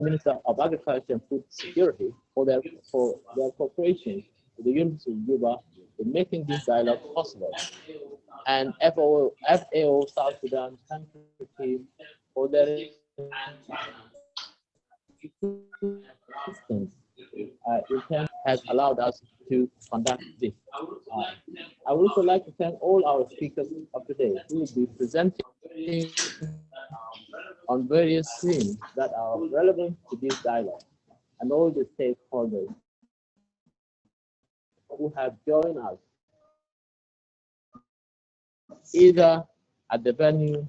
Minister of Agriculture and Food Security for their cooperation with the University of Juba in making this dialogue possible, and FAO South Sudan country team for their assistance in terms has allowed us to conduct this. I would also like to thank all our speakers of today who will be presenting on various themes that are relevant to this dialogue, and all the stakeholders who have joined us either at the venue,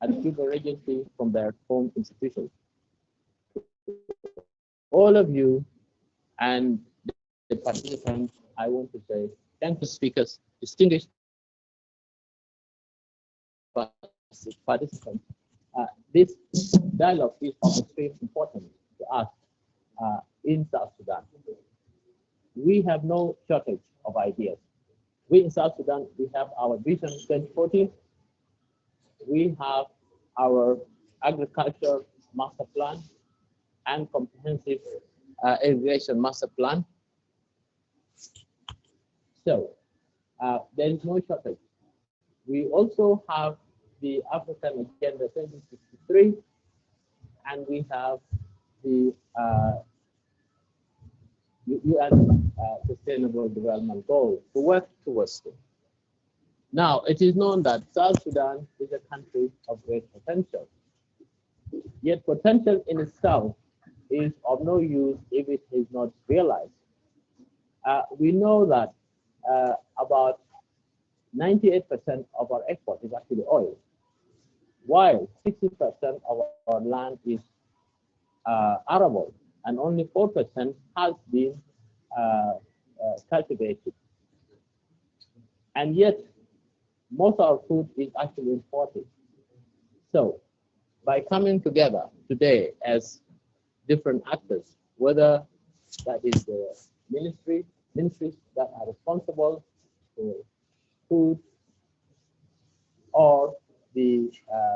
at the Juba Regency, from their home institutions. All of you and the participants, I want to say thank you, speakers, distinguished participants. This dialogue is of extreme importance to us in South Sudan. We have no shortage of ideas. We in South Sudan, we have our Vision 2040. We have our agriculture master plan and comprehensive irrigation master plan. So there is no shortage. We also have the African Agenda 2063, and we have the UN Sustainable Development Goals to work towards it. Now, it is known that South Sudan is a country of great potential. Yet potential in itself is of no use if it is not realized. We know that about 98% of our export is actually oil, while 60% of our land is arable, and only 4% has been cultivated. And yet, most of our food is actually imported. So, by coming together today as different actors, whether that is the ministries that are responsible for food, or the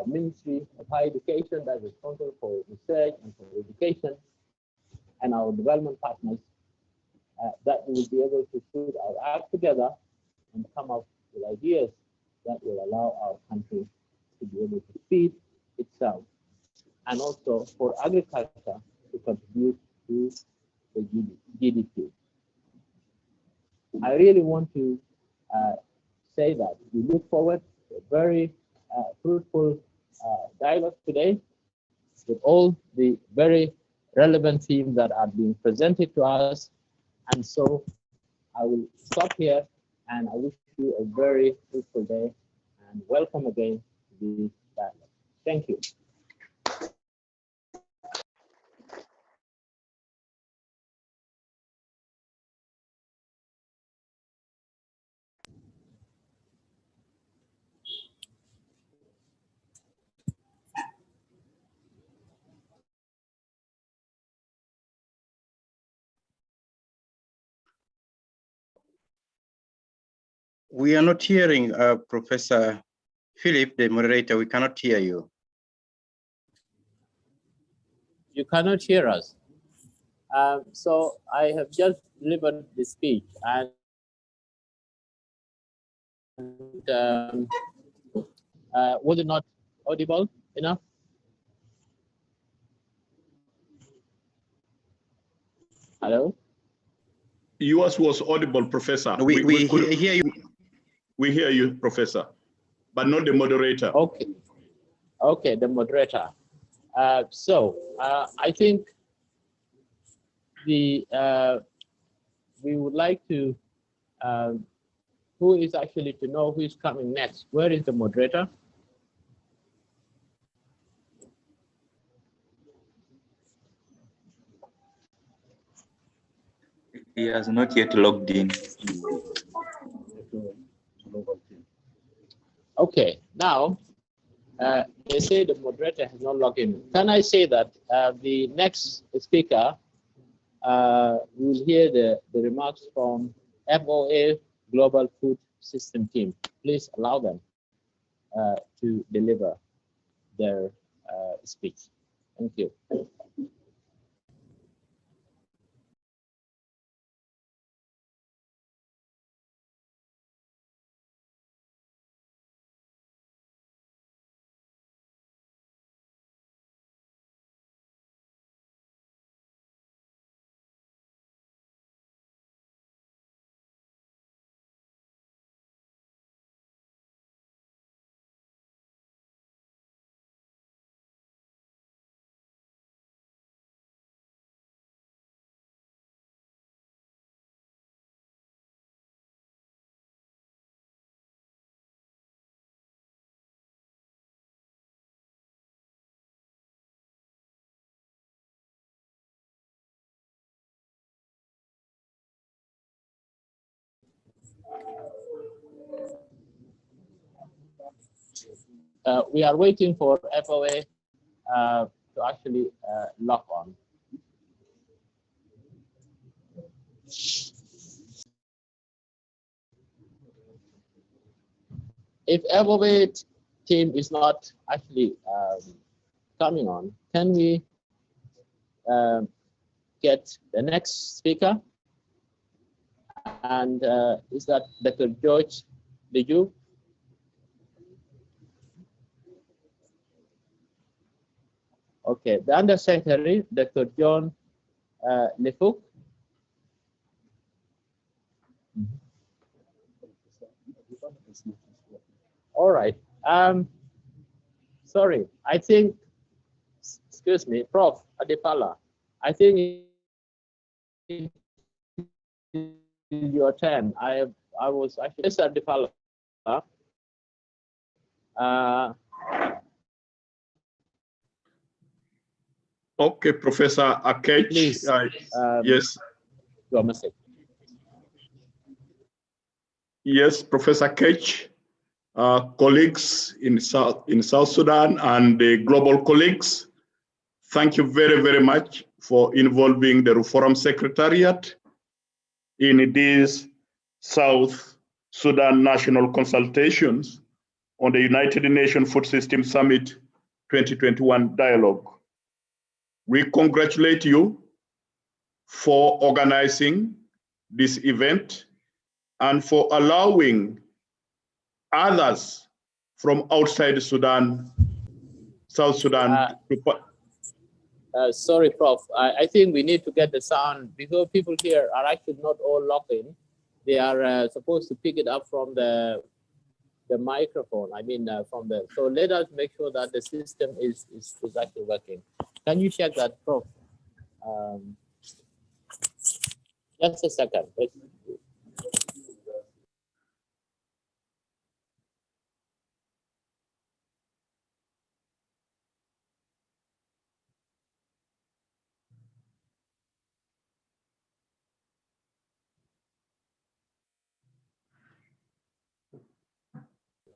Ministry of Higher Education that is responsible for research and for education, and our development partners, that we will be able to put our act together and come up with ideas that will allow our country to be able to feed itself, and also for agriculture to contribute to the GDP. I really want to say that we look forward to a very fruitful dialogue today with all the very relevant themes that are being presented to us. And so I will stop here, and I wish you a very fruitful day, and welcome again to this dialogue. Thank you. We are not hearing Professor Philip, the moderator. We cannot hear you. You cannot hear us. So I have just delivered the speech, and was it not audible enough? Hello? Yours was audible, Professor. We hear you. We hear you, Professor, but not the moderator. Okay. Okay, the moderator. So I think we would like to, who is actually to know who is coming next? Where is the moderator? He has not yet logged in. Okay, now they say the moderator has not logged in. Can I say that the next speaker, we will hear the remarks from FOA Global Food System Team. Please allow them to deliver their speech. Thank you. we are waiting for FOA to actually lock on. If FOA team is not actually coming on, can we get the next speaker? And is that Dr. George Leju? Okay, the Undersecretary, Dr. John Lefuk. All right. Sorry, I think, excuse me, Prof. Adepala, I think it's your turn. I was actually, Mr. Adepala. Okay, Professor Akech. Please, yes. your message. Yes, Professor Akech, colleagues in South Sudan and the global colleagues, thank you very, very much for involving the Reform Secretariat in these South Sudan national consultations on the United Nations Food System Summit 2021 dialogue. We congratulate you for organizing this event and for allowing others from outside Sudan, South Sudan. Sorry, Prof. I think we need to get the sound because people here are actually not all locked in. They are supposed to pick it up from the microphone. I mean, from the. So let us make sure that the system is actually working. Can you check that, Prof? Just a second.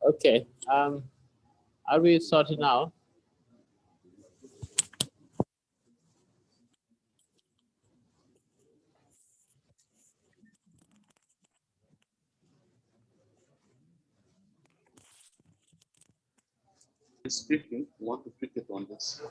Okay. Are we sorted now? Speaking, want to pick it on this.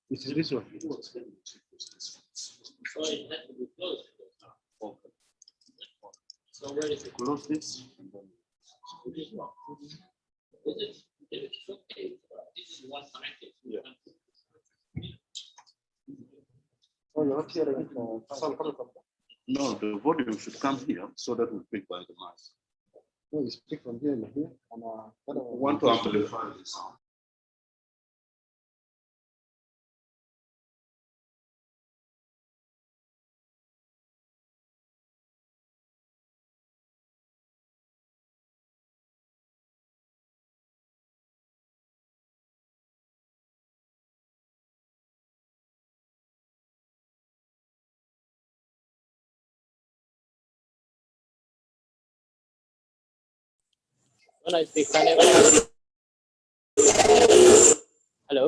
This is this one. So it has to be closed. Okay. So where is it? Close this. And then It's okay. This is one connected. yeah. Oh, you're not hearing it. No, the volume should come here so that we pick by the mic. No, you speak from here and here. And want to amplify the sound. When I speak, hello? Hello?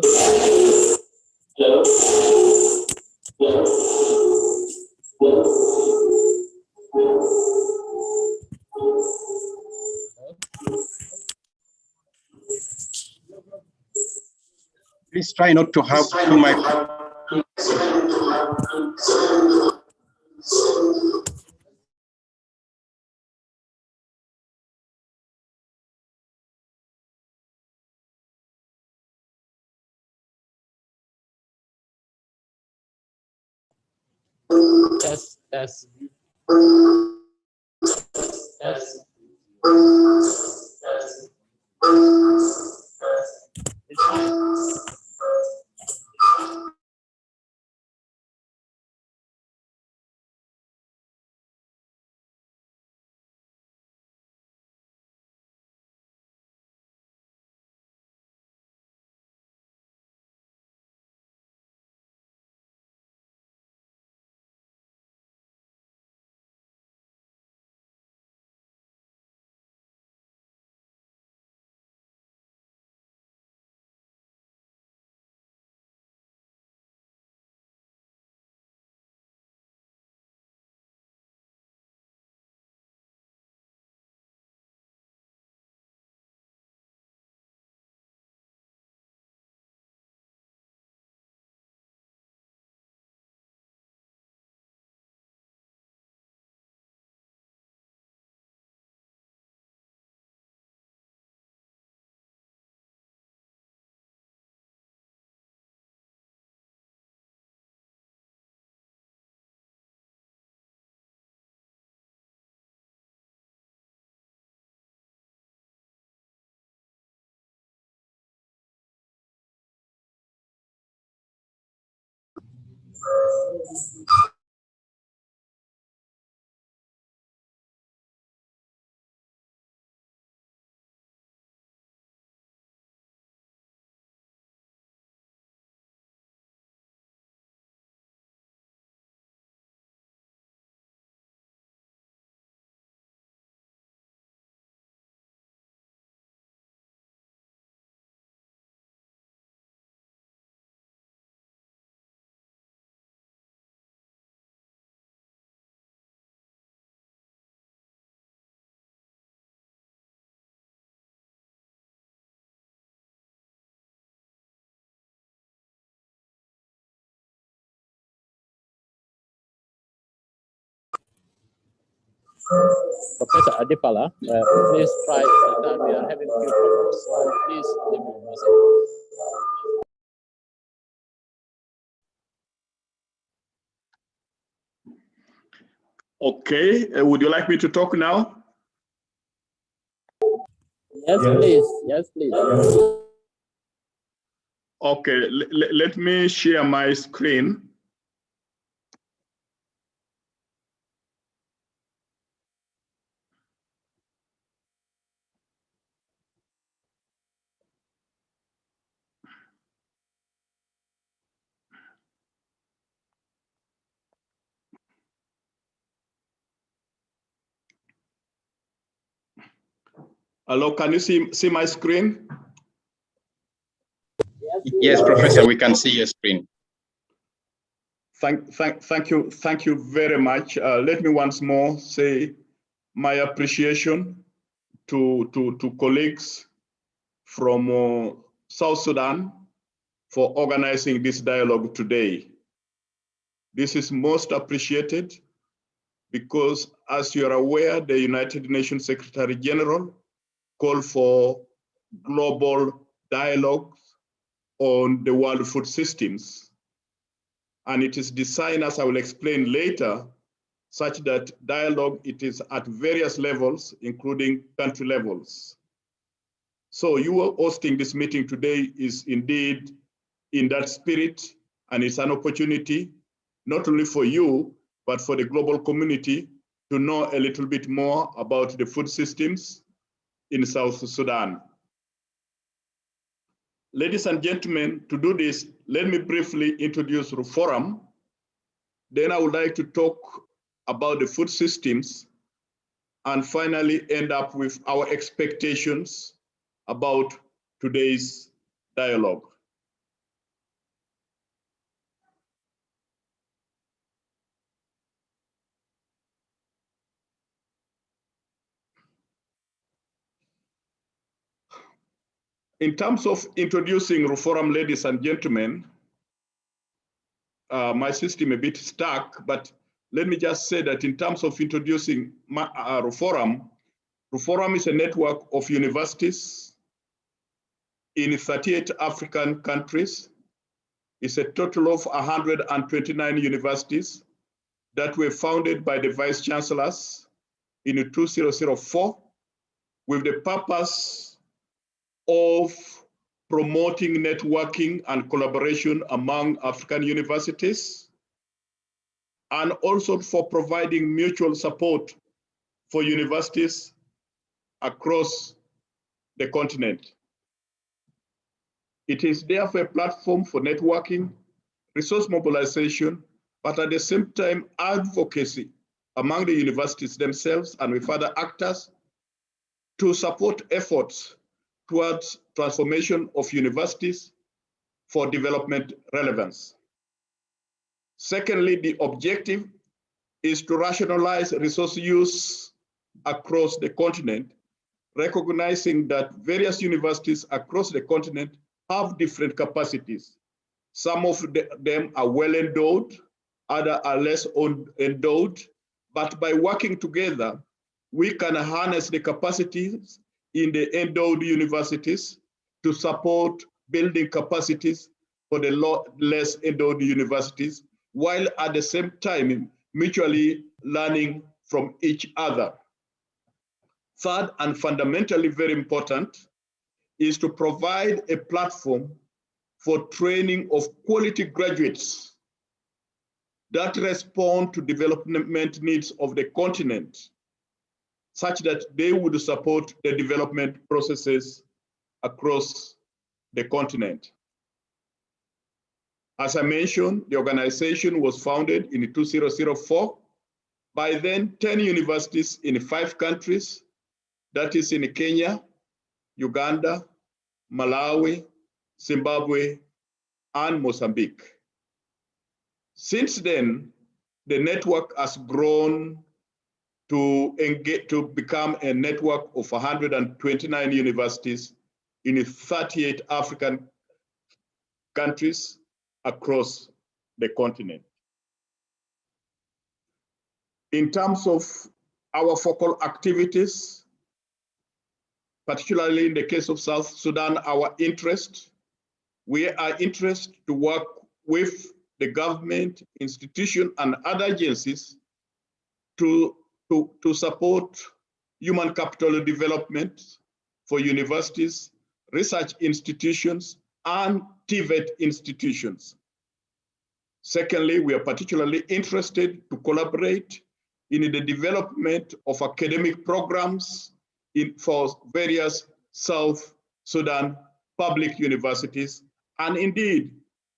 Please try not to have too much. Test, test. Test. It's fine. Professor Adipala, please try that. We are having few problems, so please leave me a message. Okay, would you like me to talk now? Yes, please. Yes, please. Okay, let me share my screen. Hello, can you see my screen? Yes, Professor, we can see your screen. Thank you very much. Let me once more say my appreciation to colleagues from South Sudan for organizing this dialogue today. This is most appreciated because, as you are aware, the United Nations Secretary General called for global dialogue on the world food systems. And it is designed, as I will explain later, such that dialogue, it is at various levels, including country levels. So you are hosting this meeting today is indeed in that spirit, and it's an opportunity, not only for you, but for the global community to know a little bit more about the food systems in South Sudan. Ladies and gentlemen, to do this, let me briefly introduce RUFORUM. Then I would like to talk about the food systems and finally end up with our expectations about today's dialogue. In terms of introducing RUFORUM, ladies and gentlemen, my system a bit stuck, but let me just say that in terms of introducing RUFORUM, RUFORUM is a network of universities in 38 African countries. It's a total of 129 universities that were founded by the vice chancellors in 2004 with the purpose of promoting networking and collaboration among African universities, and also for providing mutual support for universities across the continent. It is therefore a platform for networking, resource mobilization, but at the same time, advocacy among the universities themselves and with other actors to support efforts towards transformation of universities for development relevance. Secondly, the objective is to rationalize resource use across the continent, recognizing that various universities across the continent have different capacities. Some of them are well endowed, others are less endowed, but by working together, we can harness the capacities in the endowed universities to support building capacities for the less endowed universities, while at the same time mutually learning from each other. Third, and fundamentally very important, is to provide a platform for training of quality graduates that respond to development needs of the continent, such that they would support the development processes across the continent. As I mentioned, the organization was founded in 2004 by then 10 universities in 5 countries, that is in Kenya, Uganda, Malawi, Zimbabwe, and Mozambique. Since then, the network has grown to become a network of 129 universities in 38 African countries across the continent. In terms of our focal activities, particularly in the case of South Sudan, we are interested to work with the government, institution, and other agencies to support human capital development for universities, research institutions, and TVET institutions. Secondly, we are particularly interested to collaborate in the development of academic programs for various South Sudan public universities, and indeed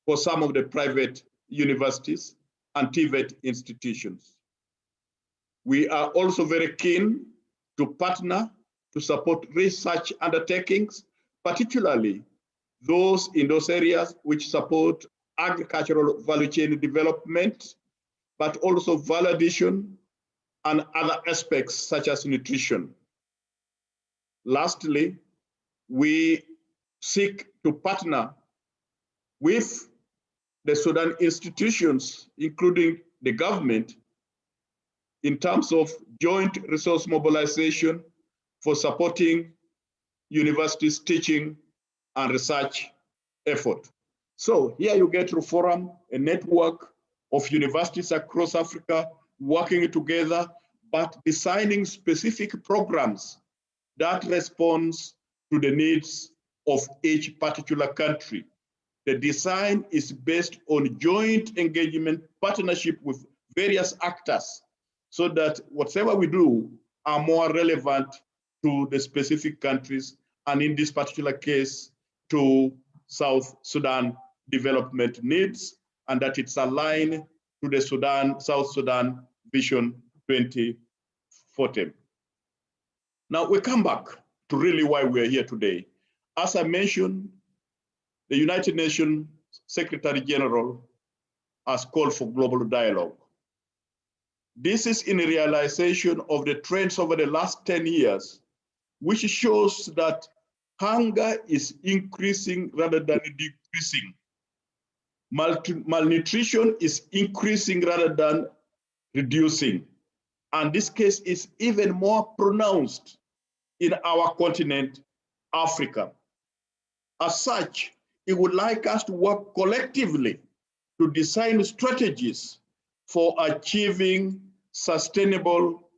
for some of the private universities and TVET institutions. We are also very keen to partner to support research undertakings, particularly those in those areas which support agricultural value chain development, but also validation and other aspects such as nutrition. Lastly, we seek to partner with the Sudan institutions, including the government, in terms of joint resource mobilization for supporting universities' teaching and research effort. So here you get to forum a network of universities across Africa working together, but designing specific programs that responds to the needs of each particular country. The design is based on joint engagement partnership with various actors, so that whatever we do are more relevant to the specific countries, and in this particular case, to South Sudan development needs, and that it's aligned to the South Sudan Vision 2040. Now we come back to really why we are here today. As I mentioned, the United Nations Secretary General has called for global dialogue. This is in realization of the trends over the last 10 years, which shows that hunger is increasing rather than decreasing. Malnutrition is increasing rather than reducing. And this case is even more pronounced in our continent, Africa. As such, it would like us to work collectively to design strategies for achieving sustainable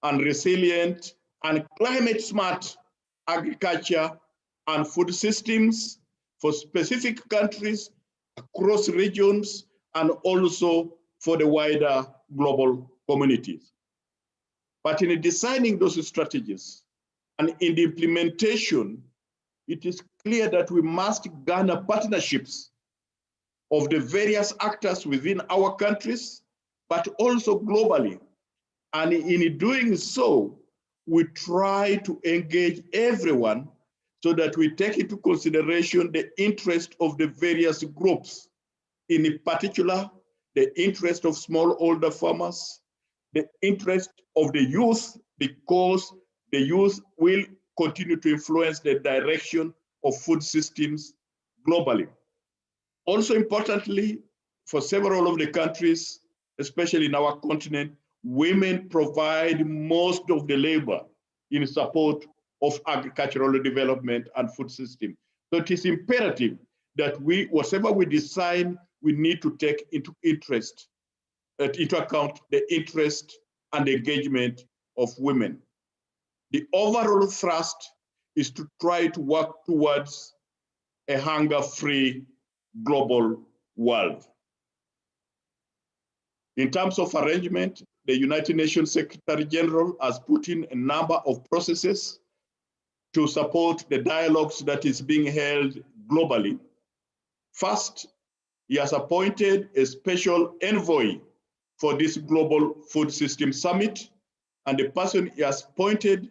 and resilient and climate smart agriculture and food systems for specific countries across regions and also for the wider global communities. But in designing those strategies and in the implementation, it is clear that we must garner partnerships of the various actors within our countries, but also globally. And in doing so, we try to engage everyone so that we take into consideration the interest of the various groups, in particular, the interest of smallholder farmers, the interest of the youth, because the youth will continue to influence the direction of food systems globally. Also importantly, for several of the countries, especially in our continent, women provide most of the labor in support of agricultural development and food system. So it is imperative that whatever we design, we need to take into account the interest and engagement of women. The overall thrust is to try to work towards a hunger-free global world. In terms of arrangement, the United Nations Secretary General has put in a number of processes to support the dialogues that is being held globally. First, he has appointed a special envoy for this Global Food System Summit, and the person he has appointed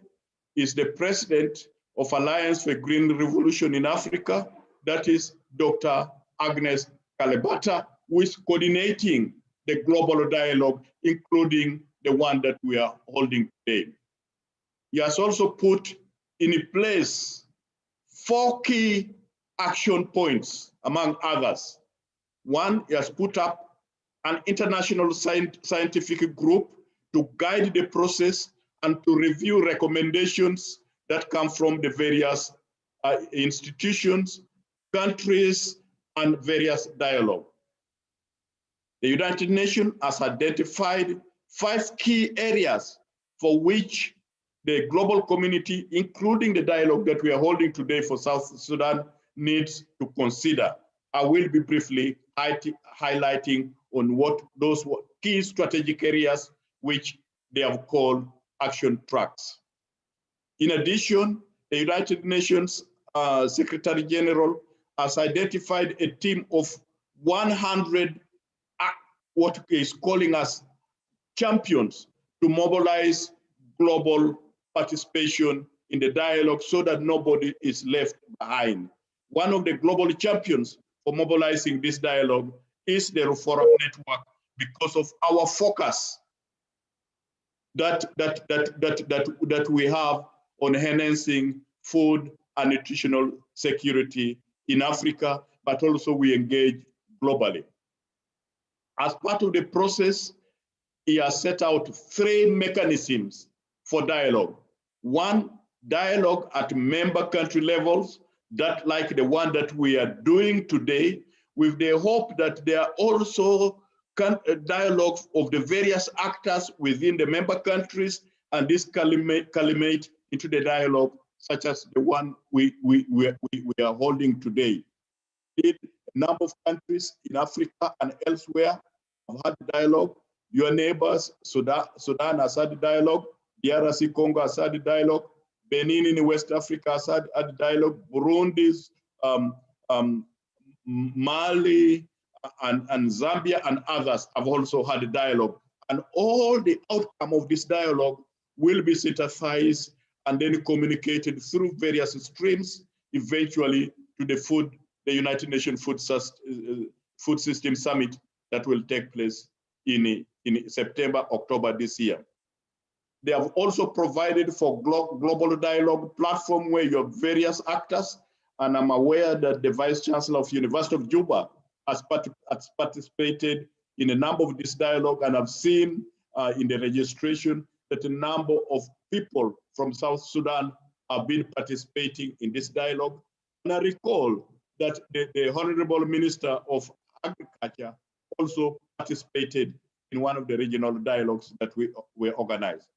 is the president of Alliance for Green Revolution in Africa, that is Dr. Agnes Kalebata, who is coordinating the global dialogue, including the one that we are holding today. He has also put in place 4 key action points, among others. One, he has put up an international scientific group to guide the process and to review recommendations that come from the various institutions, countries, and various dialogue. The United Nations has identified 5 key areas for which the global community, including the dialogue that we are holding today for South Sudan, needs to consider. I will be briefly highlighting on what those key strategic areas which they have called action tracks. In addition, the United Nations Secretary General has identified a team of 100 what is calling us champions to mobilize global participation in the dialogue so that nobody is left behind. One of the global champions for mobilizing this dialogue is the Reform Network because of our focus that we have on enhancing food and nutritional security in Africa, but also we engage globally. As part of the process, he has set out 3 mechanisms for dialogue. One, dialogue at member country levels, that like the one that we are doing today, with the hope that there are also dialogues of the various actors within the member countries, and this culminate into the dialogue such as the one we are holding today. A number of countries in Africa and elsewhere have had dialogue. Your neighbors, Sudan has had dialogue, DRC Congo has had dialogue, Benin in West Africa has had dialogue, Burundi's, Mali, and Zambia and others have also had a dialogue. And all the outcome of this dialogue will be synthesized and then communicated through various streams, eventually to the United Nations Food System Summit that will take place in September, October this year. They have also provided for global dialogue platform where you have various actors, and I'm aware that the Vice Chancellor of University of Juba has participated in a number of this dialogue, and I've seen in the registration that a number of people from South Sudan have been participating in this dialogue. And I recall that the Honorable Minister of Agriculture also participated in one of the regional dialogues that we organized.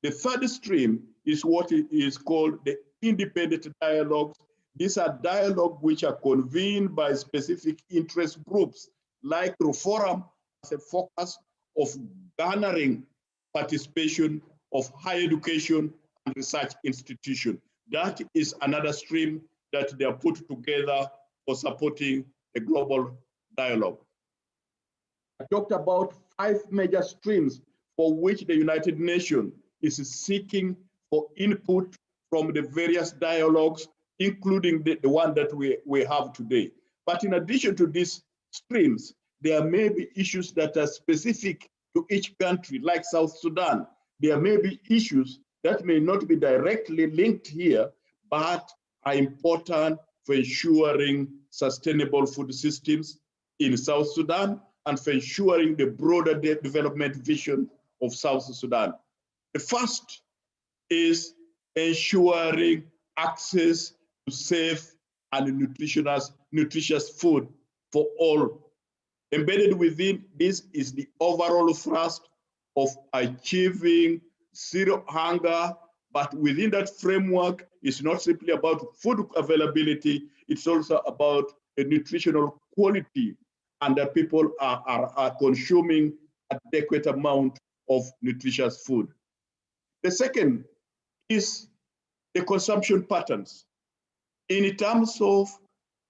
The third stream is what is called the independent dialogues. These are dialogues which are convened by specific interest groups, like Reform as a focus of garnering participation of higher education and research institutions. That is another stream that they are put together for supporting a global dialogue. I talked about 5 major streams for which the United Nations is seeking for input from the various dialogues, including the one that we have today. But in addition to these streams, there may be issues that are specific to each country, like South Sudan. There may be issues that may not be directly linked here, but are important for ensuring sustainable food systems in South Sudan and for ensuring the broader development vision of South Sudan. The first is ensuring access to safe and nutritious food for all. Embedded within this is the overall thrust of achieving zero hunger, but within that framework, it's not simply about food availability, it's also about a nutritional quality, and that people are consuming adequate amount of nutritious food. The second is the consumption patterns in terms of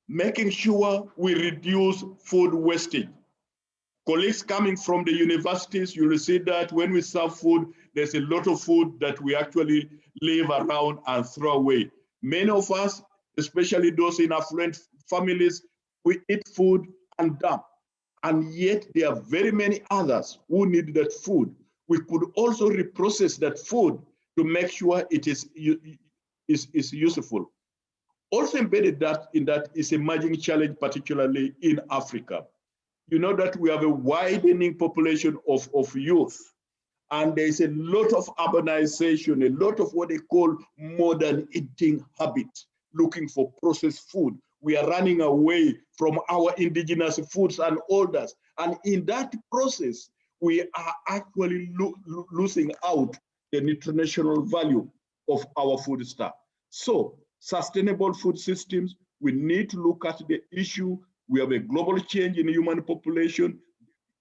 making sure we reduce food wastage. Colleagues coming from the universities, you will see that when we serve food, there's a lot of food that we actually leave around and throw away. Many of us, especially those in affluent families, we eat food and dump. And yet there are very many others who need that food. We could also reprocess that food to make sure it is useful. Also embedded in that is emerging challenge, particularly in Africa. You know that we have a widening population of youth, and there is a lot of urbanization, a lot of what they call modern eating habits, looking for processed food. We are running away from our indigenous foods and others. And in that process, we are actually losing out the nutritional value of our food stuff. So sustainable food systems, we need to look at the issue. We have a global change in human population.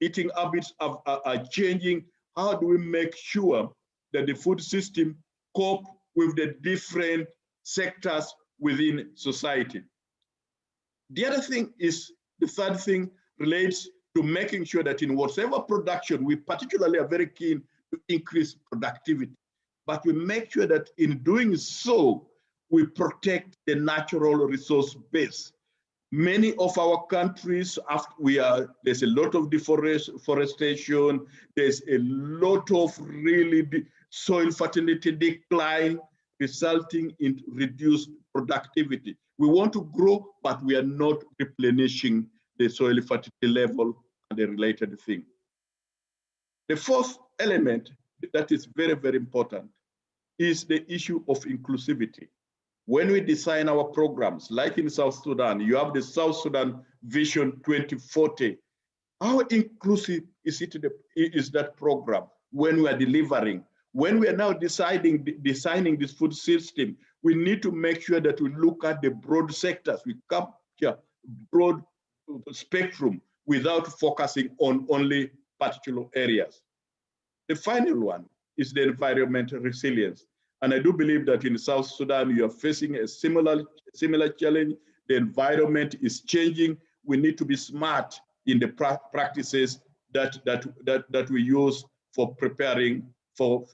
Eating habits are changing. How do we make sure that the food system cope with the different sectors within society? The other thing is, the third thing relates to making sure that in whatever production, we particularly are very keen to increase productivity, but we make sure that in doing so, we protect the natural resource base. Many of our countries, there's a lot of deforestation, there's a lot of really soil fertility decline, resulting in reduced productivity. We want to grow, but we are not replenishing the soil fertility level and the related thing. The fourth element that is very, very important is the issue of inclusivity. When we design our programs, like in South Sudan, you have the South Sudan Vision 2040. How inclusive is that program when we are delivering? When we are now designing this food system, we need to make sure that we look at the broad sectors, we capture broad spectrum without focusing on only particular areas. The final one is the environmental resilience. And I do believe that in South Sudan, you are facing a similar challenge. The environment is changing. We need to be smart in the practices that we use for preparing for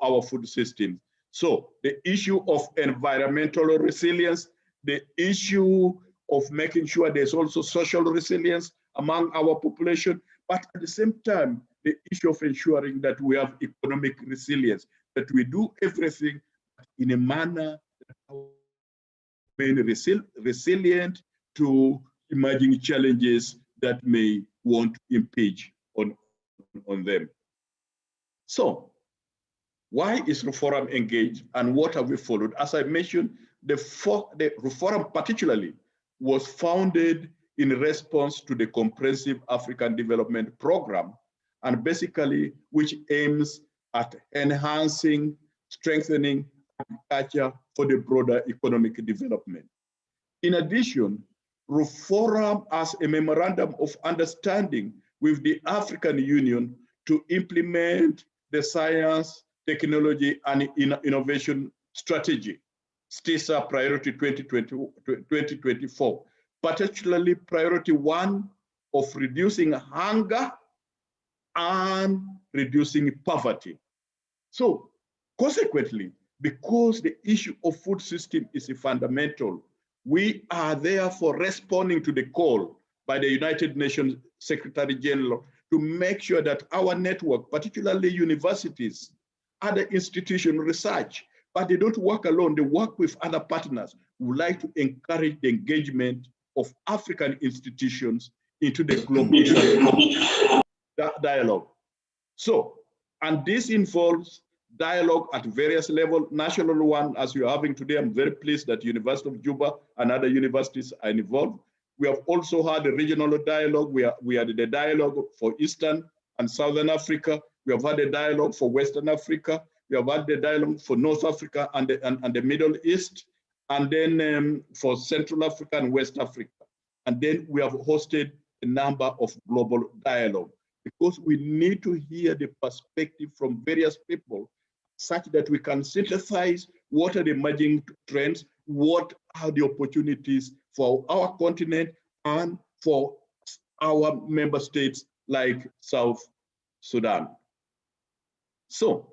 our food system. So the issue of environmental resilience, the issue of making sure there's also social resilience among our population, but at the same time, the issue of ensuring that we have economic resilience, that we do everything in a manner that remains resilient to emerging challenges that may want to impinge on them. So, why is Reform engaged and what have we followed? As I mentioned, the Reform particularly was founded in response to the Comprehensive African Development Program, and basically which aims at enhancing, strengthening agriculture for the broader economic development. In addition, Reform has a memorandum of understanding with the African Union to implement the science, technology, and innovation strategy, STISA Priority 2024, particularly Priority 1 of reducing hunger and reducing poverty. So consequently, because the issue of food system is fundamental, we are therefore responding to the call by the United Nations Secretary General to make sure that our network, particularly universities, other institutions, research, but they don't work alone, they work with other partners. We would like to encourage the engagement of African institutions into the global dialogue. So, and this involves dialogue at various levels, national one, as you're having today. I'm very pleased that University of Juba and other universities are involved. We have also had a regional dialogue. We had the dialogue for Eastern and Southern Africa. We have had a dialogue for Western Africa. We have had the dialogue for North Africa and the Middle East, and then for Central Africa and West Africa. And then we have hosted a number of global dialogue. because we need to hear the perspective from various people such that we can synthesize what are the emerging trends, what are the opportunities for our continent and for our member states like South Sudan. So,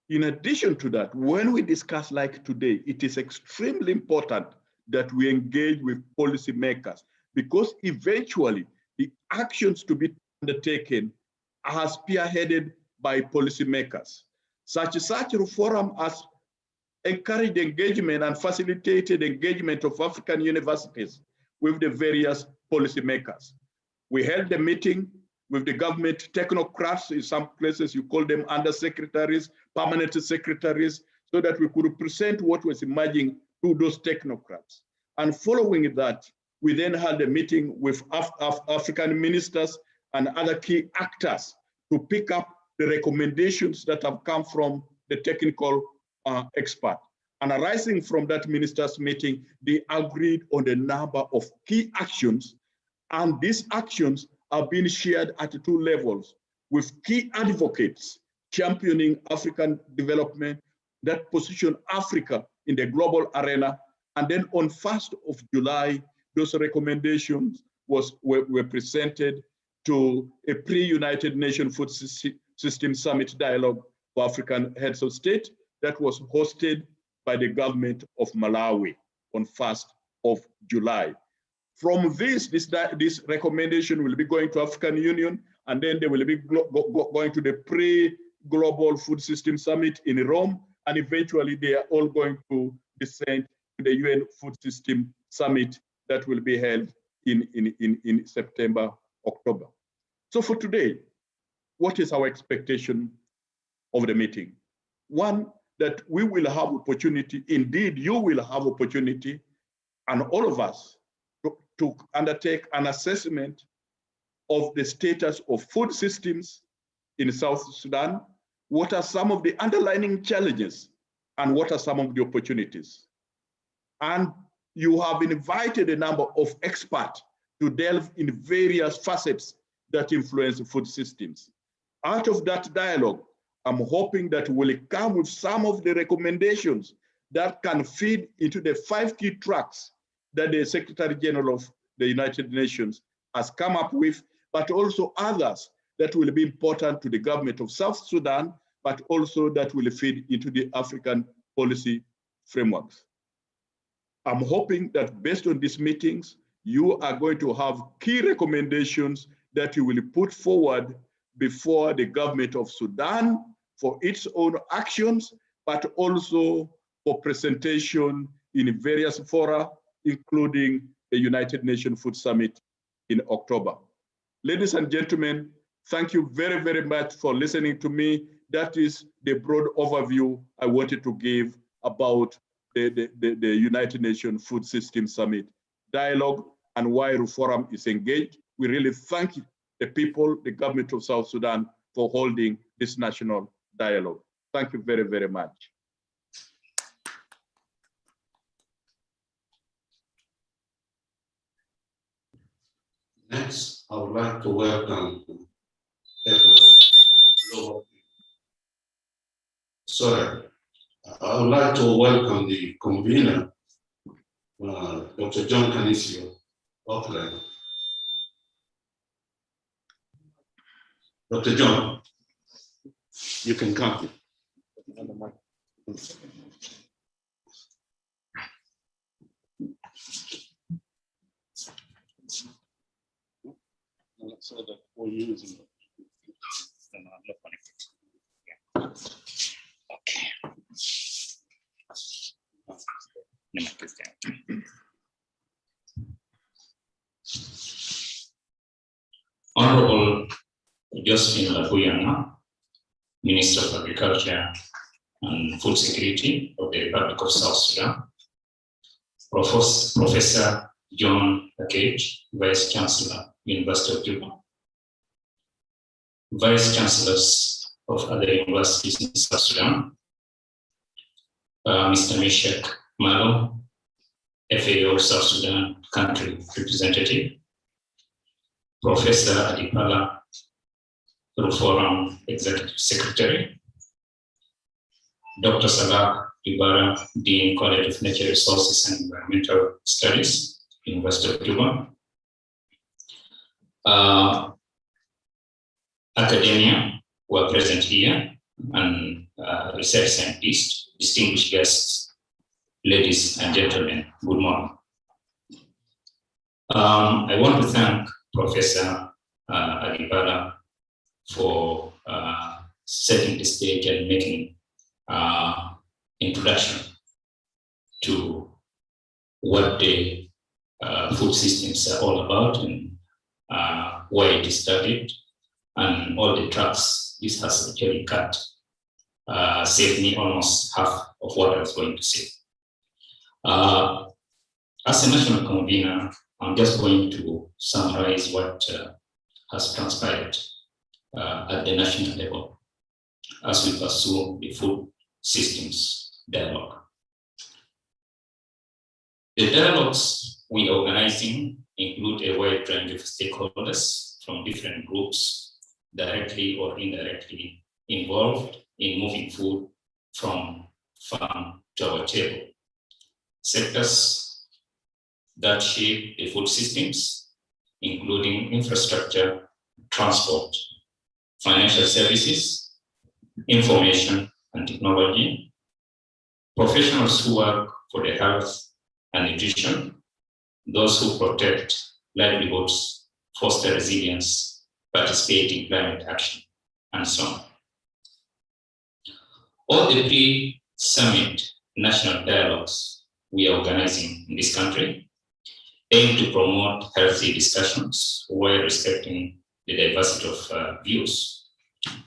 in addition to that, when we discuss like today, it is extremely important that we engage with policymakers, because eventually the actions to be undertaken are spearheaded by policymakers. Such a forum has encouraged engagement and facilitated engagement of African universities with the various policymakers. We held a meeting with the government technocrats. In some places you call them undersecretaries, permanent secretaries, so that we could present what was emerging to those technocrats. And following that, we then had a meeting with African ministers and other key actors to pick up the recommendations that have come from the technical expert. And arising from that ministers' meeting, they agreed on a number of key actions, and these actions are being shared at 2 levels with key advocates championing African development that position Africa in the global arena. And then on 1st of July, those recommendations were presented to a pre-United Nations Food System Summit Dialogue for African Heads of State that was hosted by the government of Malawi on 1st of July. From this recommendation will be going to African Union, and then they will be going to the pre-Global Food System Summit in Rome, and eventually they are all going to descend to the UN Food System Summit that will be held in September, October. So for today, what is our expectation of the meeting? One, that we will have opportunity, indeed you will have opportunity, and all of us, to undertake an assessment of the status of food systems in South Sudan. What are some of the underlying challenges and what are some of the opportunities? And you have invited a number of experts to delve in various facets that influence food systems. Out of that dialogue, I'm hoping that we'll come with some of the recommendations that can feed into the 5 key tracks that the Secretary General of the United Nations has come up with, but also others that will be important to the government of South Sudan, but also that will feed into the African policy frameworks. I'm hoping that based on these meetings, you are going to have key recommendations that you will put forward before the government of Sudan for its own actions, but also for presentation in various fora, including the United Nations Food Summit in October. Ladies and gentlemen, thank you very, very much for listening to me. That is the broad overview I wanted to give about the United Nations Food System Summit dialogue and why Forum is engaged. We really thank the people, the government of South Sudan, for holding this national dialogue. Thank you very, very much. Next, I would like to welcome I would like to welcome the convener, Dr. John Canisio, Auckland. Dr. John, you can come. So that we're using it. Honorable Josephine Labuyana, Minister of Agriculture and Food Security of the Republic of South Sudan, Professor John Akage, Vice Chancellor, University of Juba, Vice Chancellors of other universities in South Sudan, Mr. Meshach Malo, FAO South Sudan Country Representative, Professor Adipala Forum Executive Secretary, Dr. Salah Ibarra, Dean, College of Natural Resources and Environmental Studies, University of Cuba, academia who are present here, and research scientists, distinguished guests, ladies and gentlemen, good morning. I want to thank Professor Adibala for setting the stage and making introduction to what the food systems are all about and why it is studied, and all the tracks this has actually cut. Saved me almost half of what I was going to say. As a national convener, I'm just going to summarize what has transpired at the national level as we pursue the food systems dialogue. The dialogues we are organizing include a wide range of stakeholders from different groups, directly or indirectly involved in moving food from farm to our table. Sectors that shape the food systems, including infrastructure, transport, financial services, information and technology, professionals who work for the health and nutrition, those who protect livelihoods, foster resilience, participate in climate action, and so on. All the pre-summit national dialogues we are organizing in this country aim to promote healthy discussions while respecting the diversity of views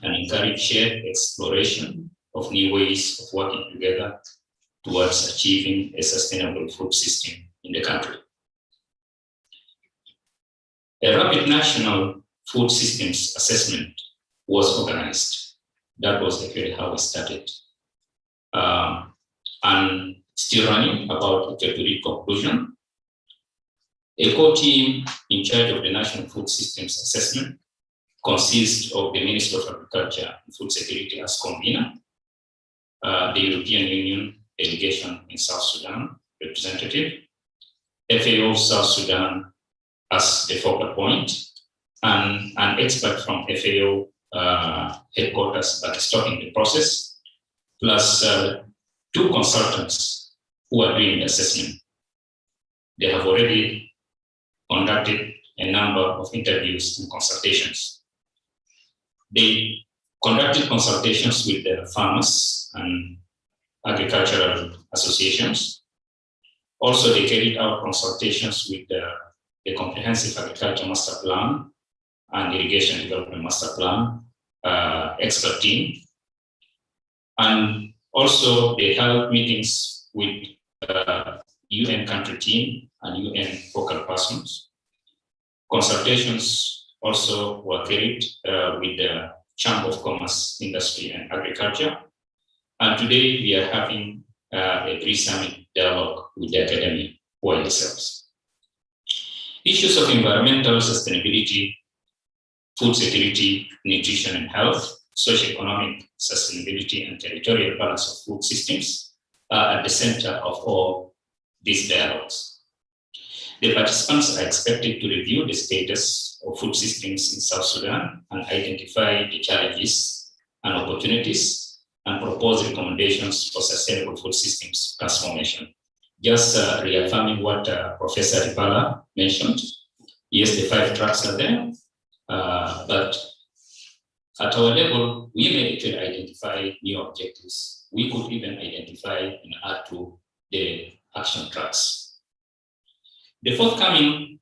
and encourage shared exploration of new ways of working together towards achieving a sustainable food system in the country. A rapid national food systems assessment was organized. That was actually how we started. And still running, about to reach conclusion. A core team in charge of the National Food Systems Assessment consists of the Minister of Agriculture and Food Security as convener, the European Union delegation in South Sudan representative, FAO South Sudan as the focal point, and an expert from FAO headquarters that is stopping the process, plus 2 consultants who are doing the assessment. They have already conducted a number of interviews and consultations. They conducted consultations with the farmers and agricultural associations. Also, they carried out consultations with the Comprehensive Agriculture Master Plan and Irrigation Development Master Plan expert team. And also, they held meetings with UN country team and UN focal persons. Consultations also were carried with the Chamber of Commerce, Industry and Agriculture. And today we are having a pre-summit dialogue with the academia for themselves. Issues of environmental sustainability, food security, nutrition and health, socioeconomic sustainability and territorial balance of food systems are at the center of all these dialogues. The participants are expected to review the status of food systems in South Sudan and identify the challenges and opportunities and propose recommendations for sustainable food systems transformation. Just reaffirming what Professor Ripala mentioned. Yes, the 5 tracks are there, but at our level, we may actually identify new objectives. We could even identify and add to the action tracks. The forthcoming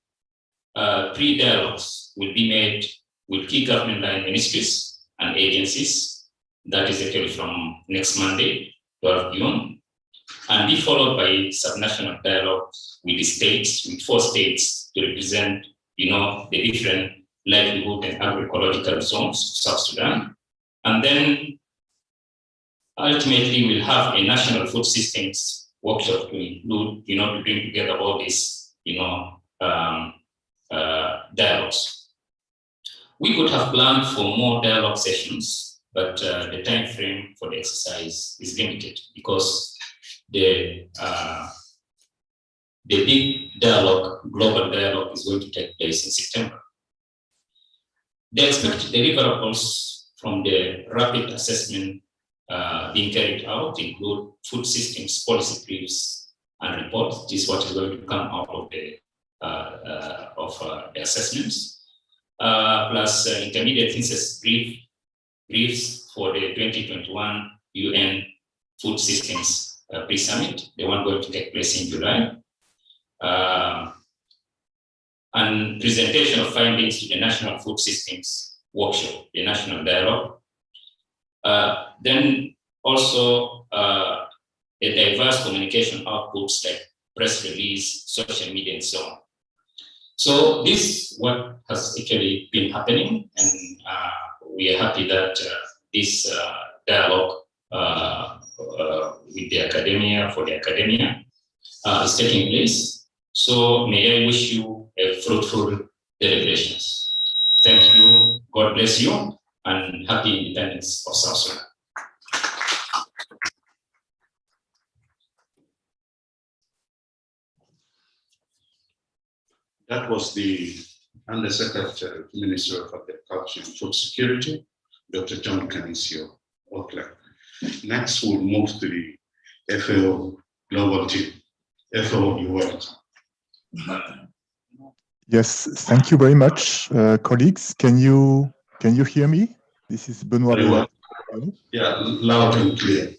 3 dialogues will be made with key government line ministries and agencies. That is actually from next Monday, 12 June, and be followed by subnational dialogue with the states, with 4 states to represent, the different livelihood and agroecological zones of South Sudan. And then ultimately we'll have a national food systems workshop to include, to bring together all these, dialogues. We could have planned for more dialogue sessions, but the time frame for the exercise is limited because the big dialogue, global dialogue, is going to take place in September. The expected deliverables from the rapid assessment being carried out include food systems policy briefs and reports. This is what is going to come out of the assessments, plus intermediate thesis briefs for the 2021 UN Food Systems Pre-Summit, the one going to take place in July. And presentation of findings to the National Food Systems Workshop, the National Dialogue. Then also a diverse communication outputs like press release, social media, and so on. So this is what has actually been happening, and we are happy that this dialogue with the academia, for the academia, is taking place. So may I wish you a fruitful deliberations. Thank you, God bless you, and happy independence of South Sudan. That was the Undersecretary, Minister of Agriculture and Food Security, Dr. John Canicio Oakland. Next, we'll move to the FAO Global Team. FAO, you're welcome. Yes, thank you very much, colleagues. Can you hear me? This is Benoit. Well. Yeah, loud and clear.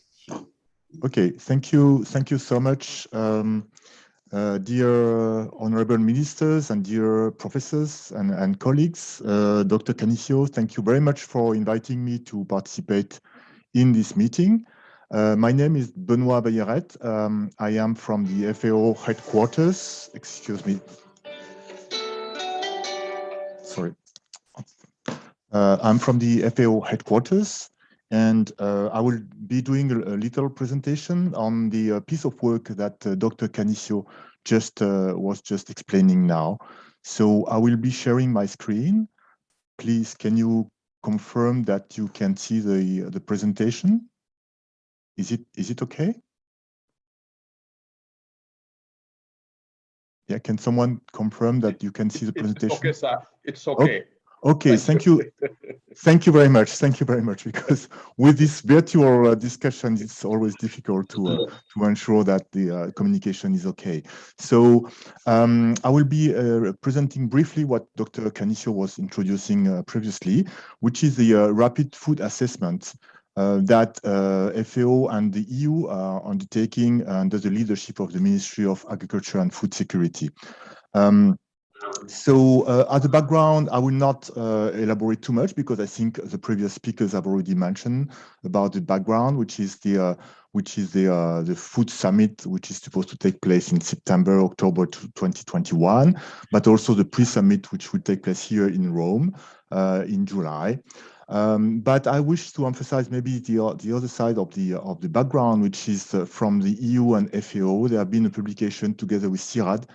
Okay, thank you so much, dear honorable ministers and dear professors and colleagues. Dr. Canicio, thank you very much for inviting me to participate in this meeting. My name is Benoit Bayeret. I am from the FAO headquarters. Excuse me. Sorry. I'm from the FAO headquarters, and I will be doing a little presentation on the piece of work that Dr. Canicio was just explaining now. So I will be sharing my screen. Please, can you confirm that you can see the presentation? Is it okay? Yeah, can someone confirm that you can see the presentation? Okay, sir. It's okay. Okay, thank you. Thank you very much. Thank you very much. Because with this virtual discussion, it's always difficult to ensure that the communication is okay. So I will be presenting briefly what Dr. Canicio was introducing previously, which is the rapid food assessment that FAO and the EU are undertaking under the leadership of the Ministry of Agriculture and Food Security. So as a background, I will not elaborate too much because I think the previous speakers have already mentioned about the background, which is the food summit, which is supposed to take place in September, October 2021, but also the pre-summit, which will take place here in Rome in July. But I wish to emphasize maybe the other side of the background, which is from the EU and FAO. There have been a publication together with CIRAD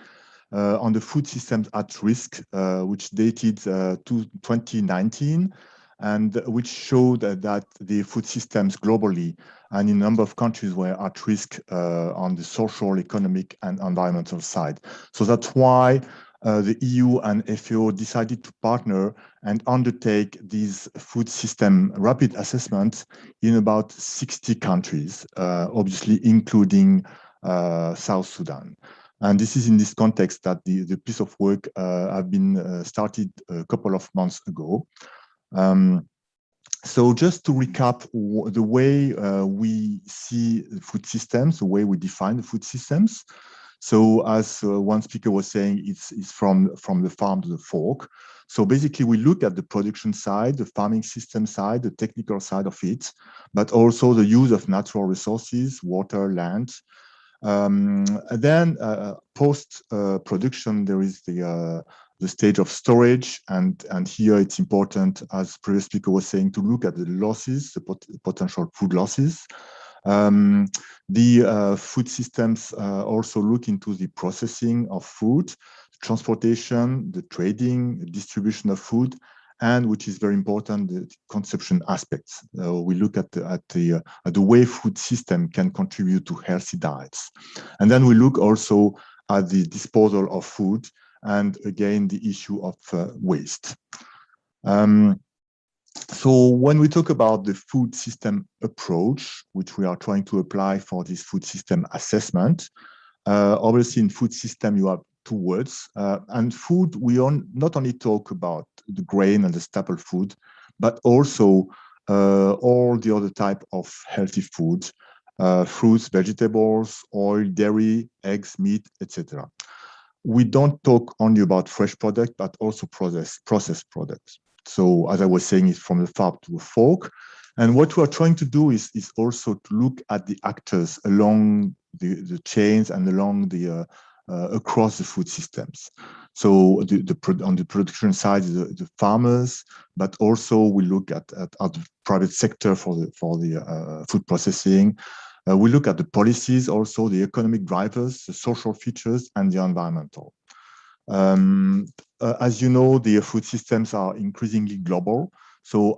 on the food systems at risk, which dated to 2019, and which showed that the food systems globally and in a number of countries were at risk on the social, economic, and environmental side. So that's why the EU and FAO decided to partner and undertake these food system rapid assessments in about 60 countries, obviously including South Sudan. And this is in this context that the piece of work have been started a couple of months ago. So just to recap the way we see the food systems, the way we define the food systems. So as one speaker was saying, it's from the farm to the fork. So basically we look at the production side, the farming system side, the technical side of it, but also the use of natural resources, water, land. Then post-production, there is the stage of storage, and here it's important, as previous speaker was saying, to look at the losses, the potential food losses. The food systems also look into the processing of food, transportation, the trading, the distribution of food, and which is very important, the consumption aspects. We look at the way food system can contribute to healthy diets. And then we look also at the disposal of food, and again, the issue of waste. So when we talk about the food system approach, which we are trying to apply for this food system assessment, obviously in food system, you have two words. And food, we not only talk about the grain and the staple food, but also all the other type of healthy foods, fruits, vegetables, oil, dairy, eggs, meat, etc. We don't talk only about fresh product, but also processed products. So as I was saying, it's from the farm to the fork. And what we are trying to do is also to look at the actors along the chains and along the across the food systems. So on the production side, the farmers, but also we look at the private sector for the food processing. We look at the policies, also the economic drivers, the social features, and the environmental. As you know, the food systems are increasingly global. So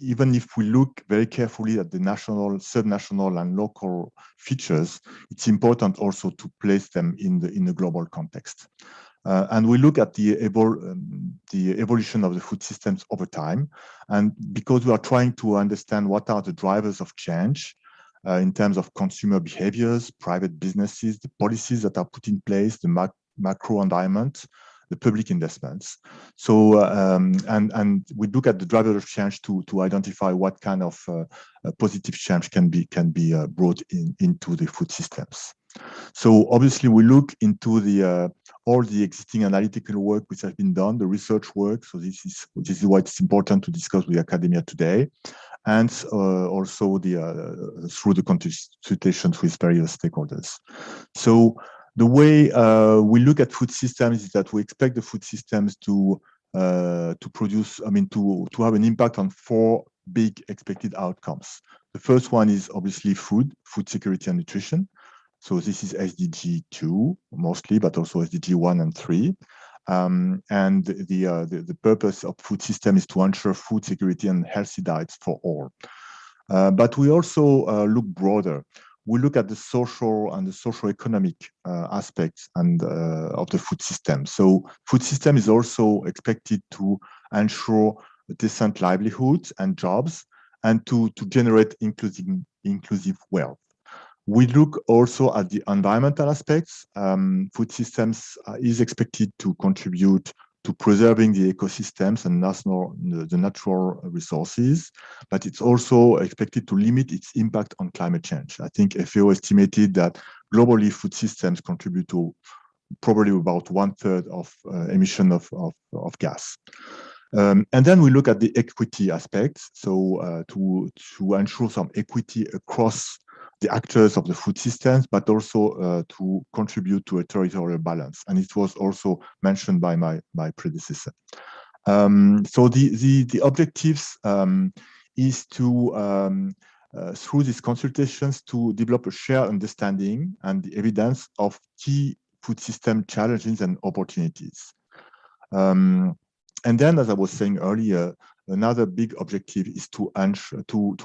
even if we look very carefully at the national, subnational, and local features, it's important also to place them in the global context. And we look at the evolution of the food systems over time. And because we are trying to understand what are the drivers of change in terms of consumer behaviors, private businesses, the policies that are put in place, the macro environment, the public investments. So, and we look at the drivers of change to identify what kind of positive change can be brought into the food systems. So obviously we look into all the existing analytical work which has been done, the research work. So this is why it's important to discuss with academia today, and also through the consultations with various stakeholders. So the way we look at food systems is that we expect the food systems to produce, to have an impact on 4 big expected outcomes. The first one is obviously food security and nutrition. So this is SDG 2 mostly, but also SDG 1 and 3. And the purpose of food system is to ensure food security and healthy diets for all. But we also look broader. We look at the social and the socio-economic aspects and of the food system. So food system is also expected to ensure decent livelihoods and jobs, and to generate inclusive wealth. We look also at the environmental aspects. Food systems is expected to contribute to preserving the ecosystems and the natural resources, but it's also expected to limit its impact on climate change. I think FAO estimated that globally food systems contribute to probably about 1/3 of emission of gas. And then we look at the equity aspects. So to ensure some equity across the actors of the food systems, but also to contribute to a territorial balance. And it was also mentioned by my predecessor. So the objectives is to, through these consultations, to develop a shared understanding and the evidence of key food system challenges and opportunities. And then, as I was saying earlier, another big objective is to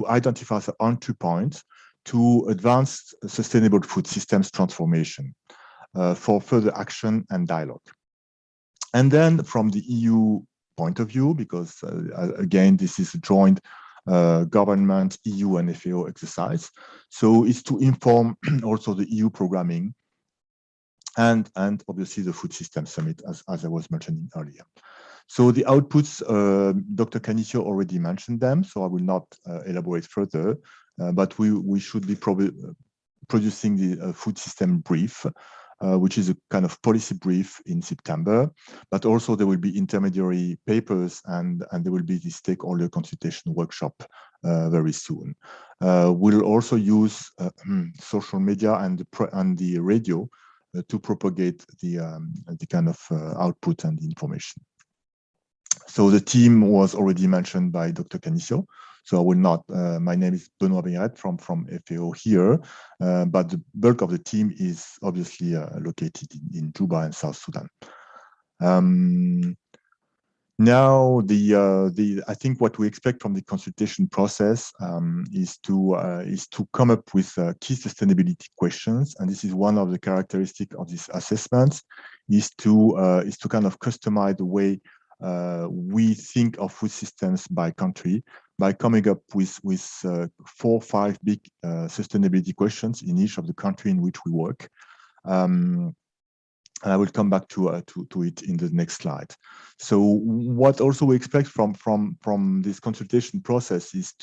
identify the entry points to advance sustainable food systems transformation for further action and dialogue. And then from the EU point of view, because again, this is a joint government, EU and FAO exercise. So it's to inform also the EU programming and obviously the Food System Summit, as I was mentioning earlier. So the outputs, Dr. Canicio already mentioned them, so I will not elaborate further. But we should be producing the food system brief, which is a kind of policy brief in September. But also there will be intermediary papers and there will be the stakeholder consultation workshop very soon. We'll also use social media and the radio to propagate the kind of output and the information. So the team was already mentioned by Dr. Canicio. So I will not, my name is Benoît Beignet from FAO here, but the bulk of the team is obviously located in Juba and South Sudan. Now, I think what we expect from the consultation process is to come up with key sustainability questions, and this is one of the characteristics of this assessment, is to kind of customize the way we think of food systems by country by coming up with 4 or 5 big sustainability questions in each of the country in which we work. And I will come back to it in the next slide. So what also we expect from this consultation process is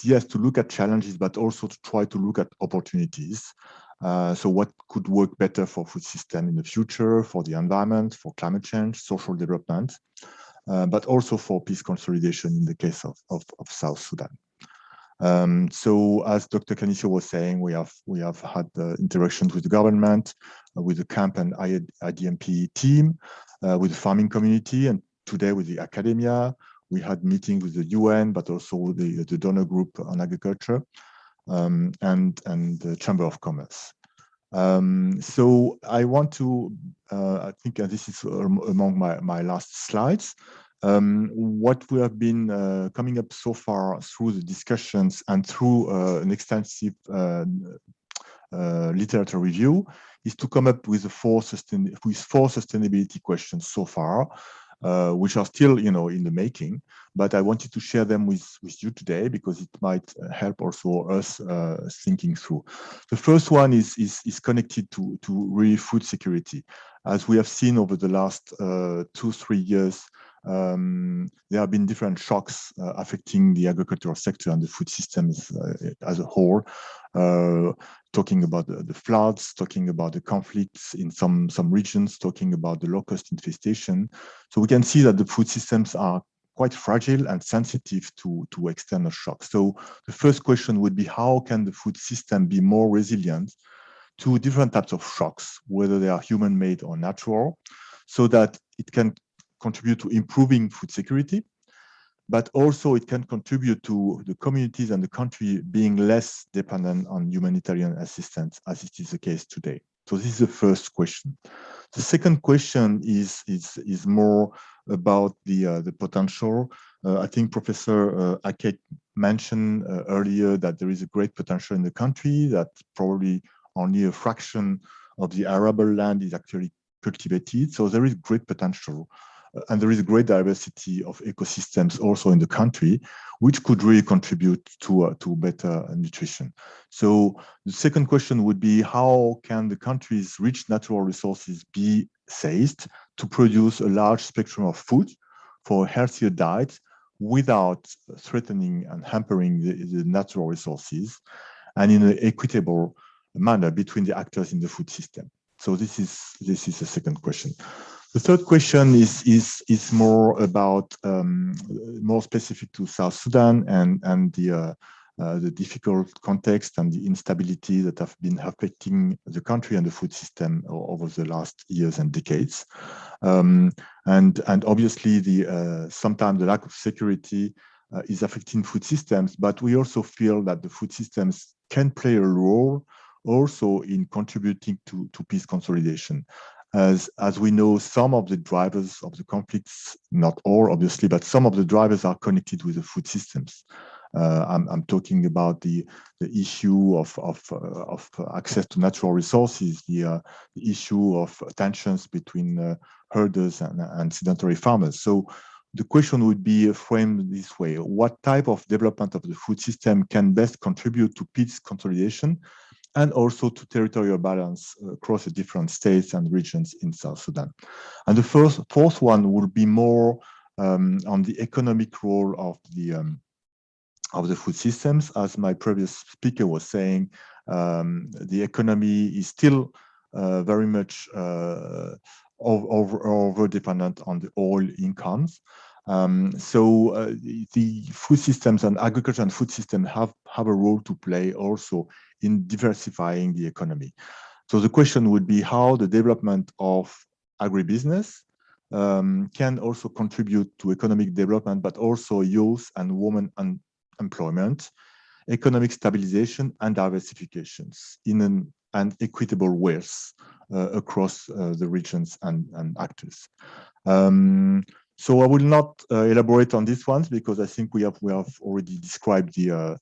yes, to look at challenges, but also to try to look at opportunities. So what could work better for food system in the future, for the environment, for climate change, social development, but also for peace consolidation in the case of South Sudan. So as Dr. Kanisio was saying, we have had interactions with the government, with the camp and IDMP team, with the farming community, and today with the academia. We had meetings with the UN, but also the donor group on agriculture, and the Chamber of Commerce. So I want to, I think this is among my last slides. What we have been coming up so far through the discussions and through an extensive literature review is to come up with 4 sustainability questions so far, which are still, in the making. But I wanted to share them with you today because it might help also us thinking through. The first one is connected to really food security. As we have seen over the last 2-3 years, there have been different shocks affecting the agricultural sector and the food systems as a whole. Talking about the floods, talking about the conflicts in some regions, talking about the locust infestation. So we can see that the food systems are quite fragile and sensitive to external shocks. So the first question would be, how can the food system be more resilient to different types of shocks, whether they are human-made or natural, so that it can contribute to improving food security, but also it can contribute to the communities and the country being less dependent on humanitarian assistance, as it is the case today. So this is the first question. The second question is more about the potential. I think Professor Ake mentioned earlier that there is a great potential in the country, that probably only a fraction of the arable land is actually cultivated. So there is great potential. And there is a great diversity of ecosystems also in the country, which could really contribute to better nutrition. So the second question would be, how can the country's rich natural resources be seized to produce a large spectrum of food for a healthier diet without threatening and hampering the natural resources, and in an equitable manner between the actors in the food system? So this is the second question. The third question is more about more specific to South Sudan and the difficult context and the instability that have been affecting the country and the food system over the last years and decades. And obviously, sometimes the lack of security is affecting food systems, but we also feel that the food systems can play a role also in contributing to peace consolidation. As we know, some of the drivers of the conflicts, not all obviously, but some of the drivers are connected with the food systems. I'm talking about the issue of access to natural resources, the issue of tensions between herders and sedentary farmers. So the question would be framed this way: what type of development of the food system can best contribute to peace consolidation and also to territorial balance across the different states and regions in South Sudan? And the fourth one will be more on the economic role of the food systems. As my previous speaker was saying, the economy is still very much over dependent on the oil incomes. So the food systems and agriculture and food system have a role to play also in diversifying the economy. So the question would be how the development of agribusiness can also contribute to economic development, but also youth and women employment, economic stabilization and diversifications in an equitable ways across the regions and actors. So I will not elaborate on these ones because I think we have already described the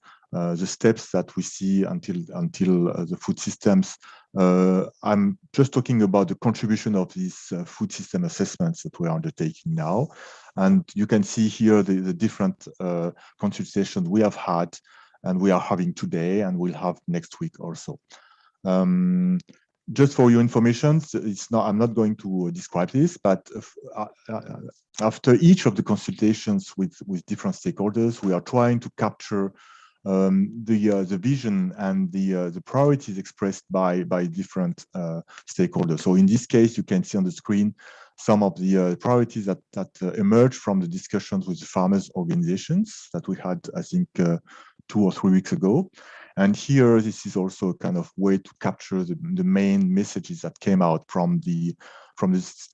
steps that we see until the food systems. I'm just talking about the contribution of these food system assessments that we are undertaking now. And you can see here the different consultations we have had and we are having today and we'll have next week also. Just for your information, I'm not going to describe this, but after each of the consultations with different stakeholders, we are trying to capture the vision and the priorities expressed by different stakeholders. So in this case, you can see on the screen some of the priorities that emerged from the discussions with the farmers' organizations that we had, I think, 2 or 3 weeks ago. And here, this is also a kind of way to capture the main messages that came out from the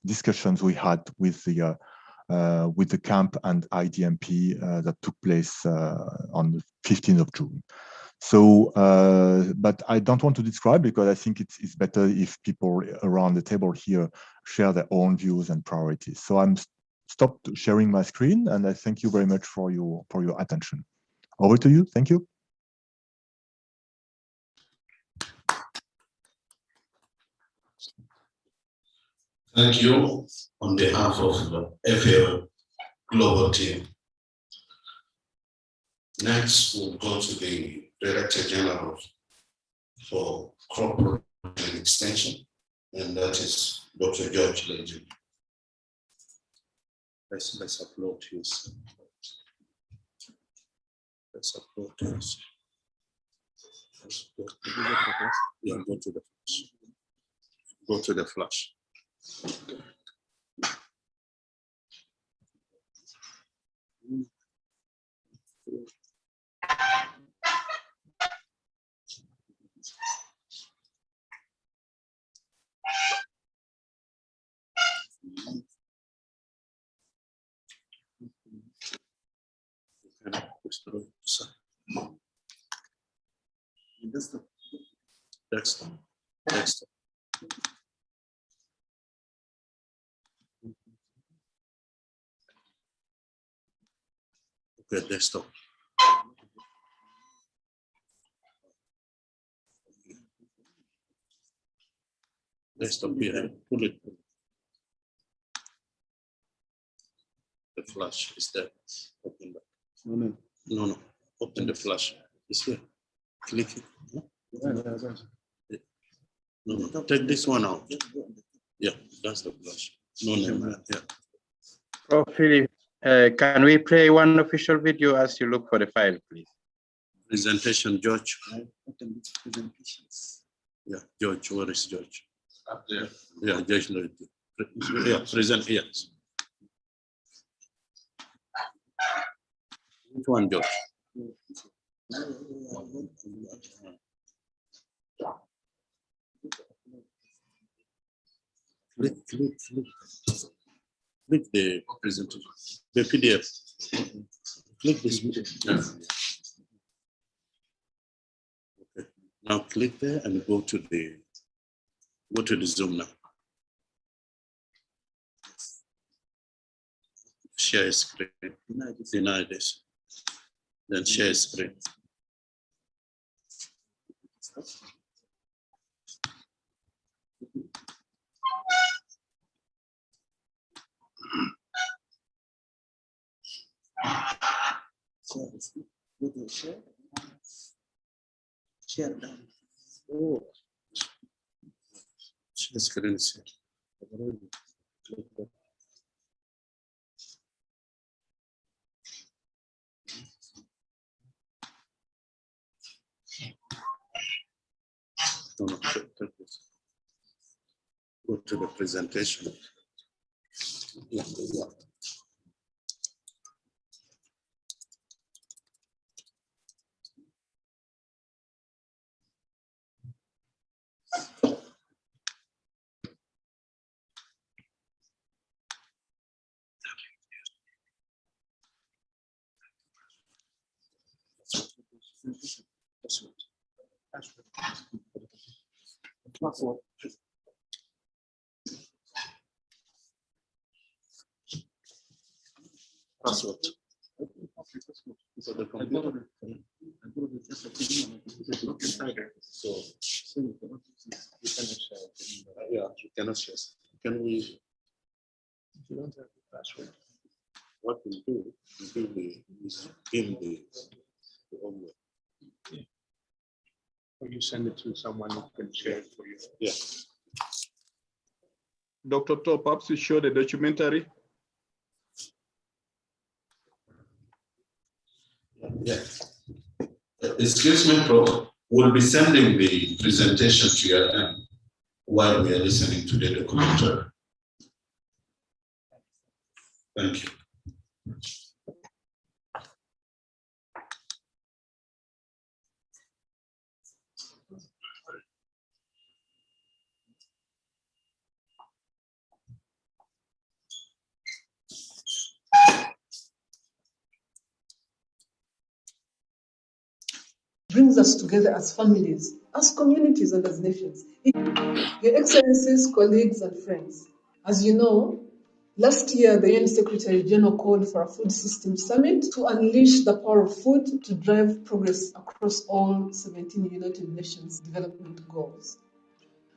discussions we had with the camp and IDMP that took place on the 15th of June. So, but I don't want to describe because I think it's better if people around the table here share their own views and priorities. So I'm stopped sharing my screen, and I thank you very much for your attention. Over to you. Thank you. Thank you on behalf of the FAO Global team. Next, we'll go to the Director General for Crop Protection and Extension, and that is Dr. George Legend. Let's upload his. Let's upload his. Yeah, go to the flash. Go to the flash. Desktop. Okay, desktop. Desktop here, pull it. The flash is there. Open that. No. Open the flash. It's here. Click it. No. Take this one out. Yeah, that's the flash. No. Yeah. Oh, Philip, can we play one official video as you look for the file, please? Presentation, George. Yeah, George. Where is George? Up there. Yeah, George. Yeah, present here. Which one, George? Click the presentation, the PDF. Click this. Okay. Now click there and go to the Zoom now. Share screen. Deny this. Then share screen. Share down. Oh. Share screen is here. Go to the presentation. Yeah. password. So the computer. So you cannot share. Yeah, you cannot share. Can we? If you don't have the password, what we'll do is in the homework. Or you send it to someone who can share it for you. Yeah. Dr. Top, perhaps you show the documentary. Yeah. Excuse me, Prof. We'll be sending the presentation to your end while we are listening to the documentary. Thank you. Brings us together as families, as communities, and as nations. Your Excellencies, colleagues, and friends, as you know, last year the UN Secretary General called for a food system summit to unleash the power of food to drive progress across all 17 United Nations development goals.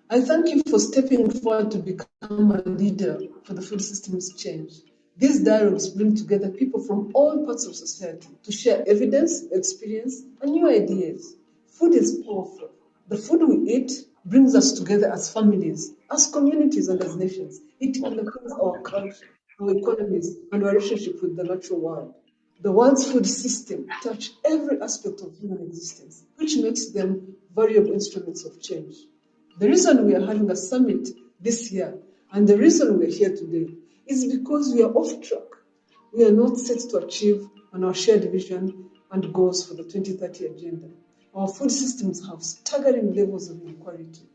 I thank you for stepping forward to become a leader for the food system's change. These dialogues bring together people from all parts of society to share evidence, experience, and new ideas. Food is powerful. The food we eat brings us together as families, as communities, and as nations. It underpins our culture, our economies, and our relationship with the natural world. The world's food system touches every aspect of human existence, which makes them valuable instruments of change. The reason we are having a summit this year, and the reason we are here today, is because we are off track. We are not set to achieve on our shared vision and goals for the 2030 agenda. Our food systems have staggering levels of inequality.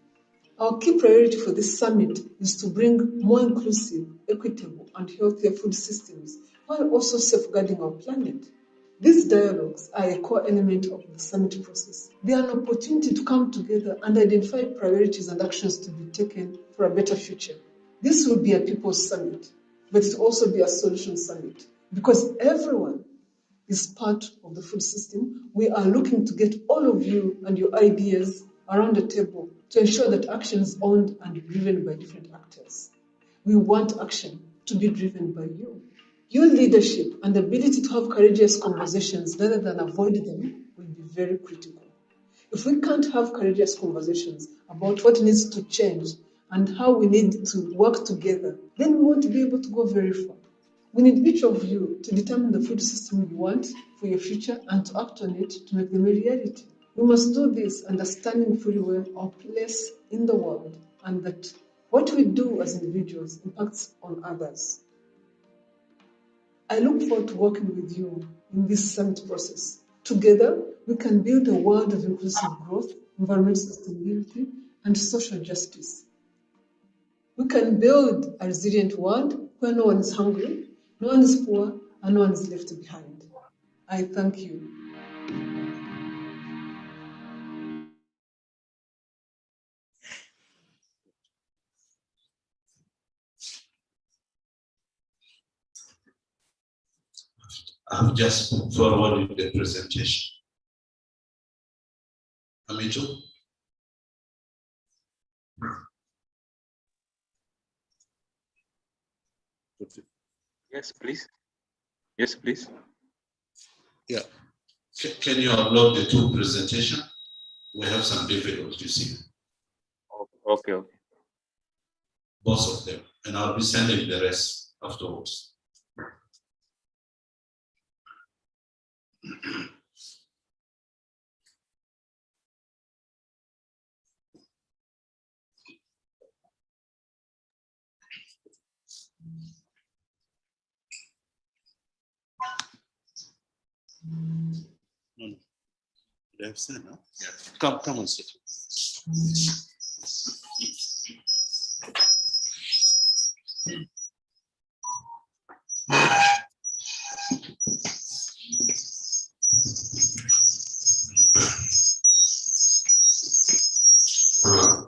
Our key priority for this summit is to bring more inclusive, equitable, and healthier food systems while also safeguarding our planet. These dialogues are a core element of the summit process. They are an opportunity to come together and identify priorities and actions to be taken for a better future. This will be a people's summit, but it will also be a solution summit because everyone is part of the food system. We are looking to get all of you and your ideas around the table to ensure that action is owned and driven by different actors. We want action to be driven by you. Your leadership and ability to have courageous conversations rather than avoid them will be very critical. If we can't have courageous conversations about what needs to change and how we need to work together, then we won't be able to go very far. We need each of you to determine the food system you want for your future and to act on it to make them a reality. We must do this understanding fully well our place in the world and that what we do as individuals impacts on others. I look forward to working with you in this summit process. Together, we can build a world of inclusive growth, environmental sustainability, and social justice. We can build a resilient world where no one is hungry, no one is poor, and no one is left behind. I thank you. I've just forwarded the presentation. Amicho? Yes, please. Yes, please. Yeah. Can you upload the two presentations? We have some difficulties here. Okay. Both of them. And I'll be sending the rest afterwards. No. They have sent, huh? Yeah. Come and sit.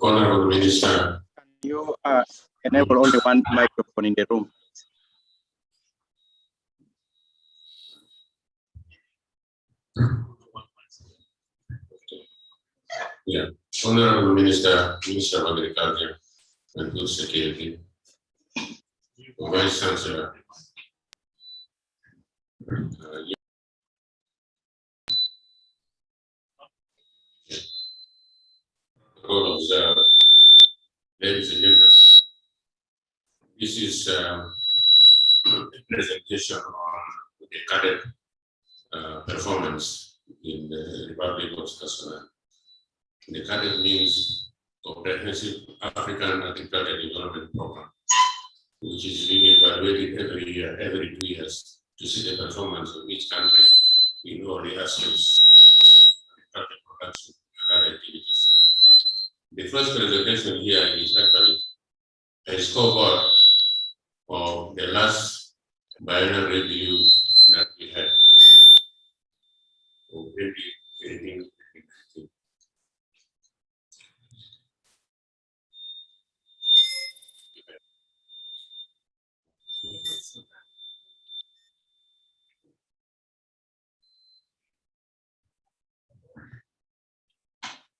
Honorable Minister. Can you enable only one microphone in the room? Yeah, Honorable Minister, Minister of Agriculture and Food Security, Vice Chancellor. All observed, ladies and gentlemen, this is a presentation on the cadet performance in the Republic of Sudan. The cadet means Comprehensive African Agricultural Development Program, which is being evaluated every year, every 2 years, to see the performance of each country in all the aspects of agricultural production and other activities. The first presentation here is actually a scoreboard of the last biennial review that we had of 2018.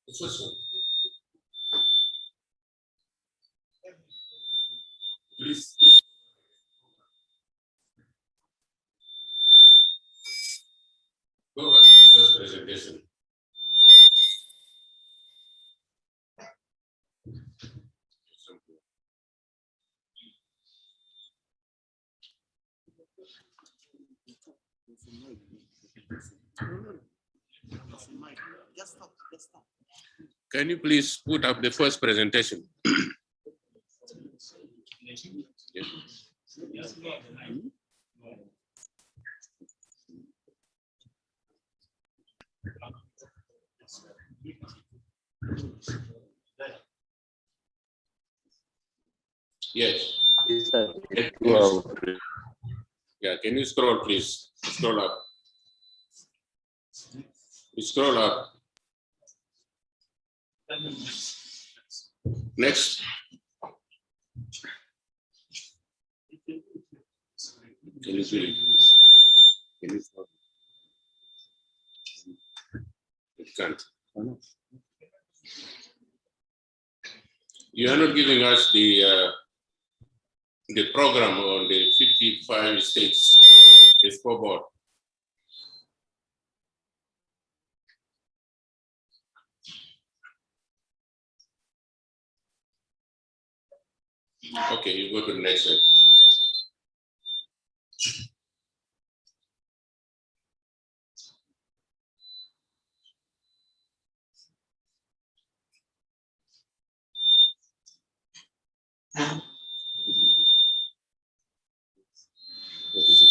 The first one. Please. Go back to the first presentation. Can you please put up the first presentation? Yes. Yeah, can you scroll, please? Scroll up. Scroll up. Next. Can you see it? Can you scroll? It can't. You are not giving us the program on the 55 states, the scoreboard. Okay, you go to the next one. What is it?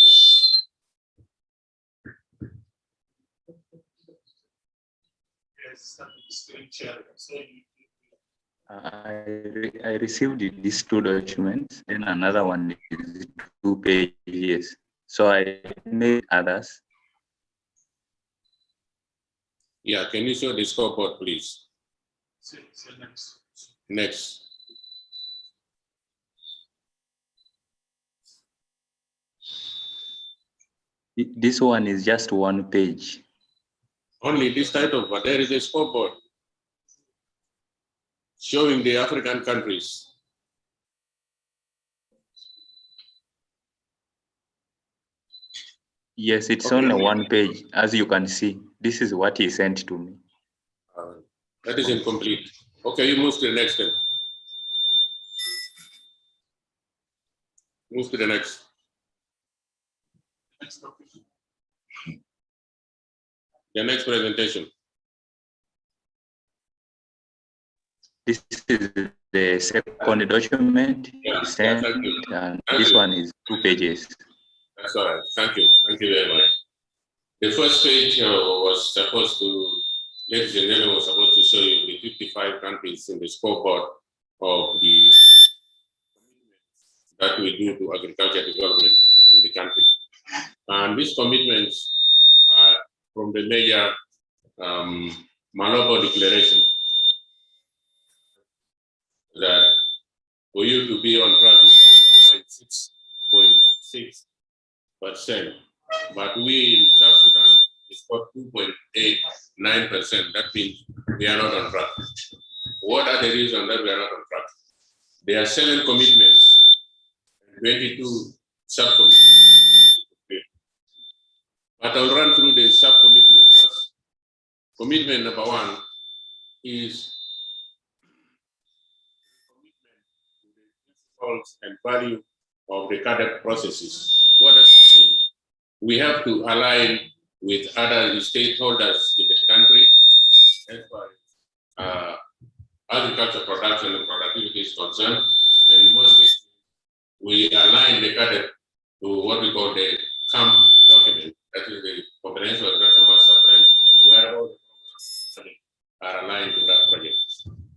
I received these 2 documents, and another one is 2 pages. So I made others. Yeah, can you show the scoreboard, please? Next. This one is just 1 page. Only this title, but there is a scoreboard showing the African countries. Yes, it's only 1 page, as you can see. This is what he sent to me. That is incomplete. Okay, you move to the next one. Move to the next. The next presentation. This is the second document he sent, thank you. and Thank this you. one is 2 pages. That's all right. Thank you. Thank you very much. The first page was supposed to, ladies and gentlemen, was supposed to show you the 55 countries in the scoreboard of the that we do to agriculture development in the country. And these commitments are from the major Malabo Declaration that for you to be on track 6.6%. But we in South Sudan is 2.89%. That means we are not on track. What are the reasons that we are not on track? There are 7 commitments, 22 sub-commitments. But I'll run through the sub-commitments first. Commitment number 1 is commitment to the principles and value of the CADEP processes. What does it mean? We have to align with other stakeholders in the country as far as agriculture production and productivity is concerned. And in most cases, we align the CADEP to what we call the CAMP document, that is the Comprehensive Agriculture Master Plan, where all the programs are aligned to that project.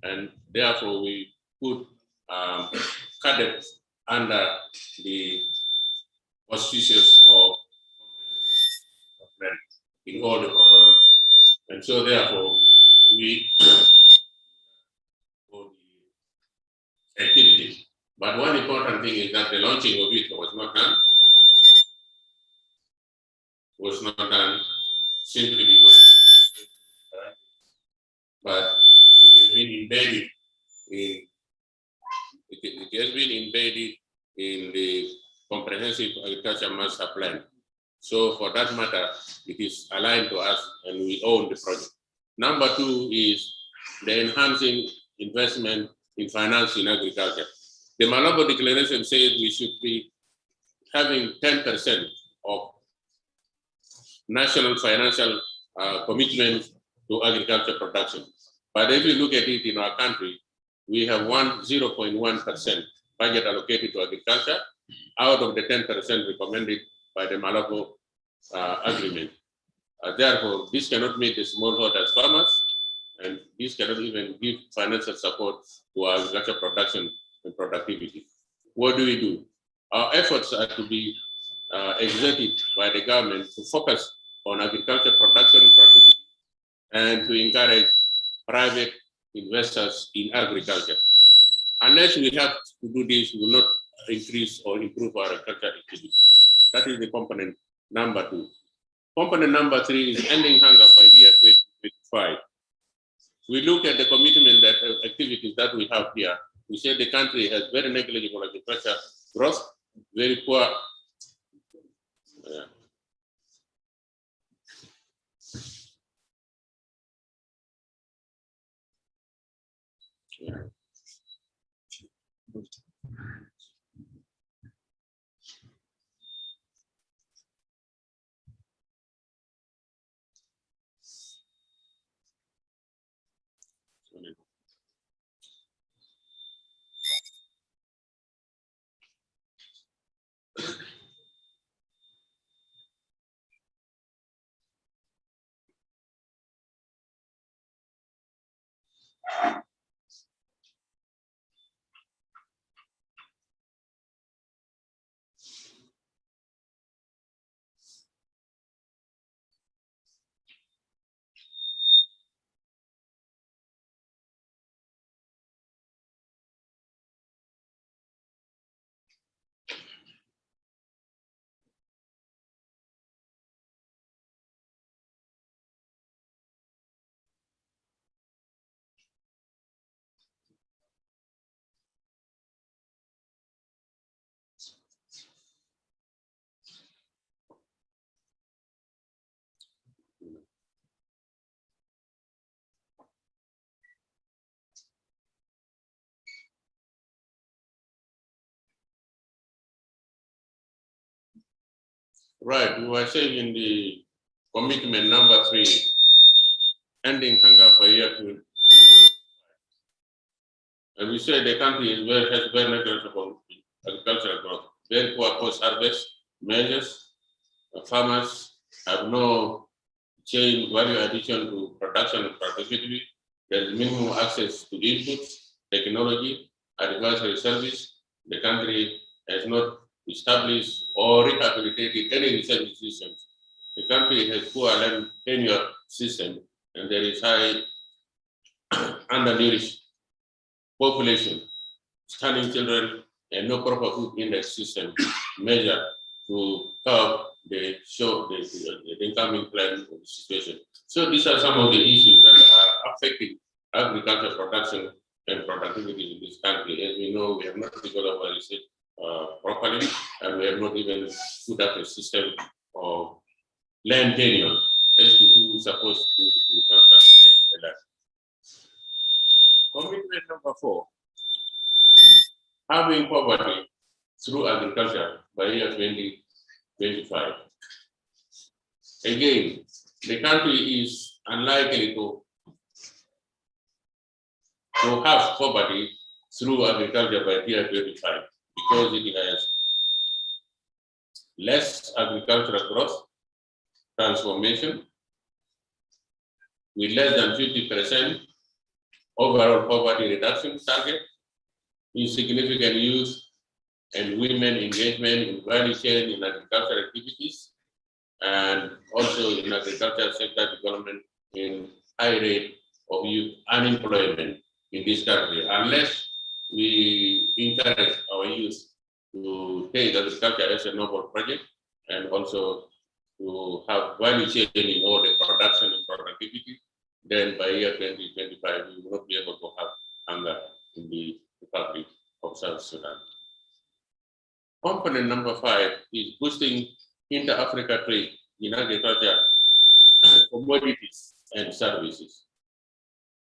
And therefore, we put CADEP under the auspices of plan in all the procurements. And so therefore, we for the activities. But one important thing is that the launching of it was not done simply because but it has been embedded in the Comprehensive Agriculture Master Plan. So for that matter, it is aligned to us and we own the project. Number 2 is the enhancing investment in finance in agriculture. The Malabo Declaration says we should be having 10% of national financial commitment to agriculture production. But if you look at it in our country, we have 0.1% budget allocated to agriculture out of the 10% recommended by the Malabo agreement. Therefore, this cannot meet the smallholders farmers, and this cannot even give financial support to our agriculture production and productivity. What do? Our efforts are to be exerted by the government to focus on agriculture production and productivity and to encourage private investors in agriculture. Unless we have to do this, we will not increase or improve our agriculture activity. That is the component number 2. Component number 3 is ending hunger by the year 2025. We look at the commitment that activities that we have here. We say the country has very negligible agriculture growth, very poor. Right, we were saying in the commitment number 3, ending hunger by year 2025. And we say the country has very negligible agricultural growth, very poor post-harvest measures. Farmers have no chain value addition to production and productivity. There is minimum access to inputs, technology, advisory service. The country has not established or rehabilitated any research systems. The country has poor land tenure system, and there is high undernourished population, stunning children, and no proper food index system measure to curb the incoming plan of the situation. So these are some of the issues that are affecting agriculture production and productivity in this country. As we know, we have not developed our research properly, and we have not even put up a system of land tenure as to who is supposed to calculate the land. Commitment number 4, halving poverty through agriculture by year 2025. Again, the country is unlikely to have poverty through agriculture by year 25 because it has less agricultural growth, transformation, with less than 50% overall poverty reduction target, insignificant youth and women engagement in value chain in agricultural activities, and also in agricultural sector development in high rate of youth unemployment in this country. Unless we encourage our youth to take agriculture as a noble project and also to have value chain in all the production and productivity, then by year 2025, we will not be able to have hunger in the Republic of South Sudan. Component number 5 is boosting inter-Africa trade in agriculture, commodities, and services.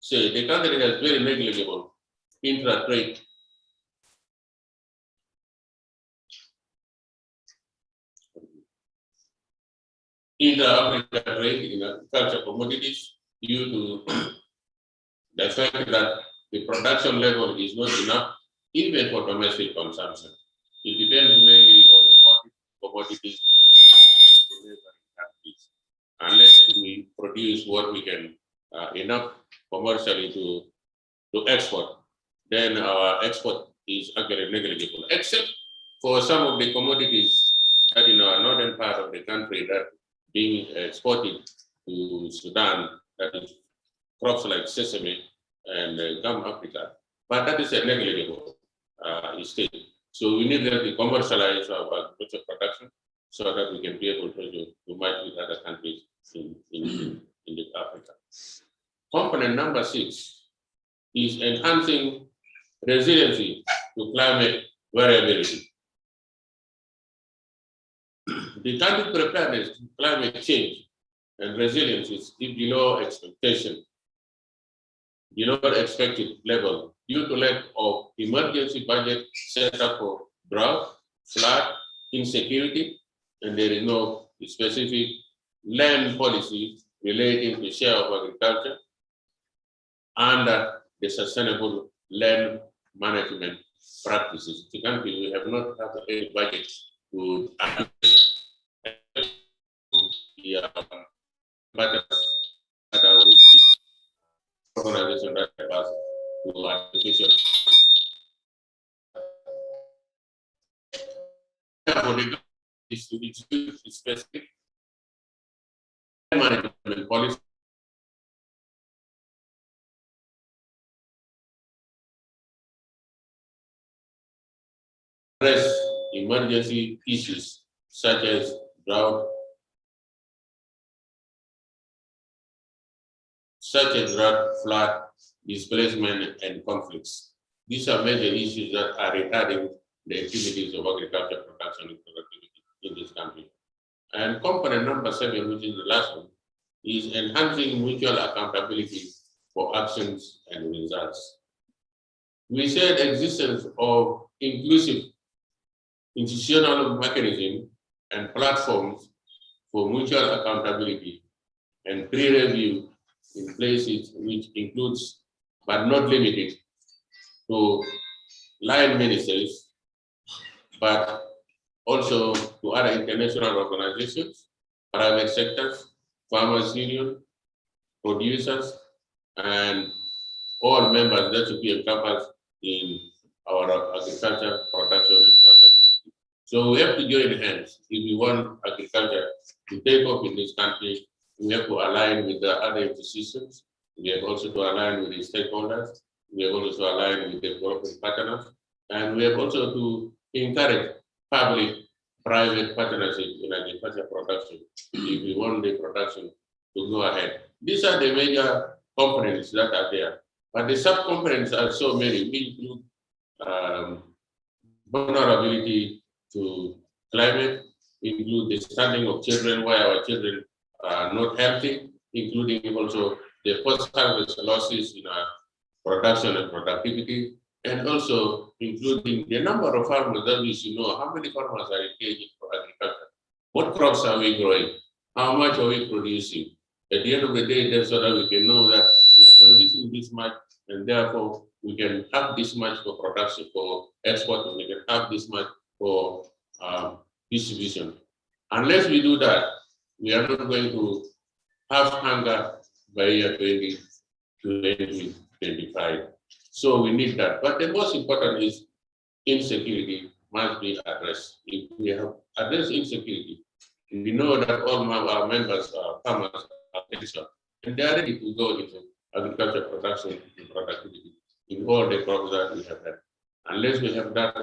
So the country has very negligible intra-trade inter-Africa trade in agriculture commodities due to the fact that the production level is not enough even for domestic consumption. It depends mainly on imported commodities from the neighboring countries. Unless we produce what we can enough commercially to export, then our export is actually negligible, except for some of the commodities that in our northern part of the country that being exported to Sudan, that is crops like sesame and gum Africa, but that is a negligible state. So we need to commercialize our agricultural production so that we can be able to match with other countries in Africa. Component number 6 is enhancing resiliency to climate variability. The country preparedness to climate change and resilience is below expectation, below the expected level due to lack of emergency budget set up for drought, flood, insecurity, and there is no specific land policy relating to share of agriculture under the sustainable land management practices. The country, we have not had any budget to organization that has to artificial. Is to introduce specific management policy address emergency issues such as drought, flood, displacement, and conflicts. These are major issues that are retarding the activities of agriculture production and productivity in this country. And component number 7, which is the last one, is enhancing mutual accountability for actions and results. We said existence of inclusive institutional mechanism and platforms for mutual accountability and peer review in places which includes, but not limited to line ministers, but also to other international organizations, private sectors, farmers union, producers, and all members that should be encompassed in our agriculture production and productivity. So we have to join hands if we want agriculture to take off in this country. We have to align with the other institutions. We have also to align with the stakeholders. We have also to align with the development partners. And we have also to encourage private partnership in agriculture production if we want the production to go ahead. These are the major components that are there. But the sub-components are so many. We include vulnerability to climate, include the standing of children, why our children are not healthy, including also the post-harvest losses in our production and productivity, and also including the number of farmers that we should know. How many farmers are engaged in agriculture? What crops are we growing? How much are we producing? At the end of the day, that's so that we can know that we are producing this much, and therefore we can have this much for production, for export, and we can have this much for distribution. Unless we do that, we are not going to have hunger by year 2025. So we need that. But the most important is insecurity must be addressed. If we have addressed insecurity, we know that all our members are farmers and they are ready to go into agriculture production and productivity in all the crops that we have had. Unless we have that,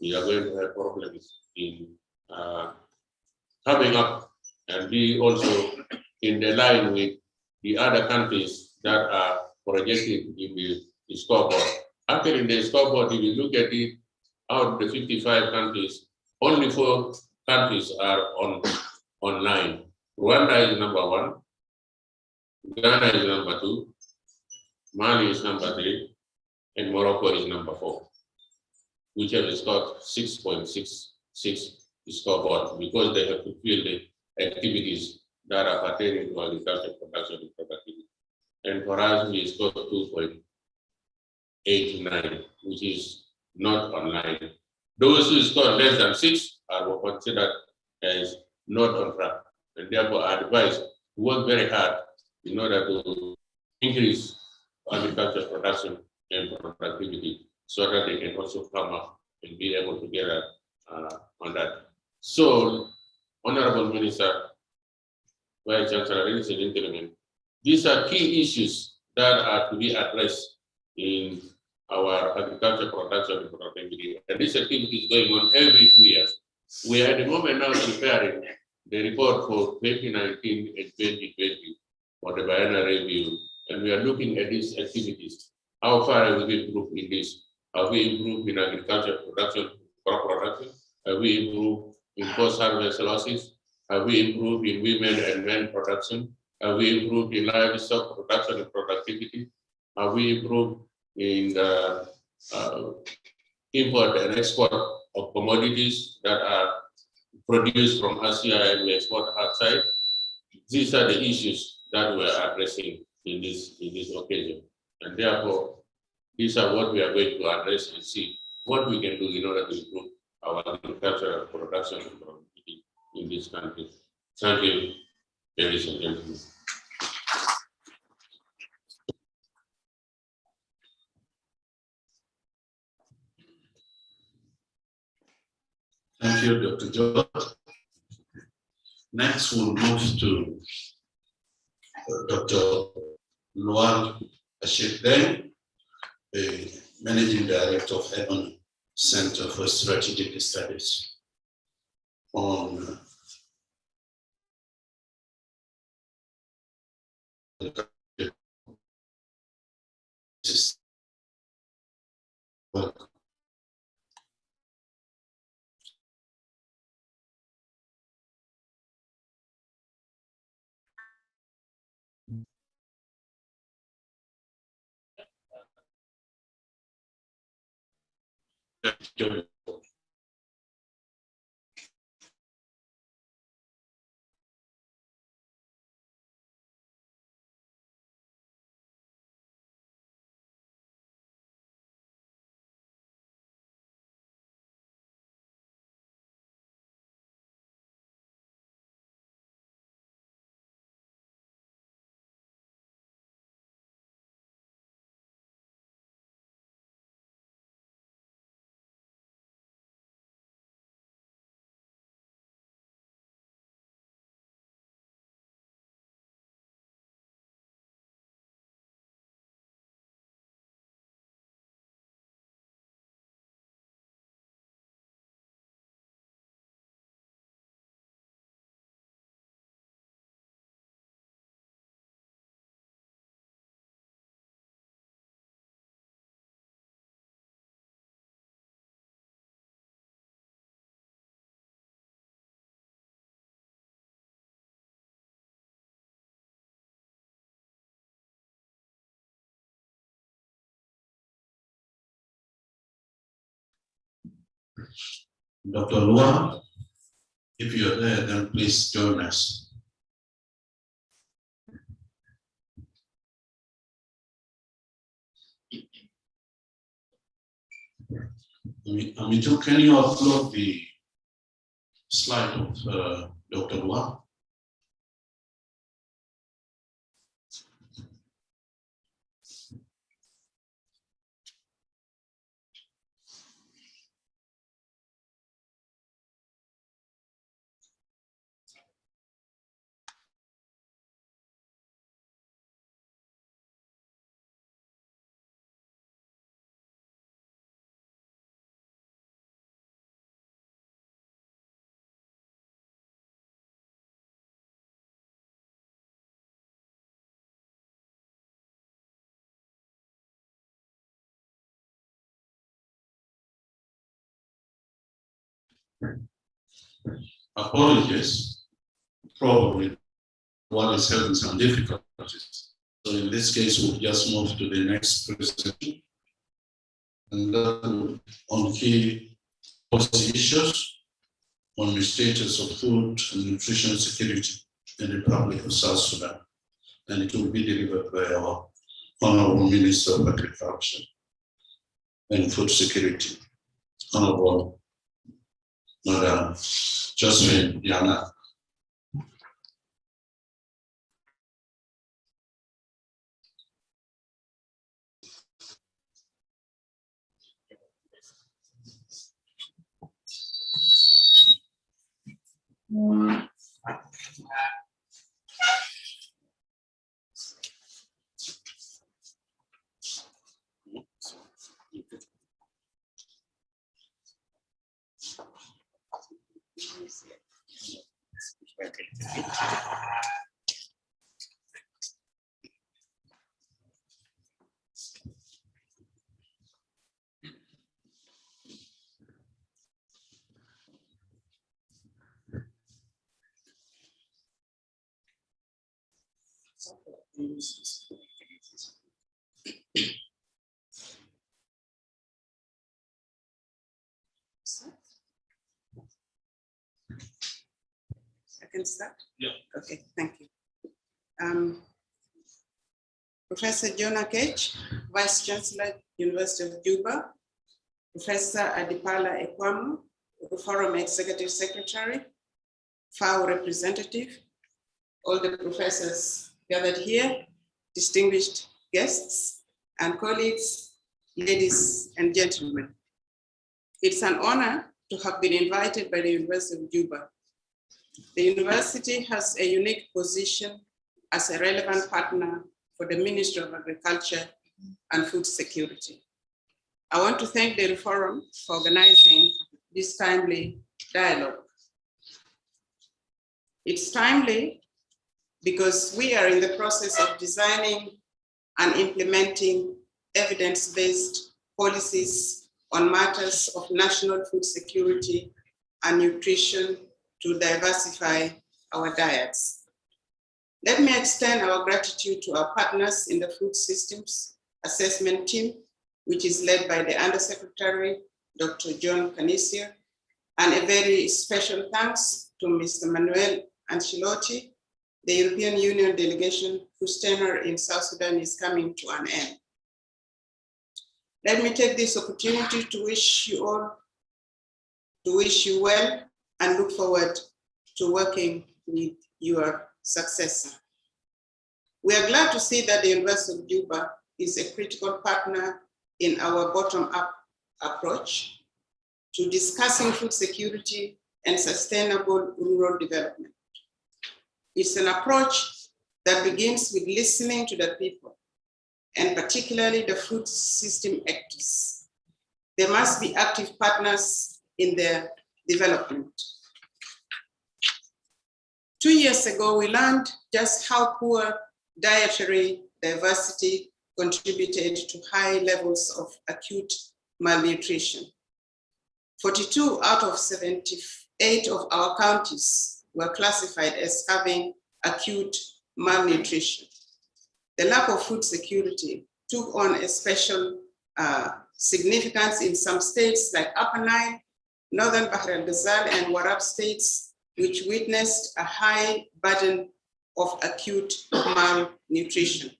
we are going to have problems in coming up and be also in the line with the other countries that are projected in the scoreboard. Actually, in the scoreboard, if you look at it, out of the 55 countries, only 4 countries are online. Rwanda is number 1, Ghana is number 2, Mali is number 3, and Morocco is number 4, which have scored 6.66 scoreboard because they have fulfilled the activities that are pertaining to agriculture production and productivity. And for us, we scored 2.89, which is not online. Those who scored less than 6 are considered as not on track, and therefore are advised to work very hard in order to increase agriculture production and productivity so that they can also come up and be able to get on that. So, Honorable Minister, Vice Chancellor, ladies and gentlemen, these are key issues that are to be addressed in our agriculture production and productivity. And this activity is going on every 2 years. We are at the moment now preparing the report for 2019 and 2020 for the biennial review. And we are looking at these activities. How far have we improved in this? Have we improved in agriculture production, crop production? Have we improved in post-harvest losses? Have we improved in women and men production? Have we improved in livestock production and productivity? Have we improved in the import and export of commodities that are produced from Asia and we export outside? These are the issues that we are addressing in this occasion. And therefore, these are what we are going to address and see what we can do in order to improve our agricultural production and productivity in this country. Thank you, ladies and gentlemen. Thank you, Dr. George. Next, we'll move to Dr. Lual Ashikdeng, the Managing Director of Ebon Center for Strategic Studies on work. Dr. Lua, if you're there, then please join us. Amitu, can you upload the slide of Dr. Lua? Apologies, probably one is having some difficulties. So in this case, we'll just move to the next presentation. And that on key policy issues on the status of food and nutrition security in the Republic of South Sudan. And it will be delivered by our Honorable Minister of Agriculture and Food Security, Honorable Madam Josephine Yana. I can start? Yeah. Okay, thank you. Professor Jonah Cage, Vice Chancellor, University of Juba, Professor Adipala Ekwamu, Forum Executive Secretary, FAO representative, all the professors gathered here, distinguished guests and colleagues, ladies and gentlemen. It's an honor to have been invited by the University of Juba. The university has a unique position as a relevant partner for the Ministry of Agriculture and Food Security. I want to thank the Forum for organizing this timely dialogue. It's timely because we are in the process of designing and implementing evidence-based policies on matters of national food security and nutrition to diversify our diets. Let me extend our gratitude to our partners in the food systems assessment team, which is led by the Undersecretary, Dr. John Canisia, and a very special thanks to Mr. Manuel Ancelotti, the European Union delegation whose tenure in South Sudan is coming to an end. Let me take this opportunity to wish you well and look forward to working with your successor. We are glad to see that the University of Juba is a critical partner in our bottom-up approach to discussing food security and sustainable rural development. It's an approach that begins with listening to the people, and particularly the food system actors. They must be active partners in their development. 2 years ago, we learned just how poor dietary diversity contributed to high levels of acute malnutrition. 42 out of 78 of our counties were classified as having acute malnutrition. The lack of food security took on a special significance in some states like Upper Nile Northern Bahr el-Ghazal and Warab states, which witnessed a high burden of acute malnutrition.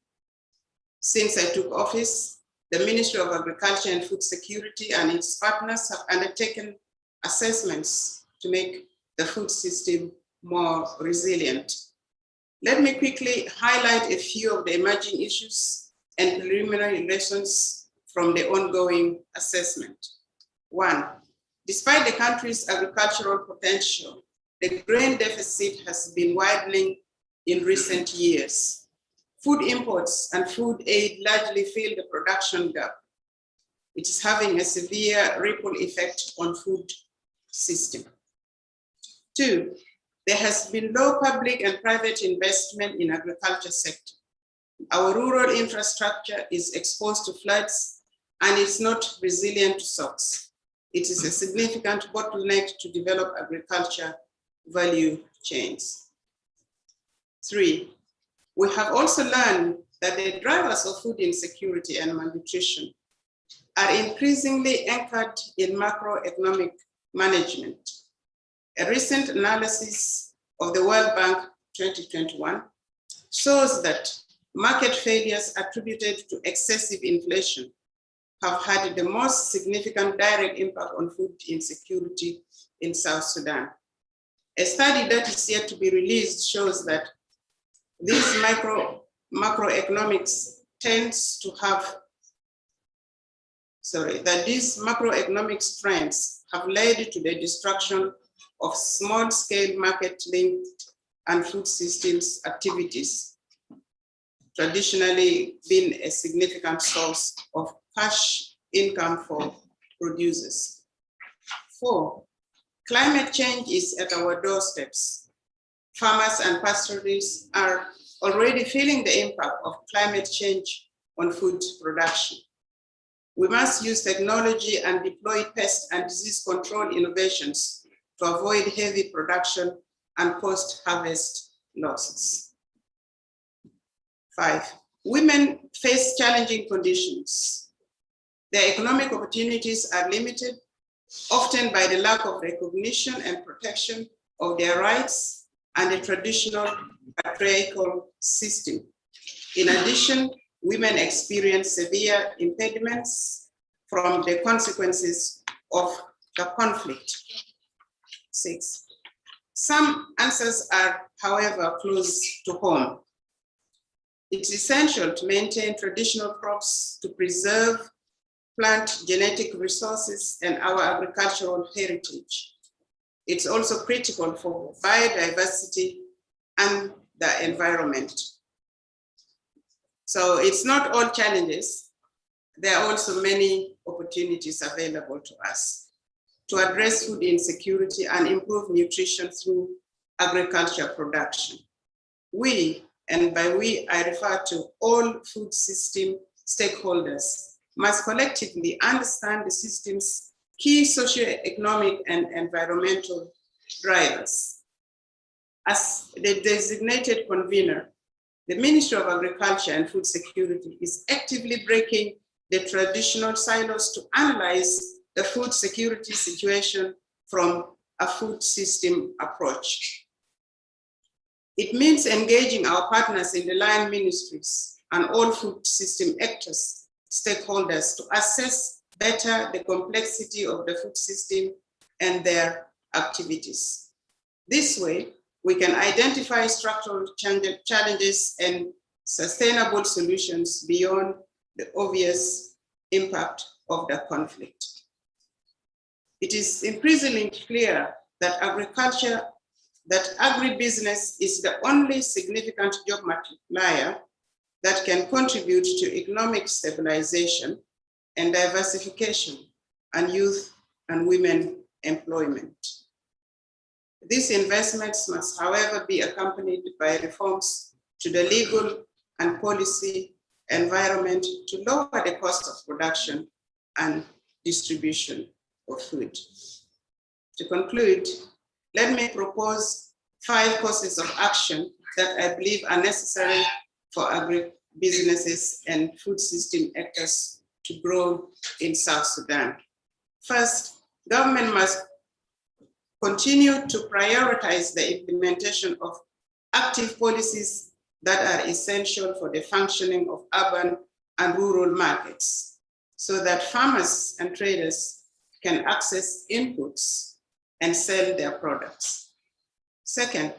Since I took office, the Ministry of Agriculture and Food Security and its partners have undertaken assessments to make the food system more resilient. Let me quickly highlight a few of the emerging issues and preliminary lessons from the ongoing assessment. 1, despite the country's agricultural potential, the grain deficit has been widening in recent years. Food imports and food aid largely fill the production gap. It is having a severe ripple effect on food system. 2, there has been low public and private investment in agriculture sector. Our rural infrastructure is exposed to floods and is not resilient to shocks. It is a significant bottleneck to develop agriculture value chains. 3, we have also learned that the drivers of food insecurity and malnutrition are increasingly anchored in macroeconomic management. A recent analysis of the World Bank 2021 shows that market failures attributed to excessive inflation have had the most significant direct impact on food insecurity in South Sudan. A study that is yet to be released shows that these macroeconomics trends have led to the destruction of small-scale market-linked and food systems activities, traditionally been a significant source of cash income for producers. 4, climate change is at our doorsteps. Farmers and pastoralists are already feeling the impact of climate change on food production. We must use technology and deploy pest and disease control innovations to avoid heavy production and post-harvest losses. 5, women face challenging conditions. Their economic opportunities are limited, often by the lack of recognition and protection of their rights and the traditional patriarchal system. In addition, women experience severe impediments from the consequences of the conflict. 6, some answers are, however, close to home. It's essential to maintain traditional crops to preserve plant genetic resources and our agricultural heritage. It's also critical for biodiversity and the environment. So it's not all challenges. There are also many opportunities available to us to address food insecurity and improve nutrition through agriculture production. We, and by we, I refer to all food system stakeholders, must collectively understand the system's key socioeconomic and environmental drivers. As the designated convener, the Ministry of Agriculture and Food Security is actively breaking the traditional silos to analyze the food security situation from a food system approach. It means engaging our partners in the line ministries and all food system actors, stakeholders, to assess better the complexity of the food system and their activities. This way, we can identify structural challenges and sustainable solutions beyond the obvious impact of the conflict. It is increasingly clear that agribusiness is the only significant job multiplier that can contribute to economic stabilization and diversification and youth and women employment. These investments must, however, be accompanied by reforms to the legal and policy environment to lower the cost of production and distribution of food. To conclude, let me propose 5 courses of action that I believe are necessary for agribusinesses and food system actors to grow in South Sudan. First, government must continue to prioritize the implementation of active policies that are essential for the functioning of urban and rural markets, so that farmers and traders can access inputs and sell their products. Second,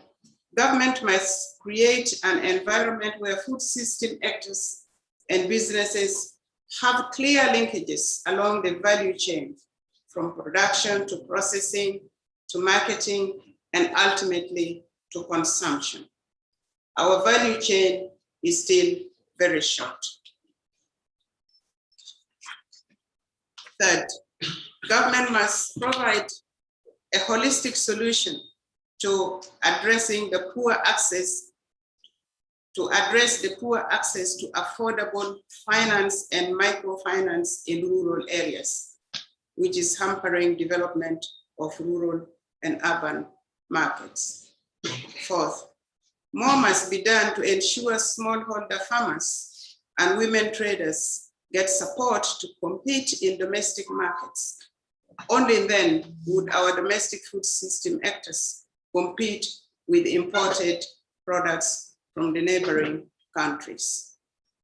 government must create an environment where food system actors and businesses have clear linkages along the value chain, from production to processing to marketing and ultimately to consumption. Our value chain is still very short. Third, government must provide a holistic solution to addressing the poor access to affordable finance and microfinance in rural areas, which is hampering development of rural and urban markets. Fourth, more must be done to ensure smallholder farmers and women traders get support to compete in domestic markets. Only then would our domestic food system actors compete with imported products from the neighboring countries.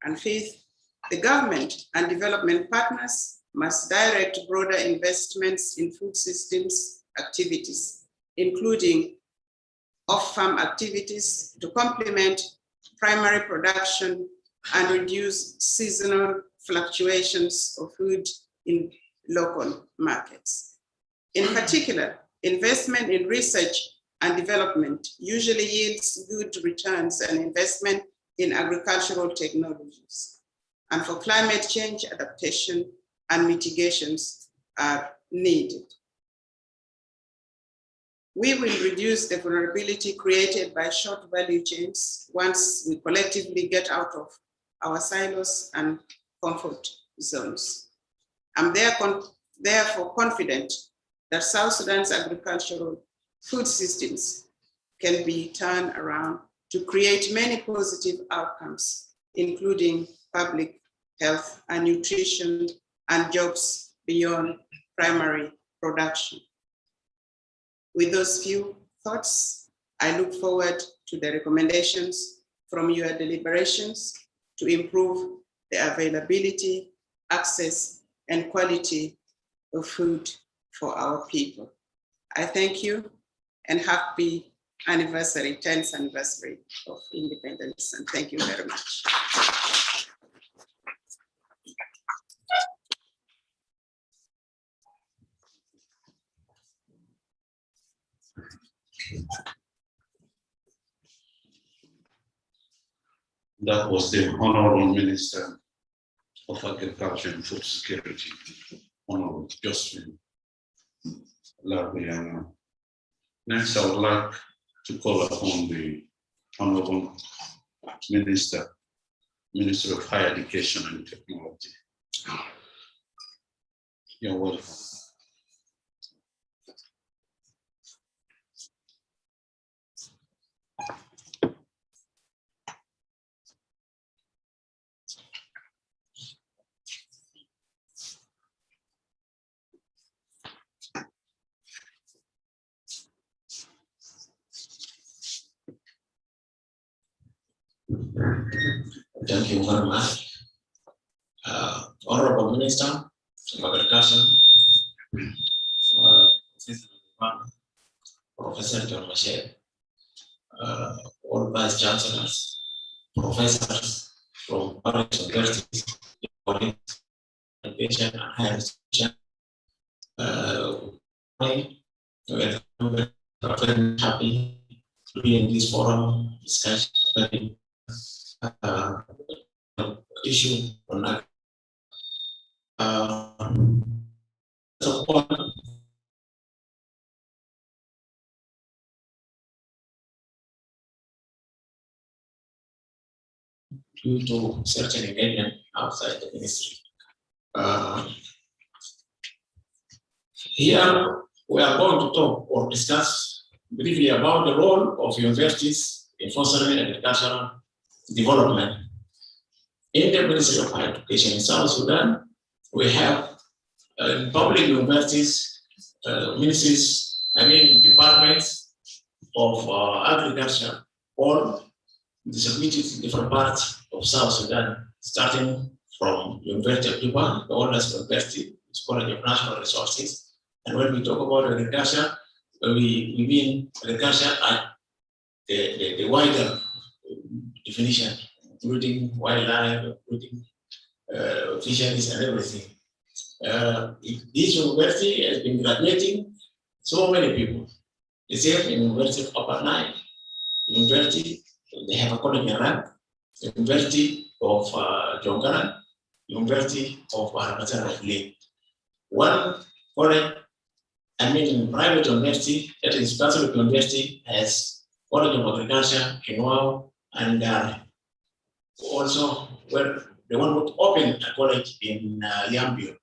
And fifth, the government and development partners must direct broader investments in food systems activities, including off-farm activities to complement primary production and reduce seasonal fluctuations of food in local markets. In particular, investment in research and development usually yields good returns and investment in agricultural technologies. And for climate change adaptation and mitigations are needed. We will reduce the vulnerability created by short value chains once we collectively get out of our silos and comfort zones. I'm therefore confident that South Sudan's agricultural food systems can be turned around to create many positive outcomes, including public health and nutrition and jobs beyond primary production. With those few thoughts, I look forward to the recommendations from your deliberations to improve the availability, access, and quality of food for our people. I thank you and happy anniversary, 10th anniversary of independence, and thank you very much. That was the Honorable Minister of Agriculture and Food Security, Honorable Jocelyn Labiana. Next, I would like to call upon the Honorable Minister of Higher Education and Technology. You're welcome. Thank you very much. Honorable Minister of Agriculture, Professor John Michel, all Vice Chancellors, Professors from various universities, education and higher education. We're very happy to be in this forum discussion issue on due to certain engagement outside the ministry. Here we are going to talk or discuss briefly about the role of universities in fostering agricultural development. In the Ministry of Higher Education in South Sudan, we have public universities, ministries departments of agriculture, all distributed in different parts of South Sudan, starting from University of Juba, the oldest university, it's College of Natural Resources. And when we talk about agriculture, we mean agriculture at the wider definition, including wildlife, including fisheries and everything. This university has been graduating so many people. The same in University of Upper Nile, University, they have a college in rank, University of Jongaran, University of Barakatan of Lake. One college, private university, that is Catholic University, has College of Agriculture in Wow, and also where they want to open a college in Yambio.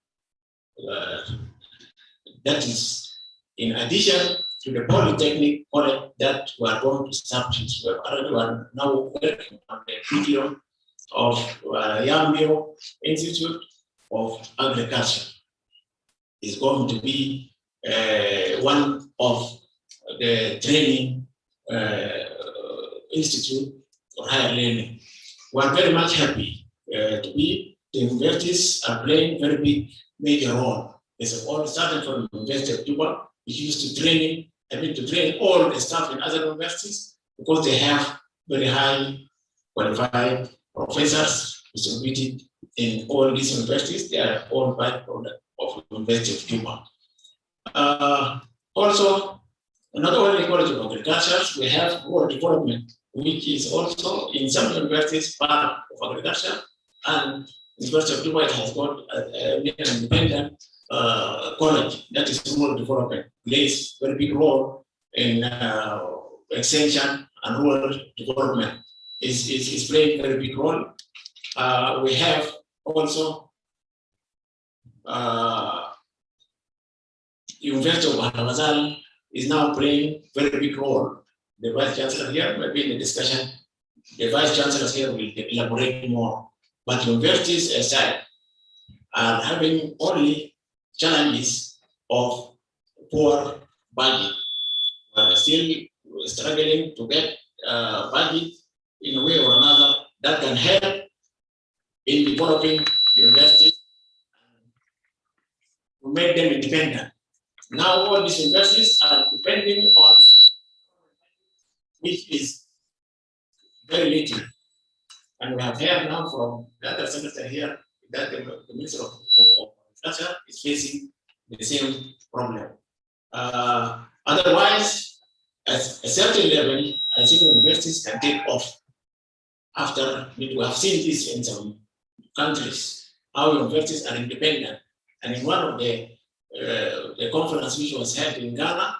That is in addition to the Polytechnic College that we are going to establish. We are now working on the video of Yambio Institute of Agriculture. Is going to be one of the training institute for higher learning. We are very much happy to be the universities are playing very big major role. It's all starting from the University of Juba, which used to train all the staff in other universities because they have very high qualified professors distributed in all these universities. They are all byproduct of the University of Juba. Also, not only College of Agriculture, we have rural development, which is also in some universities part of agriculture, and the University of Juba has got an independent college that is rural development, plays very big role in extension and rural development. Is playing a very big role. We have also University of Barakatan is now playing very big role. The Vice Chancellor here, maybe in the discussion, the Vice Chancellor here will elaborate more. But universities aside are having only challenges of poor budget. We are still struggling to get budget in a way or another that can help in developing universities to make them independent. Now all these universities are depending on, which is very little. And we have heard now from the other secretary here that the Minister of Agriculture is facing the same problem. Otherwise, at a certain level, I think universities can take off. After we have seen this in some countries, how universities are independent. And in one of the conference which was held in Ghana,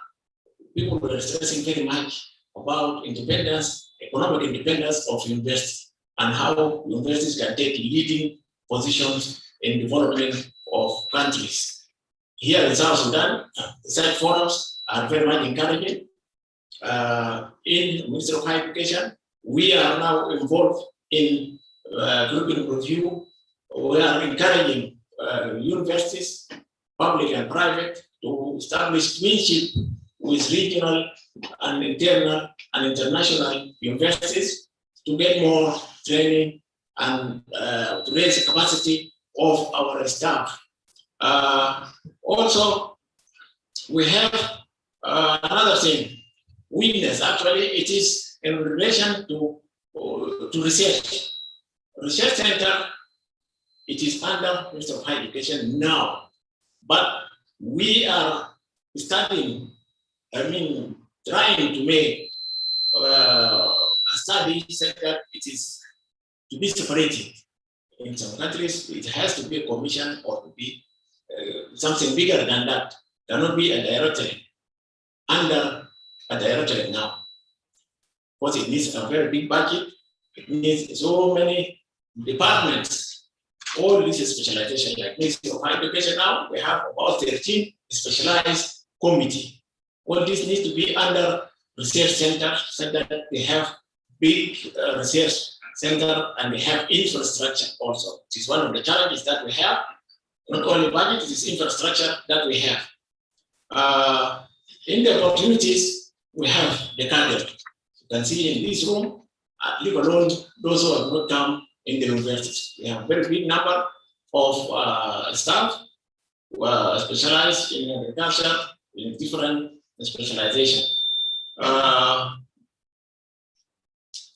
people were stressing very much about independence, economic independence of universities, and how universities can take leading positions in development of countries. Here in South Sudan, such forums are very much encouraging. In the Ministry of Higher Education, we are now involved in curriculum review. We are encouraging universities, public and private, to establish twinship with regional and internal and international universities to get more training and to raise the capacity of our staff. Also, we have another thing. Weakness, actually, it is in relation to research. Research center, it is under Ministry of Higher Education now, but we are studying, trying to make a study center. It is to be separated. In some countries, it has to be a commission or to be something bigger than that. Cannot be a directorate under a directorate now. Because it needs a very big budget. It needs so many departments. All this is specialization. Like Ministry of Higher Education now, we have about 13 specialized committee. All this needs to be under research center so that they have big research center and they have infrastructure also. It is one of the challenges that we have. Not only budget, it is infrastructure that we have. In the opportunities, we have the cadre. You can see in this room, leave alone those who have not come in the universities. We have a very big number of staff who are specialized in agriculture in different specialization.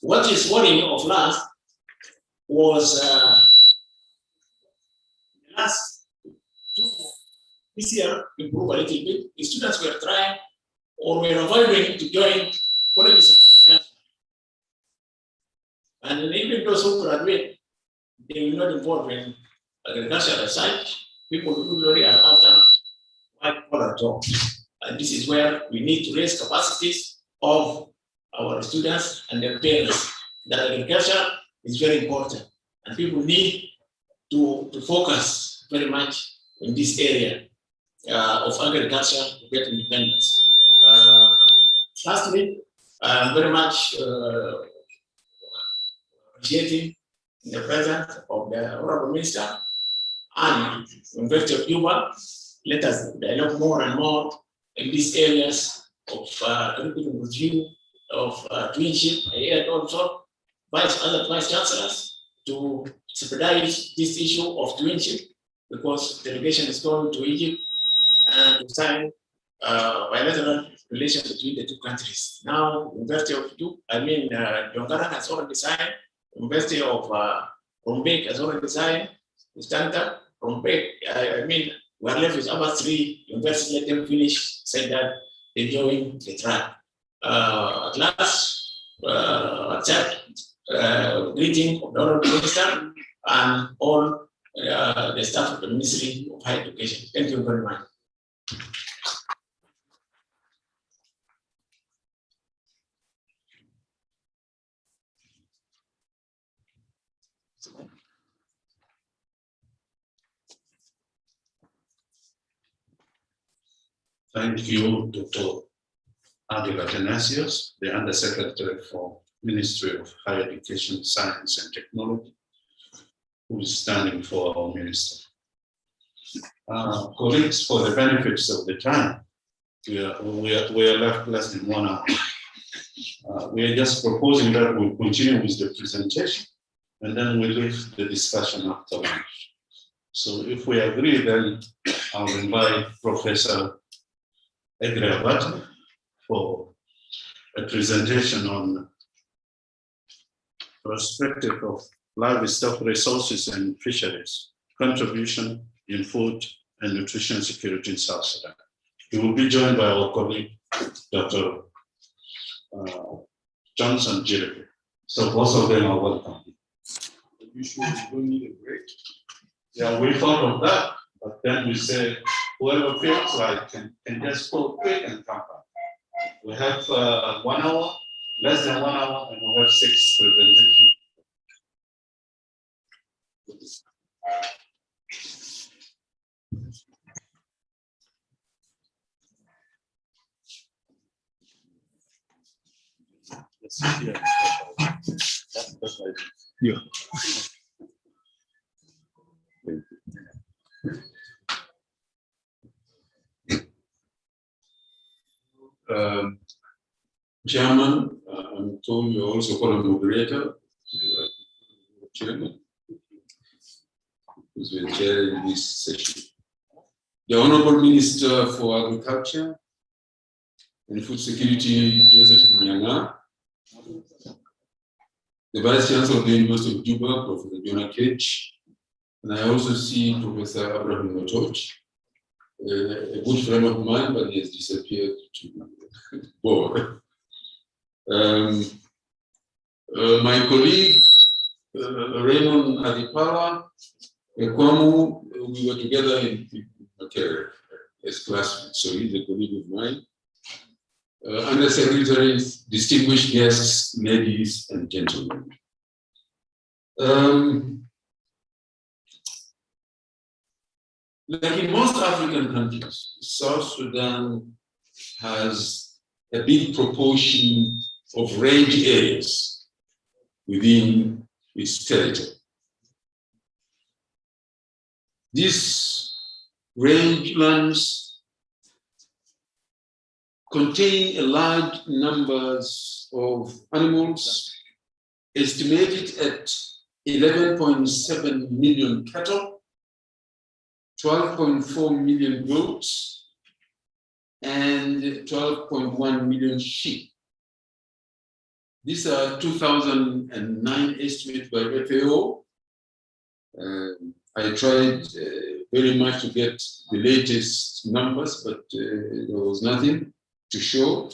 What is worrying of last was last this year improve a little bit. The students were trying or were avoiding to join colleges of agriculture. And even those who graduate, they will not involve in agriculture as such. People who really are after white-collar jobs. And this is where we need to raise capacities of our students and their parents. That agriculture is very important. And people need to focus very much in this area of agriculture to get independence. Lastly, I'm very much appreciating the presence of the Honorable Minister and University of Cuba. Let us develop more and more in these areas of curriculum review, of twinship, and also other vice chancellors to expedite this issue of twinship, because delegation is going to Egypt and to sign bilateral relations between the two countries. Now, University of Dongaran has already signed. University of Rumbek has already signed. Standard Rumbek, we are left with about 3 universities. Let them finish, say that they join the track. At last, accept greeting of the Honorable Minister and all the staff of the Ministry of Higher Education. Thank you very much. Thank you, Dr. Adela Tenasius, the Undersecretary for Ministry of Higher Education, Science and Technology, who is standing for our minister. Colleagues, for the benefits of the time, we are left less than 1 hour. We are just proposing that we continue with the presentation and then we leave the discussion after lunch. So if we agree, then I'll invite Professor Egre for a presentation on perspective of livestock resources and fisheries, contribution in food and nutrition security in South Sudan. He will be joined by our colleague, Dr. Johnson Jiripi. So both of them are welcome. You sure you don't need a break? Yeah, we thought of that, but then we say, whoever feels like can just go quick and come back. We have 1 hour, less than 1 hour, and we have 6 presentations. Yeah. Chairman, I'm told you also call a moderator, chairman, who's been chairing this session. The Honorable Minister for Agriculture and Food Security, Joseph Nyanga, the Vice Chancellor of the University of Juba, Professor Jonah Cage, and I also see Professor Abraham Motoch, a good friend of mine, but he has disappeared to board. My colleague, Raymond Adipala, Ekwamu, we were together in as classmates, so he's a colleague of mine. Undersecretaries, distinguished guests, ladies and gentlemen. Like in most African countries, South Sudan has a big proportion of range areas within its territory. These rangelands contain a large numbers of animals, estimated at 11.7 million cattle, 12.4 million goats, and 12.1 million sheep. These are 2009 estimates by FAO. I tried very much to get the latest numbers, but there was nothing to show.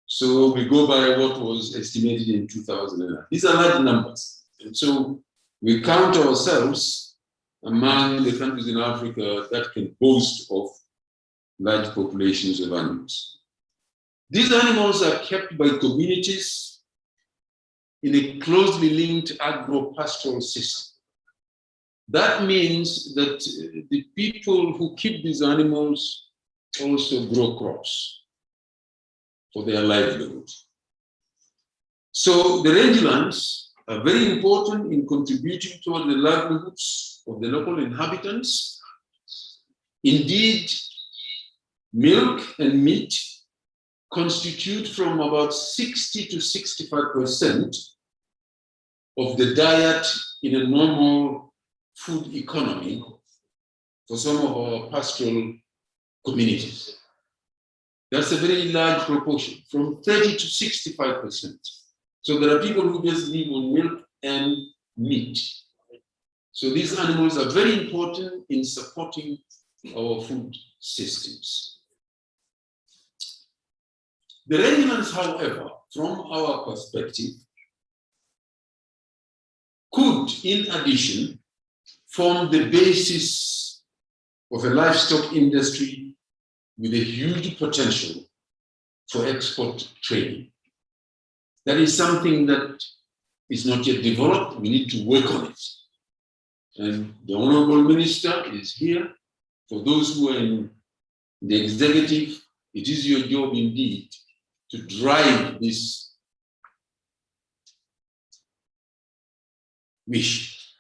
So we go by what was estimated in 2009. These are large numbers. And so we count ourselves among the countries in Africa that can boast of large populations of animals. These animals are kept by communities in a closely linked agro-pastoral system. That means that the people who keep these animals also grow crops for their livelihood. So the rangelands are very important in contributing toward the livelihoods of the local inhabitants. Indeed, milk and meat constitute from about 60 to 65% of the diet in a normal food economy for some of our pastoral communities. That's a very large proportion, from 30 to 65%. So there are people who just live on milk and meat. So these animals are very important in supporting our food systems. The rangelands, however, from our perspective, could, in addition, form the basis of a livestock industry with a huge potential for export trading. That is something that is not yet developed. We need to work on it. And the Honorable Minister is here. For those who are in the executive, it is your job indeed to drive this wish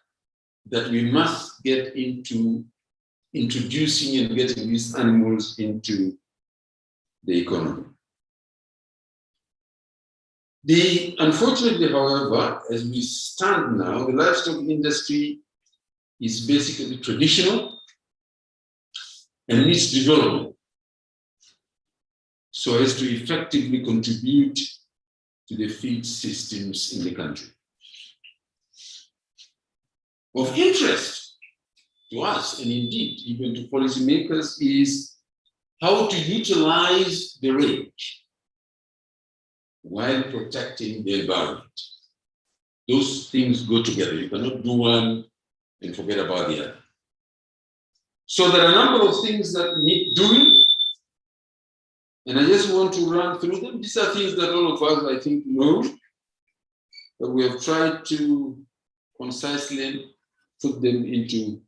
that we must get into introducing and getting these animals into the economy. Unfortunately, however, as we stand now, the livestock industry is basically traditional and needs development so as to effectively contribute to the feed systems in the country. Of interest to us, and indeed even to policymakers, is how to utilize the range while protecting the environment. Those things go together. You cannot do one and forget about the other. So there are a number of things that need doing, and I just want to run through them. These are things that all of us, I think, know, but we have tried to concisely put them into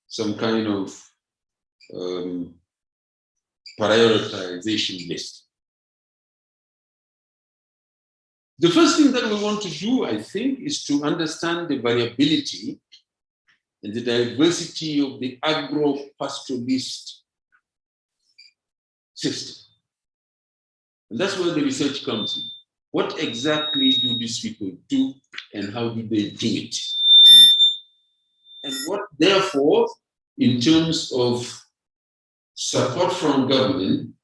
some kind of prioritization list. The first thing that we want to do, I think, is to understand the variability and the diversity of the agro-pastoralist system. And that's where the research comes in. What exactly do these people do and how do they do it? And what, therefore, in terms of support from government,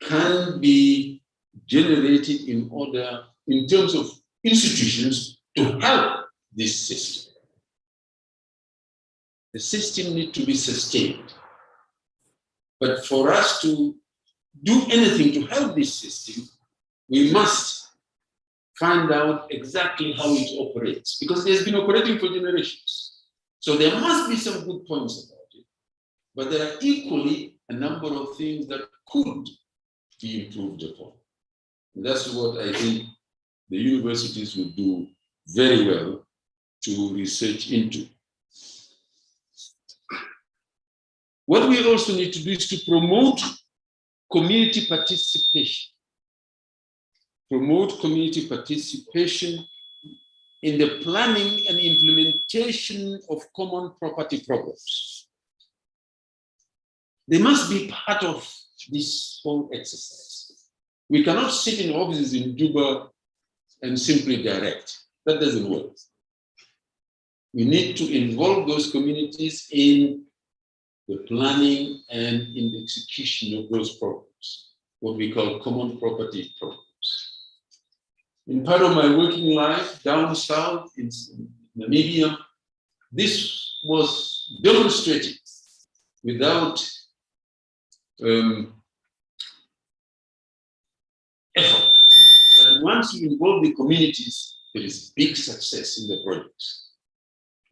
can be generated in terms of institutions to help this system. The system needs to be sustained. But for us to do anything to help this system, we must find out exactly how it operates, because it has been operating for generations. So there must be some good points about it, but there are equally a number of things that could be improved upon. And that's what I think the universities will do very well to research into. What we also need to do is to promote community participation. Promote community participation in the planning and implementation of common property programs. They must be part of this whole exercise. We cannot sit in offices in Juba and simply direct. That doesn't work. We need to involve those communities in the planning and in the execution of those programs, what we call common property programs. In part of my working life down south in Namibia, this was demonstrated without effort. That once you involve the communities, there is big success in the projects.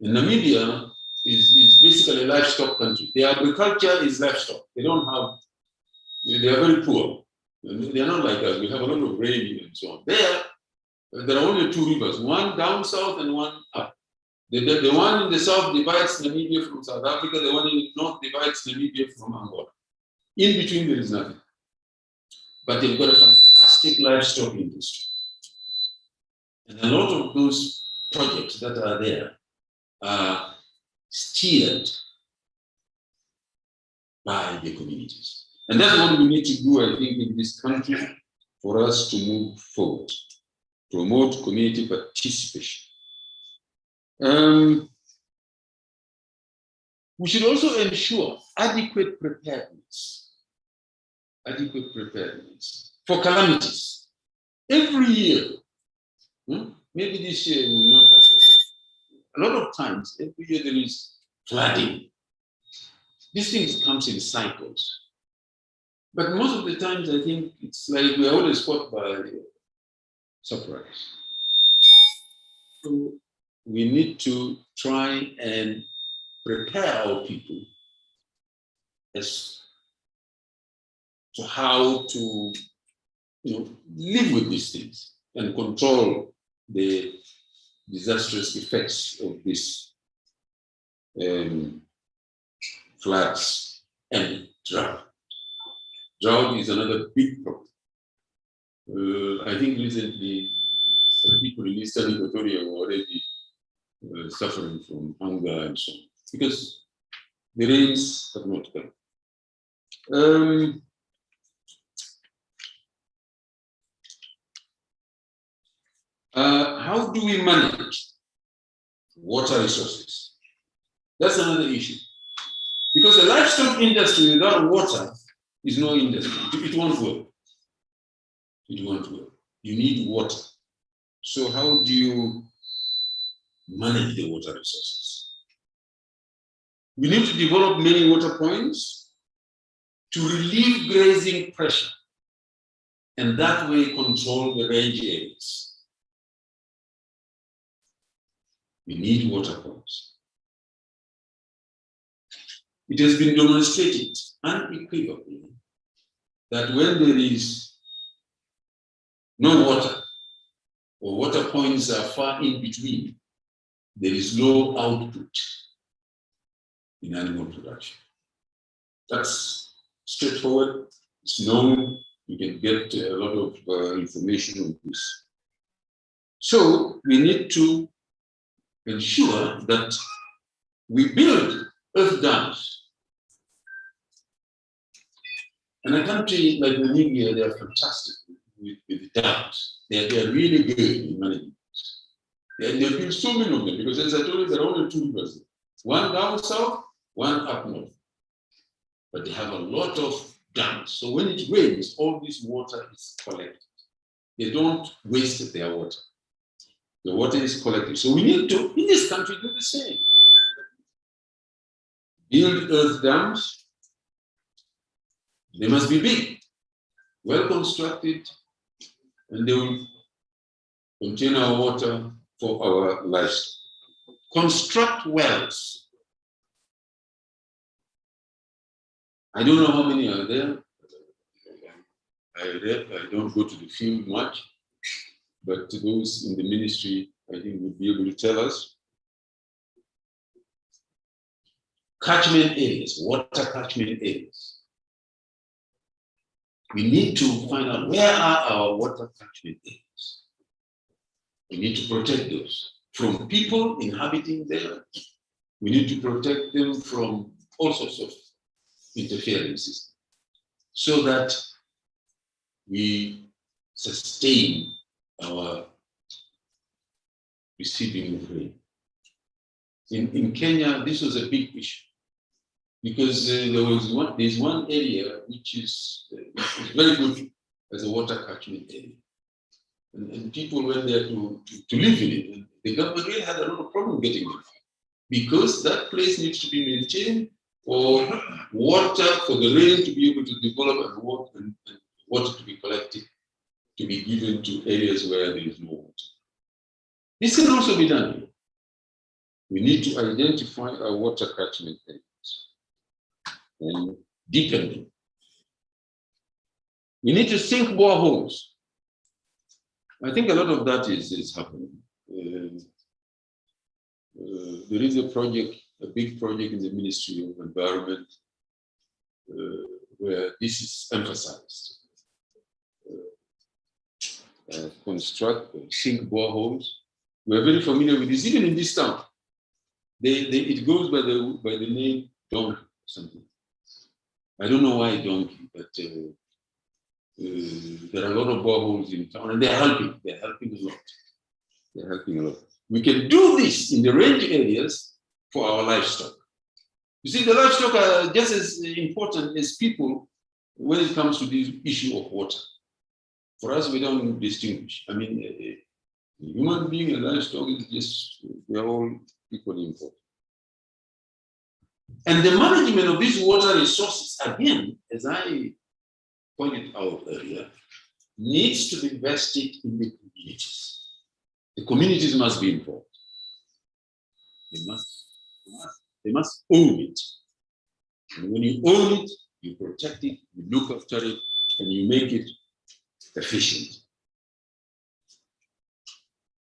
In Namibia is basically a livestock country. Their agriculture is livestock. They don't have, they are very poor. They are not like us. We have a lot of rain and so on. There are only two rivers, one down south and one up. The one in the south divides Namibia from South Africa. The one in the north divides Namibia from Angola. In between, there is nothing. But they've got a fantastic livestock industry. And a lot of those projects that are there are steered by the communities. And that's what we need to do, I think, in this country for us to move forward, promote community participation. We should also ensure adequate preparedness for calamities. Every year, maybe this year we will not have it. A lot of times, every year there is flooding. These things come in cycles. But most of the times, I think it's like we are always caught by surprise. So we need to try and prepare our people as to how to live with these things and control the disastrous effects of these floods and drought. Drought is another big problem. I think recently some people in Eastern Equatoria were already suffering from hunger and so on, because the rains have not come. How do we manage water resources? That's another issue. Because the livestock industry without water is no industry. It won't work. It won't work. You need water. So how do you manage the water resources? We need to develop many water points to relieve grazing pressure, and that way control the range areas. We need water points. It has been demonstrated unequivocally that when there is no water, or water points are far in between, there is low output in animal production. That's straightforward. It's known. You can get a lot of information on this. So we need to ensure that we build earth dams. And a country like Namibia, they are fantastic with dams. They are really good in managing this. They build so many of them, because as I told you, there are only two rivers. One down south, one up north. But they have a lot of dams. So when it rains, all this water is collected. They don't waste their water. The water is collected. So we need to, in this country, do the same. Build earth dams. They must be big, well constructed, and they will contain our water for our livestock. Construct wells. I don't know how many are there. I don't go to the field much, but those in the ministry, I think, would be able to tell us. Catchment areas, water catchment areas. We need to find out where are our water catchment areas. We need to protect those from people inhabiting there. We need to protect them from all sorts of interferences. so that we sustain our receiving of rain. In Kenya, this was a big issue because there's one area which is very good as a water catchment area. And people went there to live in it. And the government really had a lot of problem getting it because that place needs to be maintained for water, for the rain to be able to develop and water to be collected, to be given to areas where there is no water. This can also be done. We need to identify our water catchment areas and deepen them. We need to sink boreholes. I think a lot of that is happening. There is a project, a big project in the Ministry of Environment where this is emphasized. Construct, sink boreholes. We're very familiar with this, even in this town. It goes by the name Donkey or something. I don't know why Donkey, but there are a lot of boreholes in town, and they're helping. They're helping a lot. They're helping a lot. We can do this in the range areas for our livestock. You see, the livestock are just as important as people when it comes to this issue of water. For us, we don't distinguish. I mean, a human being and livestock is just, they're all equally important. And the management of these water resources, again, as I pointed out earlier, needs to be vested in the communities. The communities must be involved. They must own it. And when you own it, you protect it, you look after it, and you make it efficient.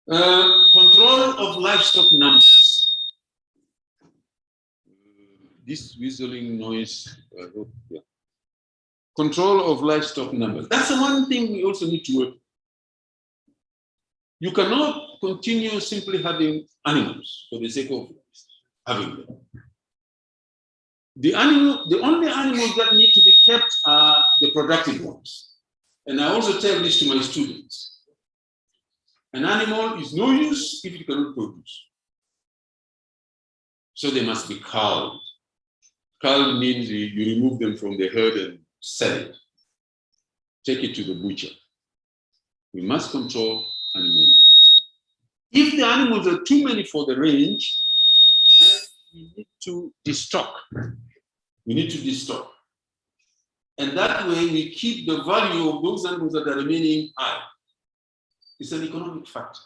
Control of livestock numbers. This whistling noise, I hope, yeah. Control of livestock numbers. That's the one thing we also need to work. You cannot continue simply having animals for the sake of having them. The only animals that need to be kept are the productive ones. And I also tell this to my students. An animal is no use if it cannot produce. So they must be culled. Culled means you remove them from the herd and sell it. Take it to the butcher. We must control animal numbers. If the animals are too many for the range, then we need to destock. We need to destock. And that way we keep the value of those animals that are remaining high. It's an economic factor.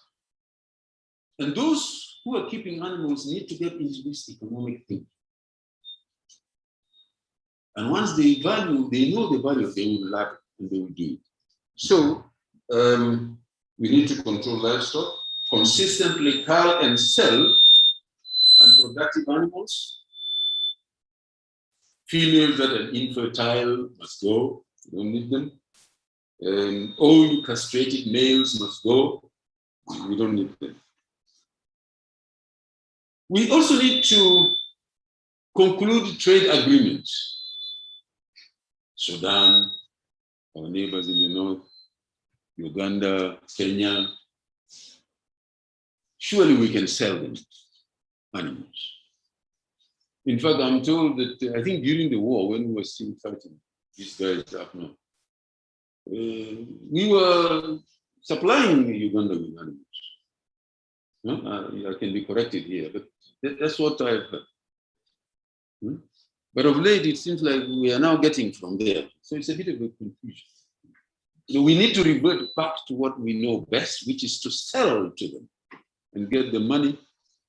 And those who are keeping animals need to get into this economic thing. And once they know the value, they will love it and they will do it. So we need to control livestock, consistently cull and sell unproductive animals. Females that are infertile must go, we don't need them. Old castrated males must go, we don't need them. We also need to conclude trade agreements. Sudan, our neighbors in the north, Uganda, Kenya. Surely we can sell them animals. In fact, I'm told that I think during the war, when we were still fighting, these guys up now, we were supplying Uganda with animals. No? I can be corrected here, but that's what I've heard. But of late, it seems like we are now getting from there. So it's a bit of a confusion. So we need to revert back to what we know best, which is to sell to them and get the money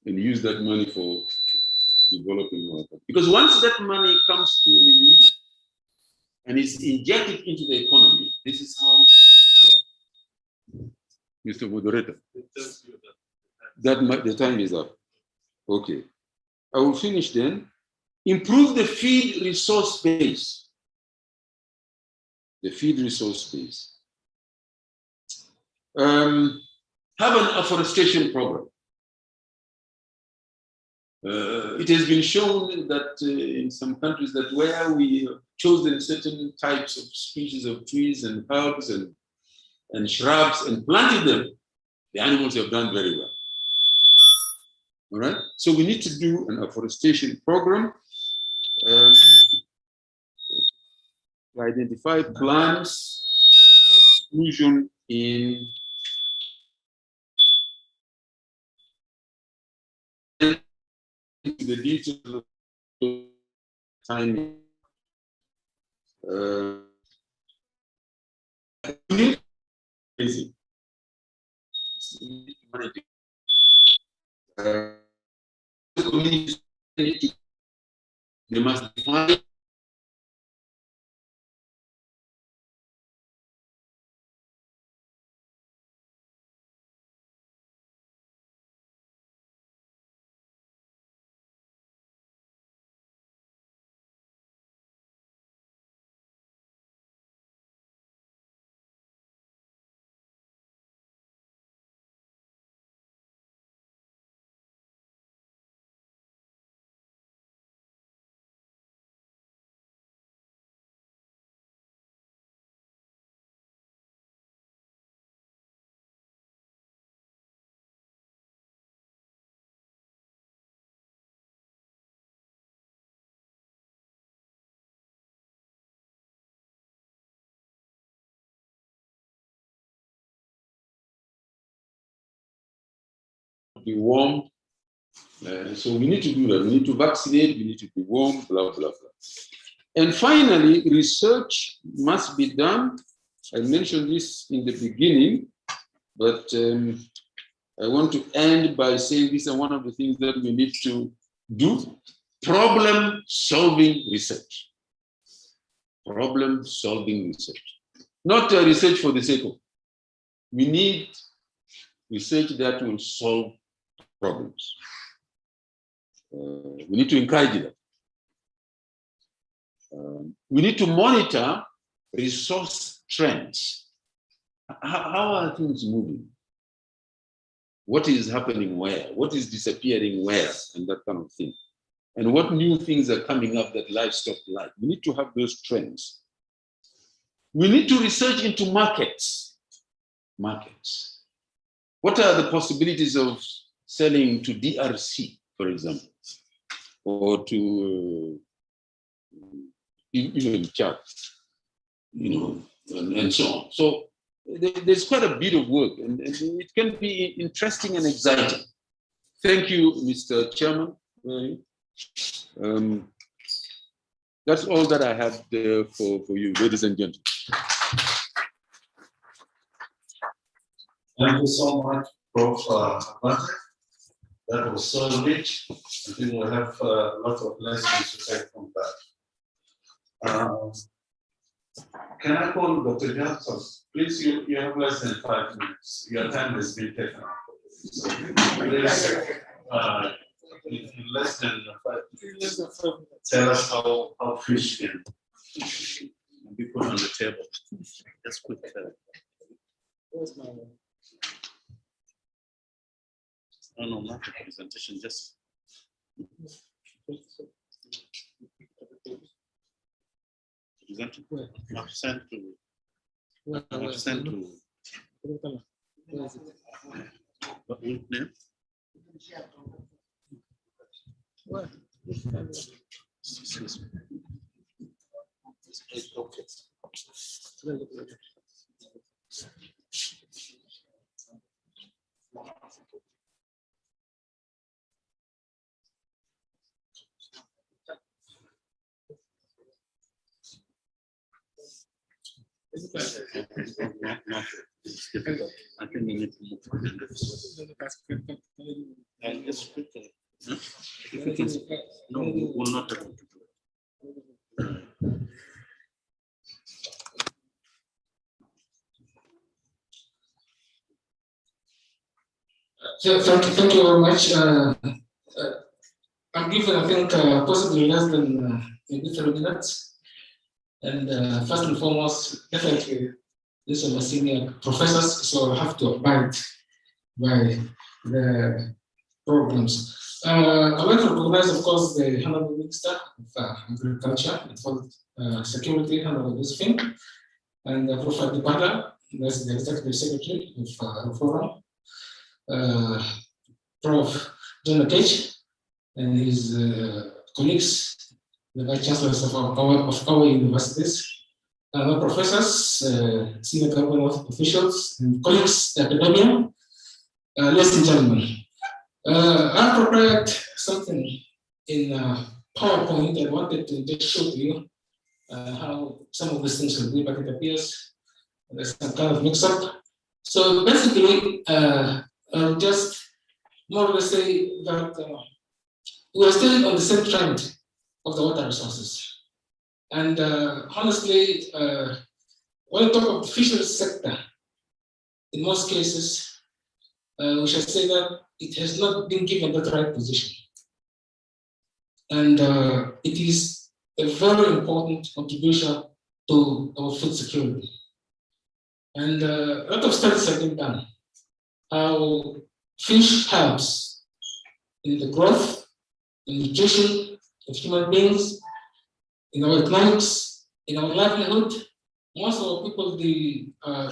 and use that money for developing our country. Because once that money comes to an individual and is injected into the economy, this is how, Mr. Moderator, the time is up. Okay, I will finish then. Improve the feed resource base. The feed resource base. Have an afforestation program. It has been shown that in some countries that where we have chosen certain types of species of trees and herbs and shrubs and planted them, the animals have done very well. All right, so we need to do an afforestation program to identify plants inclusion in the details of time. Easy. They must define be warmed. So we need to do that. We need to vaccinate, we need to be warm, blah, blah, blah. And finally, research must be done. I mentioned this in the beginning, but I want to end by saying this is one of the things that we need to do. Problem-solving research. Problem-solving research. Not research for the sake of. We need research that will solve problems. We need to encourage that. We need to monitor resource trends. How are things moving? What is happening where? What is disappearing where? And that kind of thing. And what new things are coming up that livestock like? We need to have those trends. We need to research into markets. Markets. What are the possibilities of selling to DRC, for example, or to even Chad, you know, and so on. So there's quite a bit of work, and it can be interesting and exciting. Thank you, Mr. Chairman. That's all that I have there for you, ladies and gentlemen. Thank you so much, Prof. Abate. That was so rich. I think we have a lot of lessons to take from that. Can I call Dr. Johnson? Please, you have less than 5 minutes. Your time has been taken up. So please, in less than 5 minutes, tell us how fish can be put on the table. Just quick. Where's my no, not the presentation, just I've sent to what name? What? Excuse me. Okay. It's difficult. I think we need to move on. And just quickly. If we can, no, we will not have to do it. Thank you very much. I'm given, I think, possibly less than 3 minutes. And first and foremost, definitely, these are my senior professors, so I have to abide by the programs. I'd like to recognize, of course, the Honorable Minister of Agriculture and Food Security, Honorable Josephine, and Professor Dibala, that's the Executive Secretary of the Forum, Prof. John Cage, and his colleagues, the Vice Chancellors of our universities, our professors, senior government officials, and colleagues in academia. Ladies and gentlemen, I prepared something in PowerPoint. I wanted to just show to you how some of these things will be, but it appears there's some kind of mix-up. So basically, I'll just more or less say that we are still on the same trend of the water resources. And honestly, when we talk of the fisheries sector, in most cases, we should say that it has not been given the right position. And it is a very important contribution to our food security. And a lot of studies have been done how fish helps in the growth, in nutrition of human beings, in our economics, in our livelihood. Most of our people, the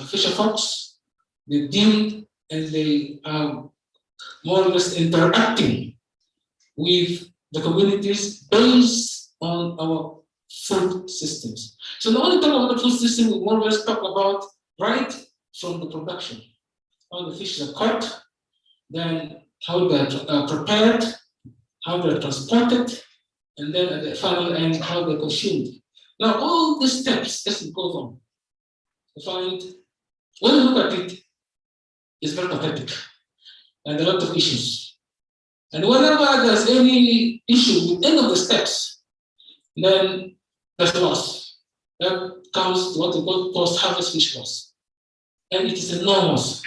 fisher folks, they deal and they are more or less interacting with the communities based on our food systems. So not only talk about the food system, we more or less talk about right from the production, how the fishes are caught, then how they're prepared, how they're transported, and then at the final end, how they're consumed. Now, all these steps, as it goes on, I find, when you look at it, it's very pathetic and a lot of issues. And whenever there's any issue with any of the steps, then there's loss. That comes to what we call post-harvest fish loss. And it is enormous.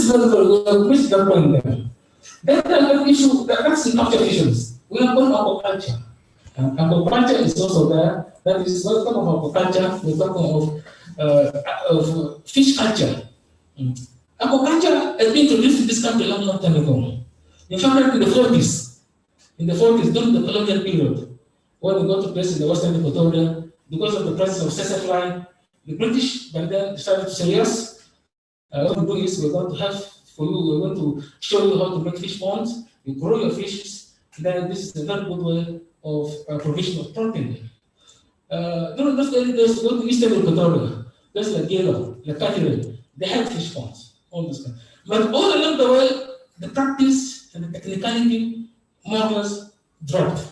Which the point there. Then the issue, that's not the issues. We are going aquaculture. Aquaculture is also there. That is not talking of aquaculture, we're talking of fish culture. Aquaculture has been introduced in this country a long, long time ago. In fact, in the 40s, during the colonial period, when we got to place in the Western Equatoria, because of the presence of sassafras, the British by then decided to say yes. What we do is we're going to have for you, we're going to show you how to make fish ponds, you grow your fishes, then this is a very good way of provision of protein. During those early days, we go to Eastern Equatoria, places like Yellow, like Catherine, they have fish ponds, all this kind. But all along the way, the practice and the technicality more or less dropped.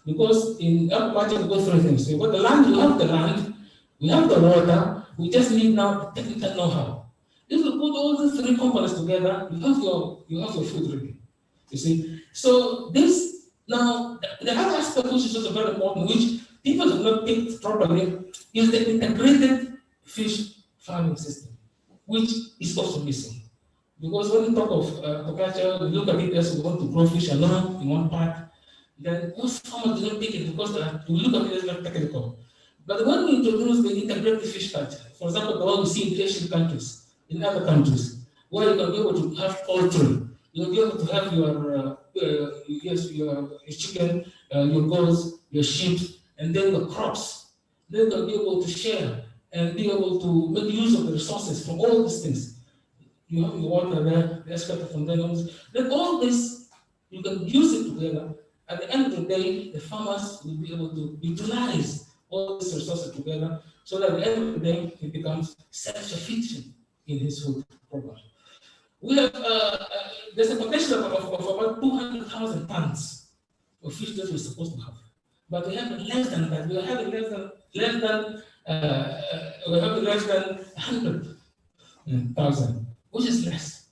Because in aquaculture, we go through things. We got the land, we have the land, we have the water, we just need now technical know-how. If you put all these three components together, you have your food ready. You see? So this now the other aspect which is also very important, which people have not picked properly, is the integrated fish farming system, which is also missing. Because when we talk of aquaculture, we look at it as we want to grow fish alone in one part, then most farmers do not pick it because we look at it as very technical. But when we introduce the integrated fish culture, for example, the one we see in Asian countries, in other countries, where you can be able to have poultry, you'll be able to have your chicken, your goats, your sheep, and then the crops. Then they'll be able to share and be able to make use of the resources from all these things. you have your water there, the extract from there, then all this, you can use it together. At the end of the day, the farmers will be able to utilize all these resources together so that at the end of the day, it becomes self-sufficient in his food program. We have, there's a potential of about 200,000 tons of fish that we're supposed to have. But we have less than that. We have less than 100,000, which is less.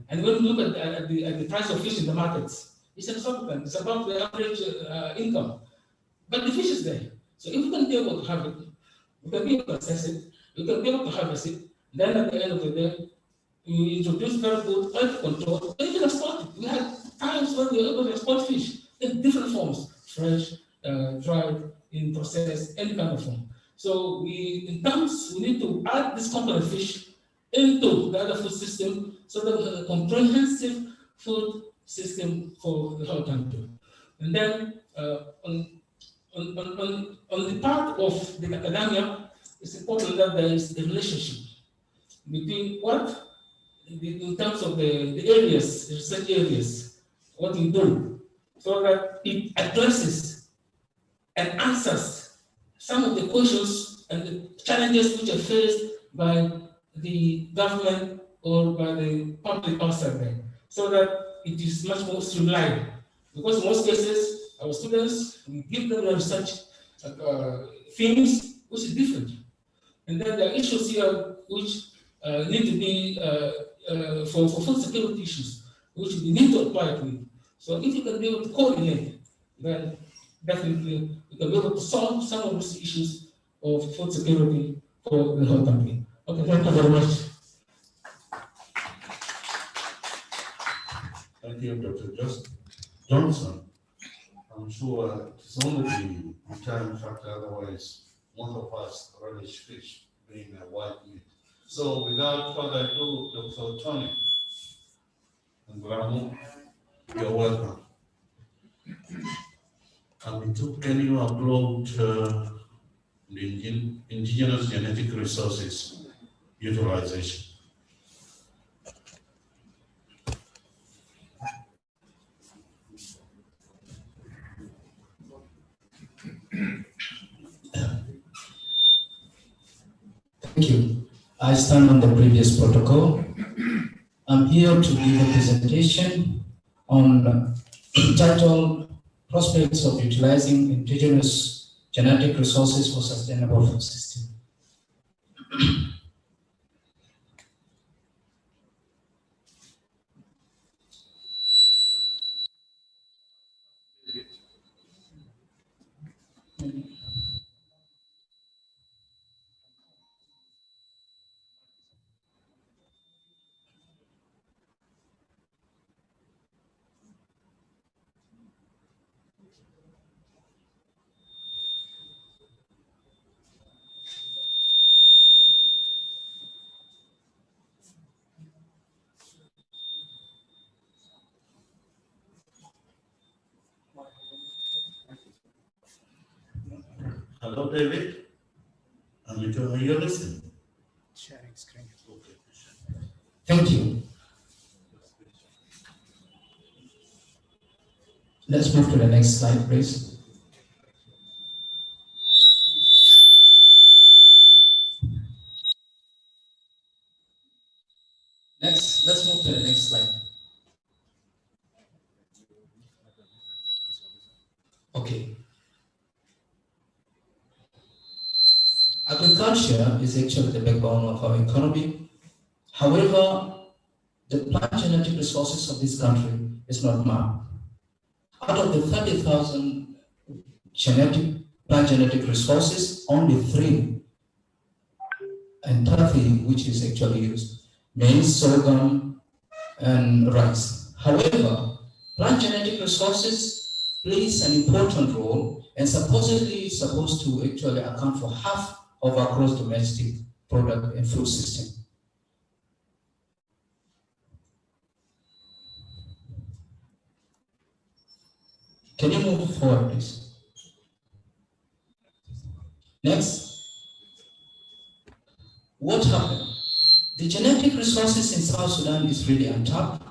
And when we look at the price of fish in the markets, it's exorbitant. It's about the average income. But the fish is there. So if we can be able to have it, we can be able to access it, we can be able to harvest it, then at the end of the day, we introduce very good oil control, and we can export it. We had times when we were able to export fish in different forms, fresh, dried, in processed, any kind of form. So we need to add this component fish into the other food system so that we have a comprehensive food system for the whole country. And then on the part of the academia, it's important that there is a relationship between what, in terms of the areas, the research areas, what we do, so that it addresses and answers some of the questions and the challenges which are faced by the government or by the public outside there, so that it is much more streamlined. Because in most cases, our students, we give them research themes which is different. And then there are issues here which need to be for food security issues, which we need to apply it with. So if you can be able to coordinate, then definitely we can be able to solve some of these issues of food security for the whole country. Okay, thank you very much. Thank you, Dr. Johnson. I'm sure it's only the time factor, otherwise most of us relish fish being a white meat. So without further ado, Dr. Tony and Ramu, you're welcome. Can you upload the indigenous genetic resources utilization? Thank you. I stand on the previous protocol. I'm here to give a presentation on titled Prospects of Utilizing Indigenous Genetic Resources for Sustainable Food System. Hello, David. Are you listening? Sharing screen. Okay. Thank you. Let's move to the next slide, please. Let's move to the next slide. Okay. Agriculture is actually the backbone of our economy. However, the plant genetic resources of this country is not mapped. Out of the 30,000 plant genetic resources, only 3 and 30 which is actually used, maize, sorghum, and rice. However, plant genetic resources plays an important role and supposedly is supposed to actually account for half of our gross domestic product and food system. Can you move forward, please? Next. What happened? The The genetic resources in South Sudan is really untapped,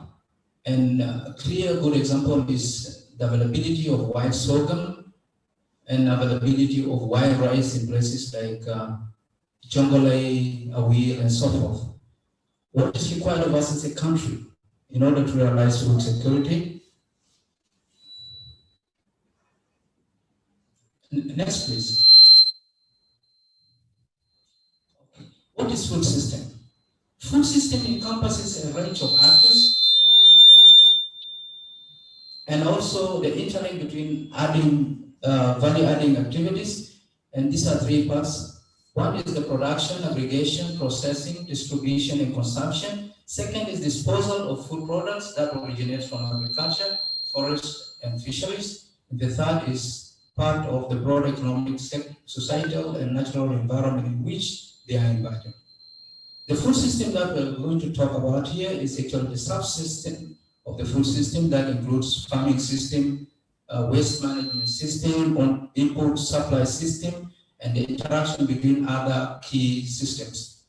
and a clear good example is the availability of white sorghum and availability of white rice in places like Jongole, Awil, and so forth. What is required of us as a country in order to realize food security? Next, please. What is food system? Food system encompasses a range of actors and also the interlink between value-adding activities, and these are three parts. One is the production, aggregation, processing, distribution, and consumption. Second is disposal of food products that originate from agriculture, forest, and fisheries. And the third is part of the broad economic, societal, and natural environment in which they are embedded. The food system that we're going to talk about here is actually the subsystem of the food system that includes farming system, waste management system, input supply system, and the interaction between other key systems.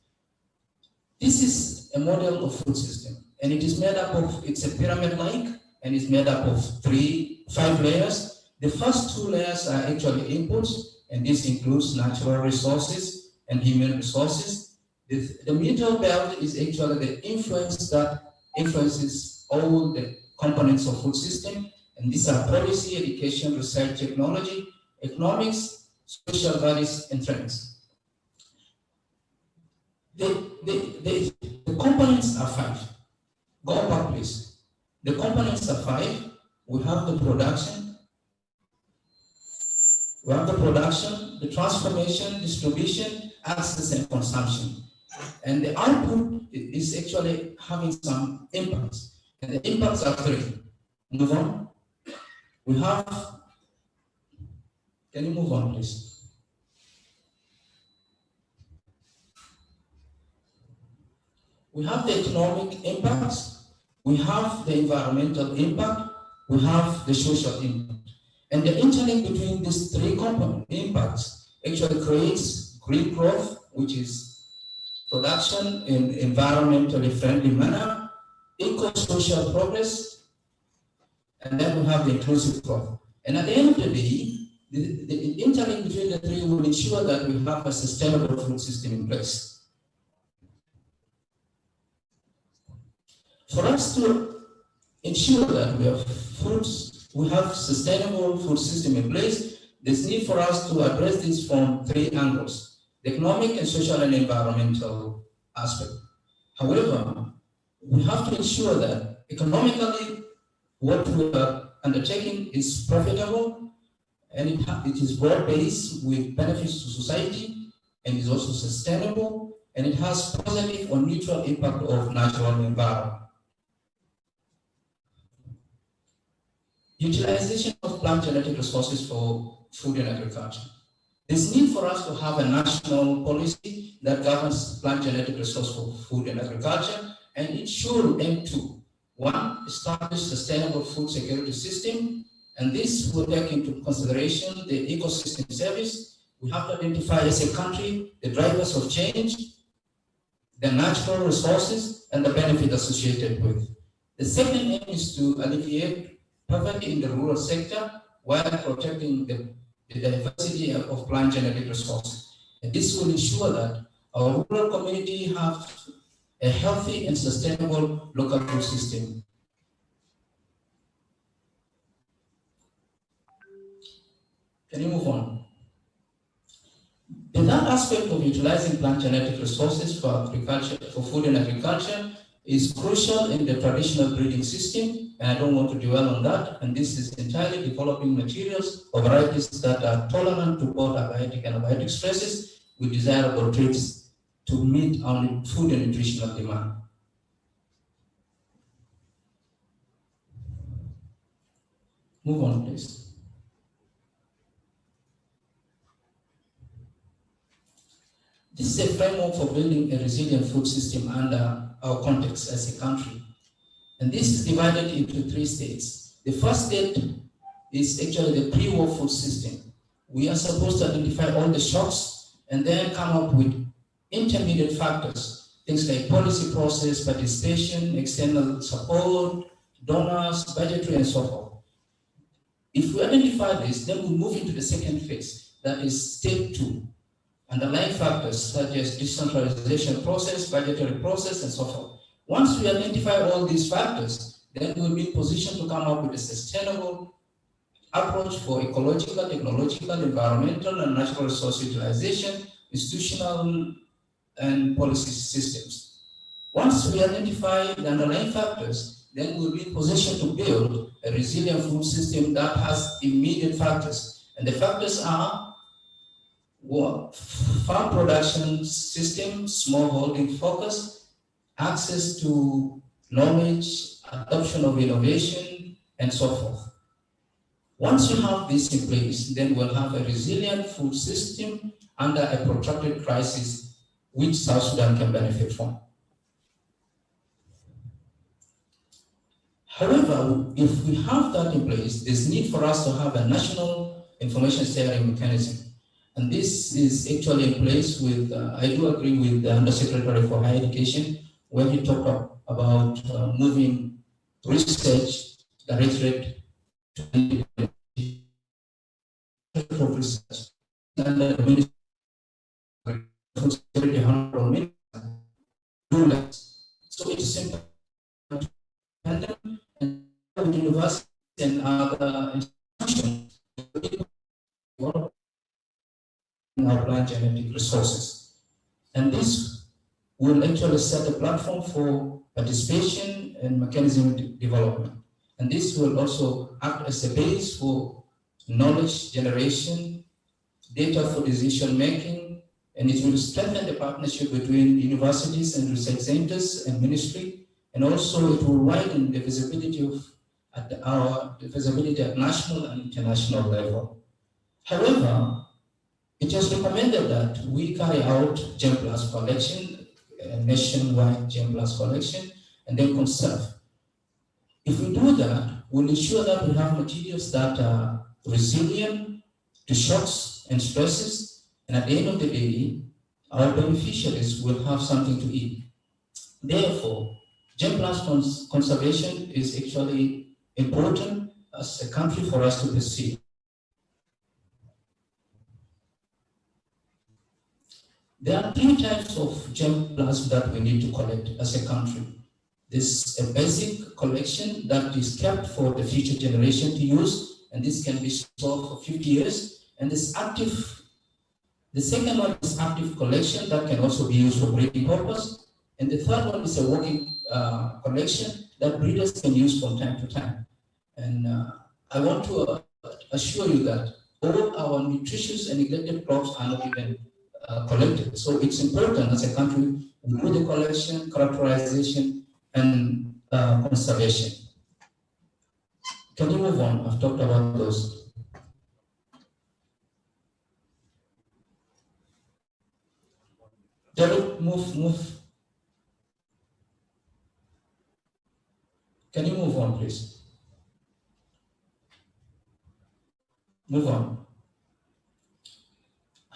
This is a model of food system, and it is made up of, it's a pyramid-like, and it's made up of 5 layers. The first 2 layers are actually inputs, and this includes natural resources and human resources. The middle belt is actually the influence that influences all the components of food system, and these are policy, education, research, technology, economics, social values, and trends. The components are 5. Go back, please. The components are 5. We have the production, the transformation, distribution, access, and consumption. And the output is actually having some impacts. And the impacts are 3. Move on. We have, can you move on, please? We have the economic impacts, we have the environmental impact, we have the social impact. And the interlink between these 3 component impacts actually creates green growth, which is production in environmentally friendly manner, eco-social progress, and then we have the inclusive growth. And at the end of the day, the interlink between the 3 will ensure that we have a sustainable food system in place. For us to ensure that we have sustainable food system in place, there's need for us to address this from 3 angles: the economic and social and environmental aspect. However, we have to ensure that economically what we are undertaking is profitable, and it is broad-based with benefits to society, and is also sustainable, and it has positive or neutral impact of natural environment. Utilization of plant genetic resources for food and agriculture. There's need for us to have a national policy that governs plant genetic resource for food and agriculture, and it should aim to, 1, establish sustainable food security system, and this will take into consideration the ecosystem service. We have to identify as a country the drivers of change, the natural resources, and the benefit associated with. The second aim is to alleviate poverty in the rural sector while protecting the diversity of plant genetic resources. And this will ensure that our rural community have a healthy and sustainable local food system. Can you move on? The third aspect of utilizing plant genetic resources for agriculture, for food and agriculture, is crucial in the traditional breeding system, and I don't want to dwell on that. And this is entirely developing materials or varieties that are tolerant to both abiotic and abiotic stresses with desirable traits to meet our food and nutritional demand. Move on, please. This is a framework for building a resilient food system under our context as a country. And this is divided into 3 states. The first state is actually the pre-war food system. We are supposed to identify all the shocks and then come up with intermediate factors things like policy process, participation, external support, donors, budgetary, and so forth. If we identify this, then we move into the second phase, that is step 2. Underlying factors such as decentralization process, budgetary process, and so forth. Once we identify all these factors, then we'll be in position to come up with a sustainable approach for ecological, technological, environmental, and natural resource utilization, institutional, and policy systems. Once we identify the underlying factors, then we'll be in position to build a resilient food system that has immediate factors. And the factors are farm production system, smallholding focus, access to knowledge, adoption of innovation, and so forth. Once you have this in place, then we'll have a resilient food system under a protracted crisis which South Sudan can benefit from. However, if we have that in place, there's need for us to have a national information sharing mechanism. And this is actually in place with, I do agree with the Undersecretary for Higher Education when he talked about moving research directorate to research under the Ministry of Security, Honorable Minister. So it's simple to handle and university and other institutions our plant genetic resources. And this will actually set a platform for participation and mechanism development. And this will also act as a base for knowledge generation, data for decision making, and it will strengthen the partnership between universities and research centers and ministry, and also it will widen the visibility of at national and international level. However, it is recommended that we carry out GEM+ collection, nationwide GEM+ collection, and then conserve. If we do that, we'll ensure that we have materials that are resilient to shocks and stresses, and at the end of the day, our beneficiaries will have something to eat. Therefore, GEM+ conservation is actually important as a country for us to pursue. There are 3 types of GEM+ that we need to collect as a country. There's a basic collection that is kept for the future generation to use, and this can be stored for 50 years. And this active, the second one is active collection that can also be used for breeding purpose. And the third one is a working collection that breeders can use from time to time. And I want to assure you that all our nutritious and neglected crops are not even collected. So it's important as a country we do the collection, characterization, and conservation. Can you move on? I've talked about those. Derek, move. Can you move on, please? Move on.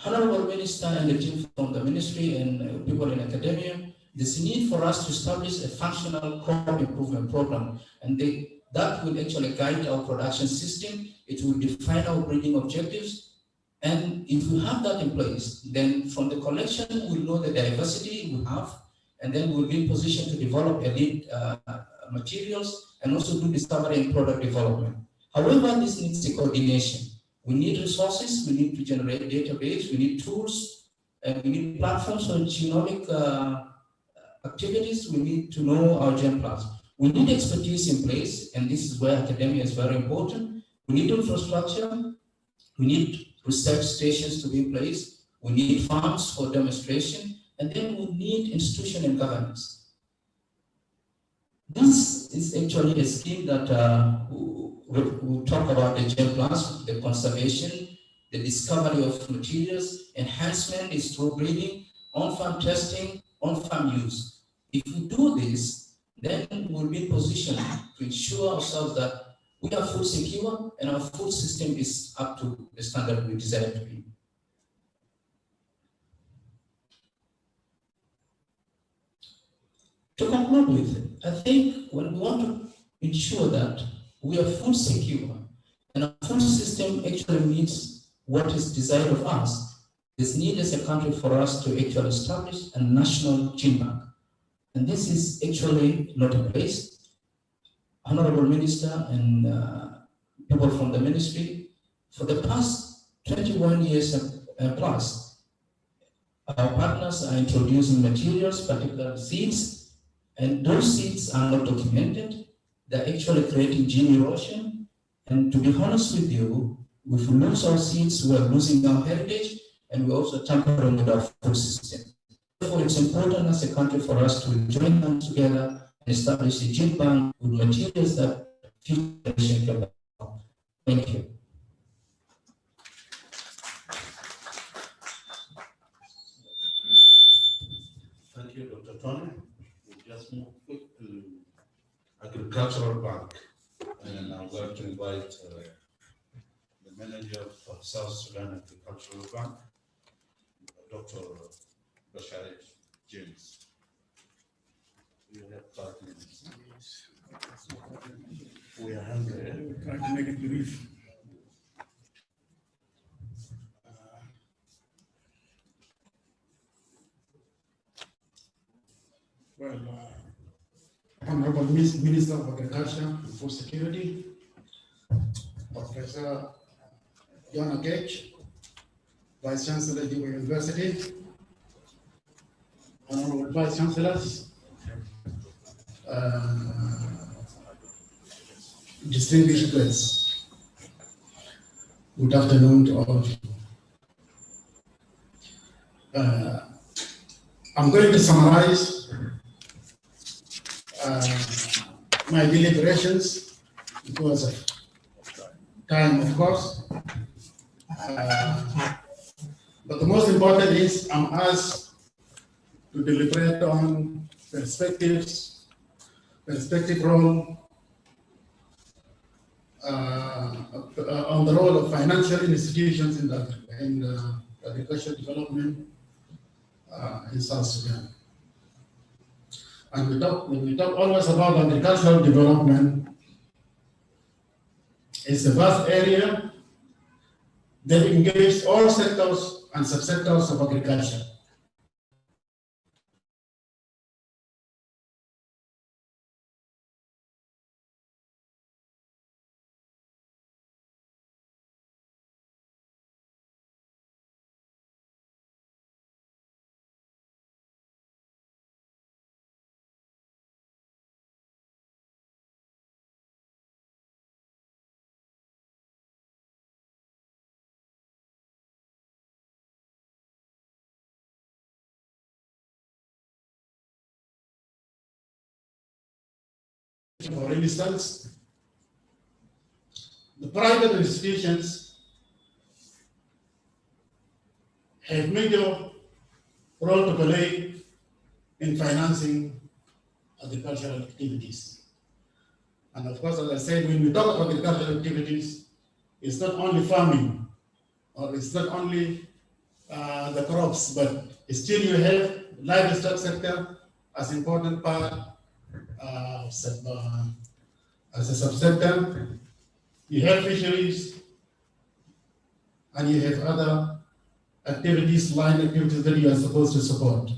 Honorable Minister and the team from the ministry and people in academia, there's a need for us to establish a functional crop improvement program, and that will actually guide our production system. It will define our breeding objectives, and if we have that in place, then from the collection, we'll know the diversity we have, and then we'll be in position to develop elite materials and also do discovery and product development. However, this needs a coordination. We need resources, we need to generate database, we need tools, and we need platforms for genomic activities. We need to know our GEM+. We need expertise in place, and this is where academia is very important. We need infrastructure, we need research stations to be in place, we need farms for demonstration, and then we need institution and governance. This is actually a scheme that we'll talk about the GEM+, the conservation, the discovery of materials, enhancement is through breeding, on-farm testing, on-farm use. If we do this, then we'll be in position to ensure ourselves that we are food secure and our food system is up to the standard we desire to be. To conclude with, I think when we want to ensure that we are food secure and our food system actually meets what is desired of us, there's need as a country for us to actually establish a national gene bank. And this is actually not in place. Honorable Minister and people from the ministry, for the past 21 years plus, our partners are introducing materials, particularly seeds, and those seeds are not documented. They're actually creating gene erosion. And to be honest with you, if we lose our seeds, we are losing our heritage, and we're also tampering with our food system. Therefore, it's important as a country for us to join hands together and establish a gene bank with materials that future generations can benefit from. Thank you. Thank you, Dr. Tony. We'll just move quick to Agricultural Bank. And I'm going to invite the manager of South Sudan Agricultural Bank, Dr. Bashir James. You have 5 minutes. We are hungry. We'll try to make it brief. Honorable Minister of Agriculture and Food Security, Professor John Gage, Vice Chancellor of Juba University, Honorable Vice Chancellors, distinguished guests, good afternoon to all of you. I'm going to summarize my deliberations because of time, of course. But the most important is I'm asked to deliberate on perspective role, on the role of financial institutions in agricultural development in South Sudan. And when we talk always about agricultural development, it's a vast area that engages all sectors and subsectors of agriculture. For instance, the private institutions have major role to play in financing agricultural activities. And of course, as I said, when we talk about agricultural activities, it's not only farming, or it's not only the crops, but still you have livestock sector as important part as a subsector. You have fisheries, and you have other activities, line activities that you are supposed to support.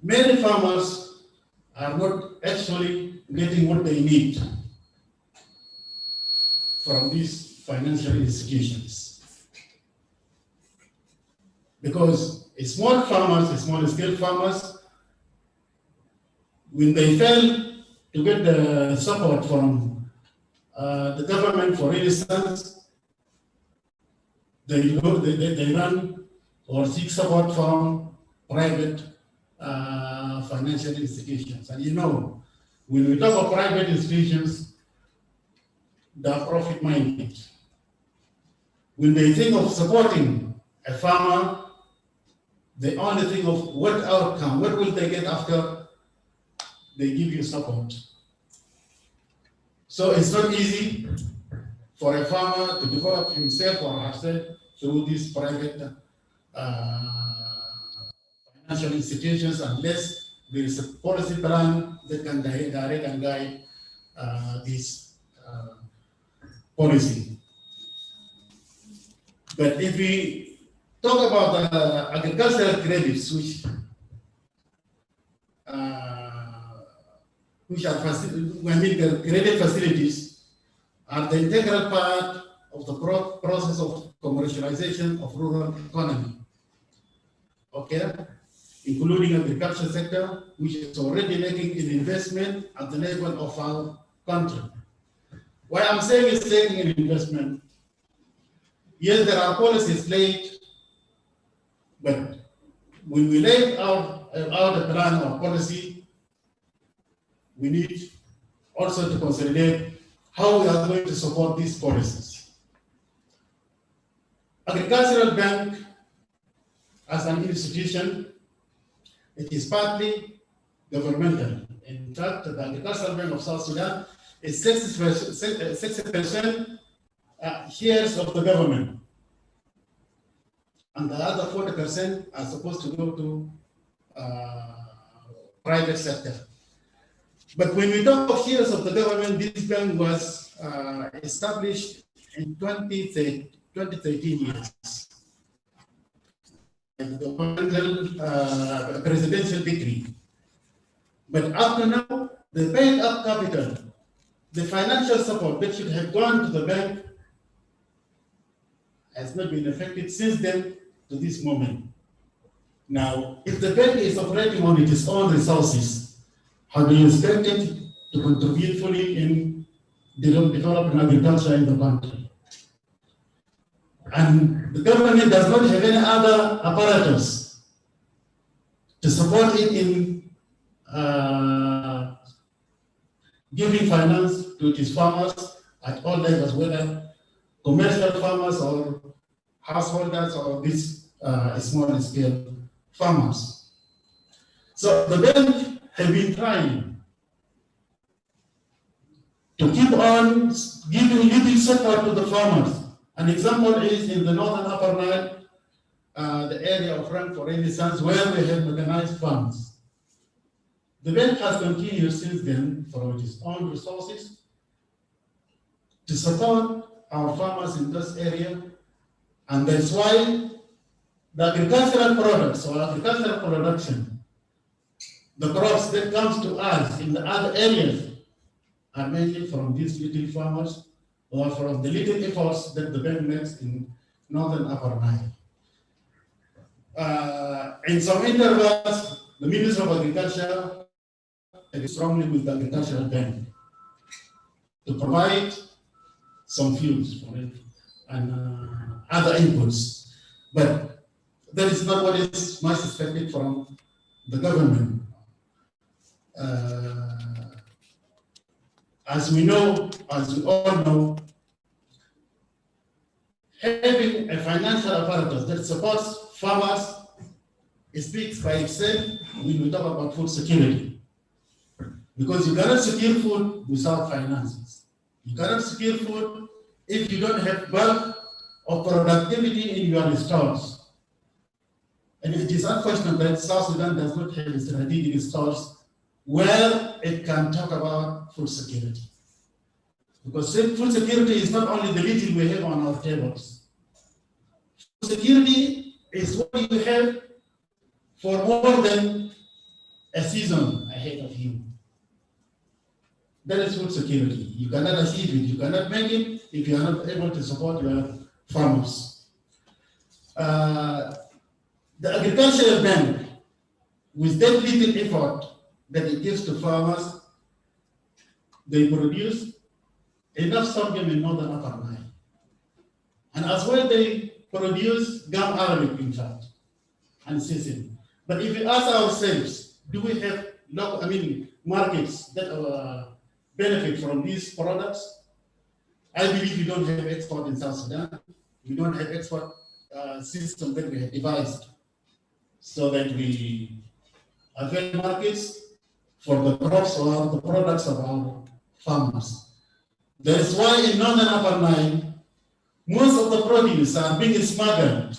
Many farmers are not actually getting what they need from these financial institutions. Because small farmers, small-scale farmers, when they fail to get the support from the government, for instance, they run or seek support from private financial institutions. And you know, when we talk of private institutions, they are profit-minded. When they think of supporting a farmer, they only think of what outcome, what will they get after they give you support. So it's not easy for a farmer to develop himself or herself through this private financial institutions unless there is a policy plan that can direct and guide this policy. But if we talk about agricultural credits, which are the credit facilities are the integral part of the process of commercialization of rural economy. Okay, including agriculture sector, which is already making an investment at the level of our country. Why I'm saying it's taking an investment, yes, there are policies laid, but when we lay out the plan or policy, we need also to consolidate how we are going to support these policies. Agricultural Bank, as an institution, it is partly governmental. In fact, the Agricultural Bank of South Sudan is 60% shares of the government, and the other 40% are supposed to go to private sector. But when we talk of shares of the government, this bank was established in 2013 years. The presidential decree. But up to now, the paid up capital, the financial support that should have gone to the bank has not been effective since then to this moment. Now, if the bank is operating on its own resources, how do you expect it to contribute fully in developing agriculture in the country? And the government does not have any other apparatus to support it in giving finance to its farmers at all levels, whether commercial farmers or householders or these small scale farmers. So the bank have been trying to keep on giving support to the farmers. An example is in the northern Upper Nile, the area of Rank for Renaissance, where we have mechanized farms. The bank has continued since then from its own resources to support our farmers in this area, and that's why the agricultural products or agricultural production, the crops that comes to us in the other areas, are mainly from these little farmers or from the little efforts that the bank makes in northern Upper Nile. In some intervals, the Minister of Agriculture is strongly with the Agricultural Bank to provide some fuels for it and other inputs. But that is not what is much expected from the government. As we know, as we all know, having a financial apparatus that supports farmers speaks by itself when we talk about food security. Because you cannot secure food without finances. You cannot secure food if you don't have bulk of productivity in your stores. And it is unfortunate that South Sudan does not have strategic stores where it can talk about food security. Because food security is not only the little we have on our tables. Food security is what you have for more than a season ahead of you. That is food security. You cannot achieve it. You cannot make it if you are not able to support your farmers. The Agricultural Bank, with that little effort that it gives to farmers, they produce enough sorghum in northern Upper Nile. And as well, they produce gum arabic, in fact, and sesame. But if we ask ourselves, do we have markets that benefit from these products? I believe we don't have export in South Sudan. We don't have export system that we have devised so that we avail markets for the crops or the products of our farmers. That is why in northern Upper Nile, most of the produce are being smuggled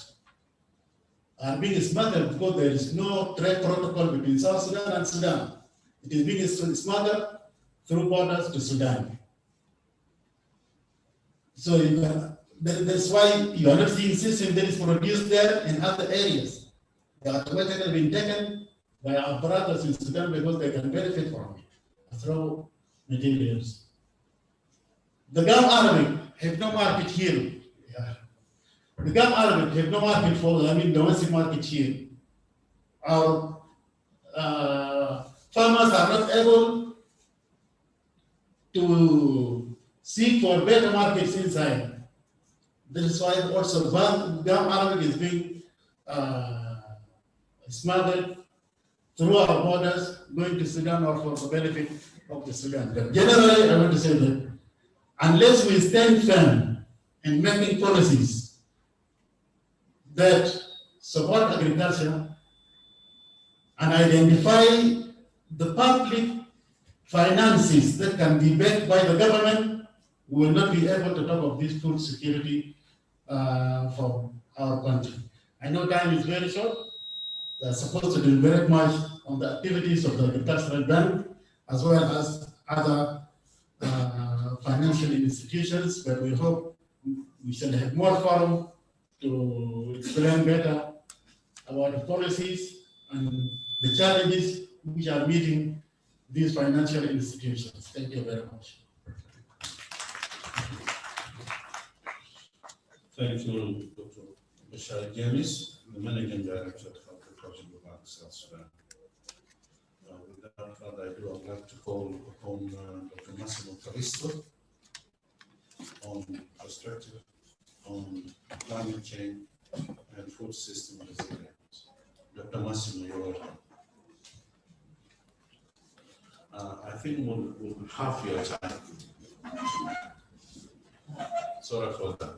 are being smuggled because there is no trade protocol between South Sudan and Sudan. It is being smuggled through borders to Sudan. So that's why you are not seeing system that is produced there in other areas. They are automatically being taken by our brothers in Sudan because they can benefit from it through materials. The gum Arabic have no market here. Yeah. The gum Arabic have no market for, domestic market here. Our farmers are not able to seek for better markets inside. That is why also gum Arabic is being smuggled through our borders, going to Sudan or for the benefit of the Sudan. But generally, I want to say that unless we stand firm in making policies that support agriculture and identify the public finances that can be backed by the government, we will not be able to talk of this food security for our country. I know time is very short. They're supposed to do very much on the activities of the agricultural bank as well as other financial institutions, but we hope we shall have more forum to explain better about the policies and the challenges which are meeting these financial institutions. Thank you very much. Thank you, Dr. Bashar James, the Managing Director of Agricultural Bank, South Sudan. Without further ado, I would like to call upon Dr. Massimo Callisto on perspective on climate change and food system resilience. Dr. Massimo, you're welcome. I think we'll half your time. Sorry for that.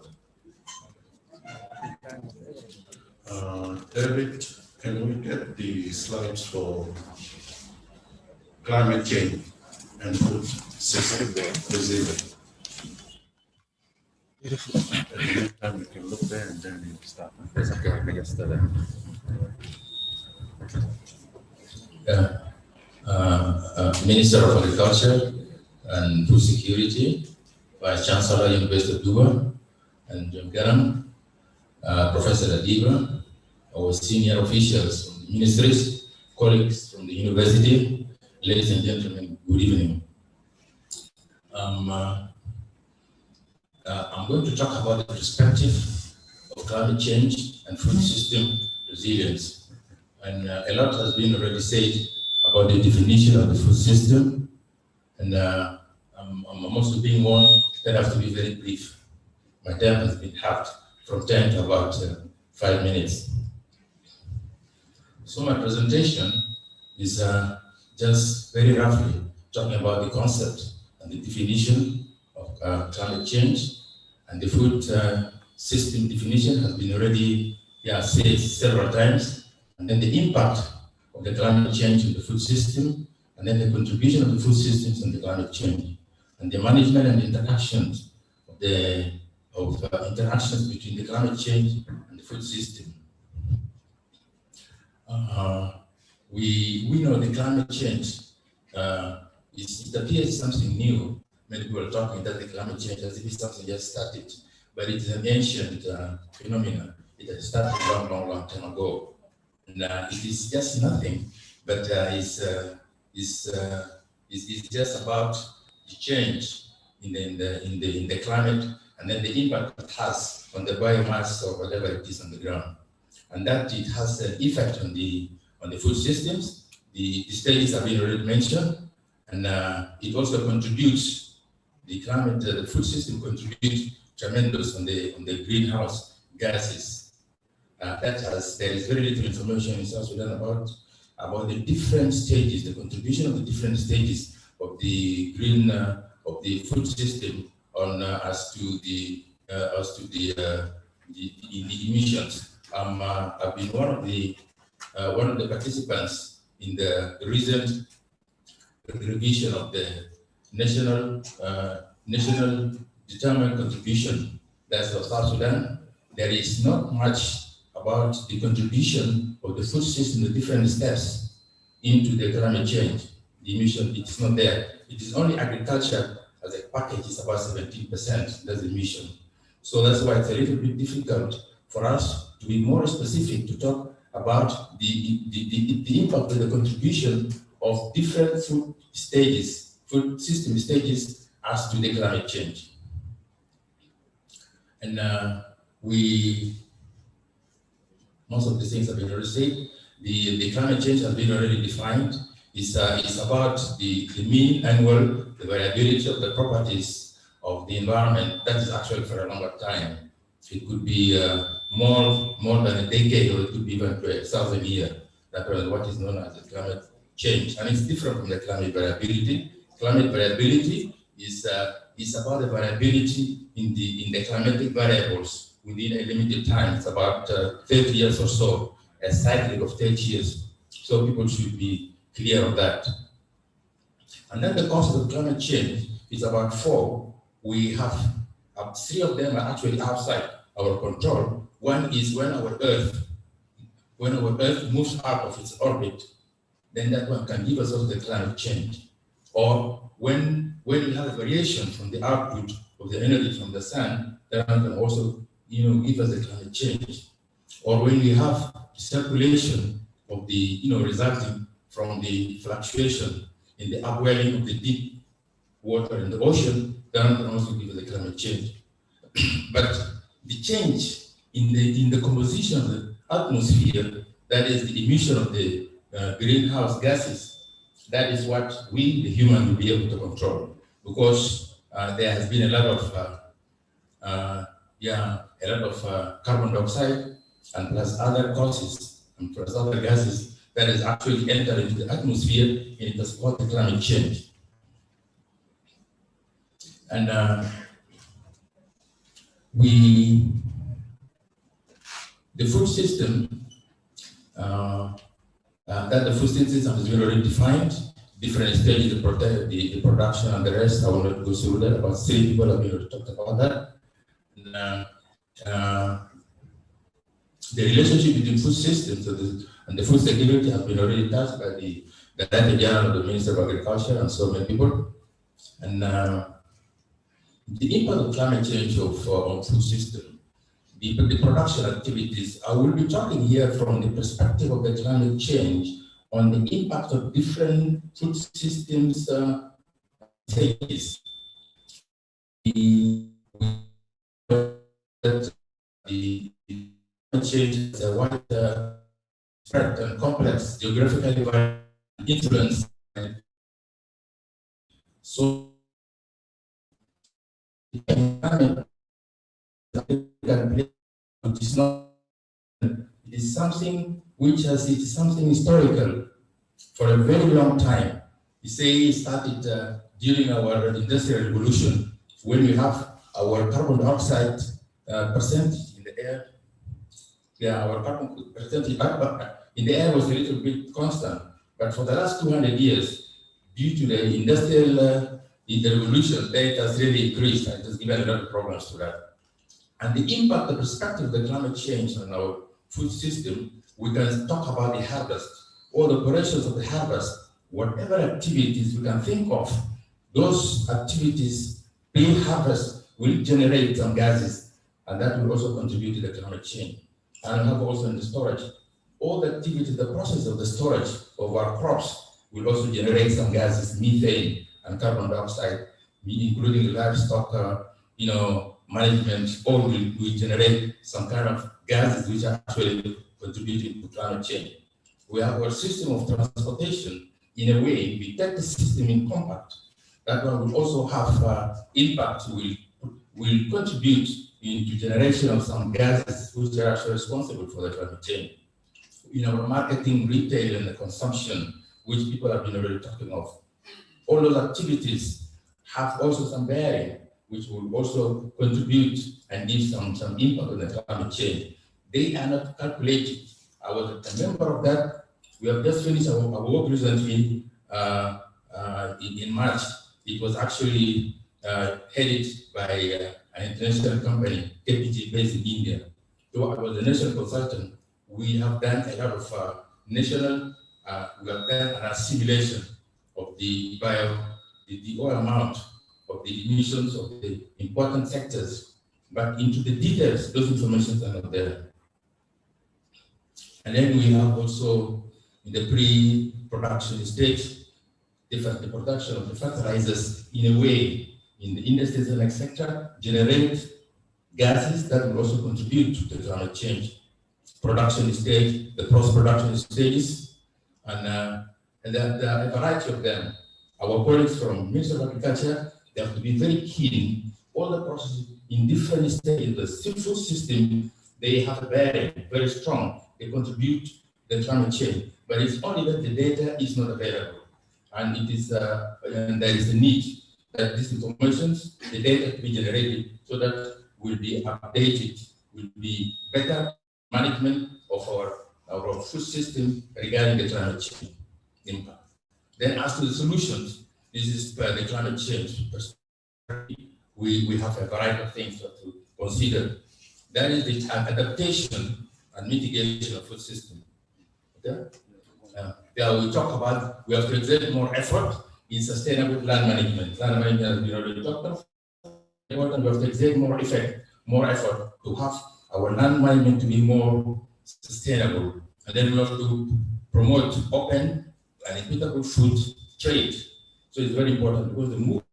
David, can we get the slides for climate change and food system resilience? Beautiful. At the meantime, we can look there and then we'll start. Yes, okay, I guess that. Minister of Agriculture and Food Security, Vice Chancellor, University of Juba, and John Garam, Professor Adiba, our senior officials from the ministries, colleagues from the university, ladies and gentlemen, good evening. I'm going to talk about the perspective of climate change and food system resilience. And a lot has been already said about the definition of the food system. And I'm also being warned that I have to be very brief. My time has been halved from 10 to about 5 minutes. So my presentation is just very roughly talking about the concept and the definition of climate change, and the food system definition has been already said several times, and then the impact of the climate change on the food system, and then the contribution of the food systems and the climate change, and the management and interactions of interactions between the climate change and the food system. We know the climate change it appears something new. Many people are talking that the climate change as if it's something just started, but it is an ancient phenomenon. It has started long time ago, and it is just nothing, but it's just about the change in the climate, and then the impact it has on the biomass or whatever it is on the ground, and that it has an effect on the food systems. The stages have been already mentioned, and it also contributes. The climate, the food system contributes tremendous on the greenhouse gases. There is very little information in South Sudan about the different stages, the contribution of the different stages of the food system on as to the emissions. I've been one of the participants in the recent revision of the national determined contribution. That's of South Sudan. There is not much about the contribution of the food system, the different steps into the climate change. The emission, it is not there. It is only agriculture as a package is about 17%, that's the emission. So that's why it's a little bit difficult for us to be more specific to talk about the impact of the contribution of different food stages, food system stages as to the climate change. And most of the things have been already said. The climate change has been already defined. It's about the mean annual variability of the properties of the environment. That is actually for a longer time. It could be more than a decade, or it could be even 1,000 years. That is what is known as the climate change. And it's different from the climate variability. Climate variability is about the variability in the climatic variables within a limited time. It's about 30 years or so, a cycle of 30 years. So people should be clear of that. And then the causes of climate change is about 4. We have 3 of them are actually outside our control. One is when our Earth moves out of its orbit, then that one can give us also the climate change. Or when we have a variation from the output of the energy from the sun, that one can also give us the climate change. Or when we have circulation of the resulting from the fluctuation in the upwelling of the deep water in the ocean, that can also give us the climate change. But the change in the composition of the atmosphere, that is the emission of the greenhouse gases, that is what we, the human, will be able to control, because there has been a lot of carbon dioxide and plus other causes and plus other gases that is actually entered into the atmosphere, and it has caused the climate change. And the food system, that the food system has been already defined, different stages of the production and the rest. I will not go through that. About 3 people have already talked about that. And, the relationship between food systems and the food security has been already touched by the Director General of the Minister of Agriculture and so many people. And the impact of climate change on food system, the production activities, I will be talking here from the perspective of the climate change on the impact of different food systems stages. The change is a wide spread and complex geographically influence. So it is something which it is something historical for a very long time. You say it started during our industrial revolution, when we have our carbon dioxide percentage in the air. Yeah, our carbon percentage in the air was a little bit constant, but for the last 200 years, due to the industrial revolution, that has really increased and has given a lot of problems to that. And the impact, the perspective of the climate change on our food system, we can talk about the harvest, all the operations of the harvest, whatever activities we can think of, those activities pre-harvest will generate some gases, and that will also contribute to the climate change. And have also in the storage, all the activities, the process of the storage of our crops will also generate some gases, methane and carbon dioxide, including livestock, management, all will generate some kind of gases which are actually contributing to climate change. We have our system of transportation. In a way, we take the system in compact. That one will also have impact, will contribute into generation of some gases which are actually responsible for the climate change. In our marketing, retail, and the consumption, which people have been already talking of, all those activities have also some bearing, which will also contribute and give some impact on the climate change. They are not calculated. I was a member of that. We have just finished our work recently in March. It was actually headed by an international company, KPG, based in India, So I was a national consultant. We have done a lot of national, we have done an assimilation of the whole amount of the emissions of the important sectors, but into the details, those informations are not there. And then we have also in the pre-production stage, the production of the fertilizers in a way in the industries and sector generate gases that will also contribute to the climate change. Production stage, the post-production stages, and there are a variety of them. Our colleagues from Ministry of Agriculture, they have to be very keen. All the processes in different stages, the food system, they have a bearing, very strong. They contribute to the climate change, but it's only that the data is not available, and it is and there is a need that these informations, the data, be generated so that will be updated, will be better management of our food system regarding the climate change impact. Then as to the solutions, this is the climate change. We have a variety of things to consider. That is the adaptation and mitigation of food system. Okay? There we talk about, we have to exert more effort in sustainable land management. Land management has been already talked of. We have to exert more effort to have our land management to be more sustainable. And then we have to promote open and equitable food trade. So it's very important because the move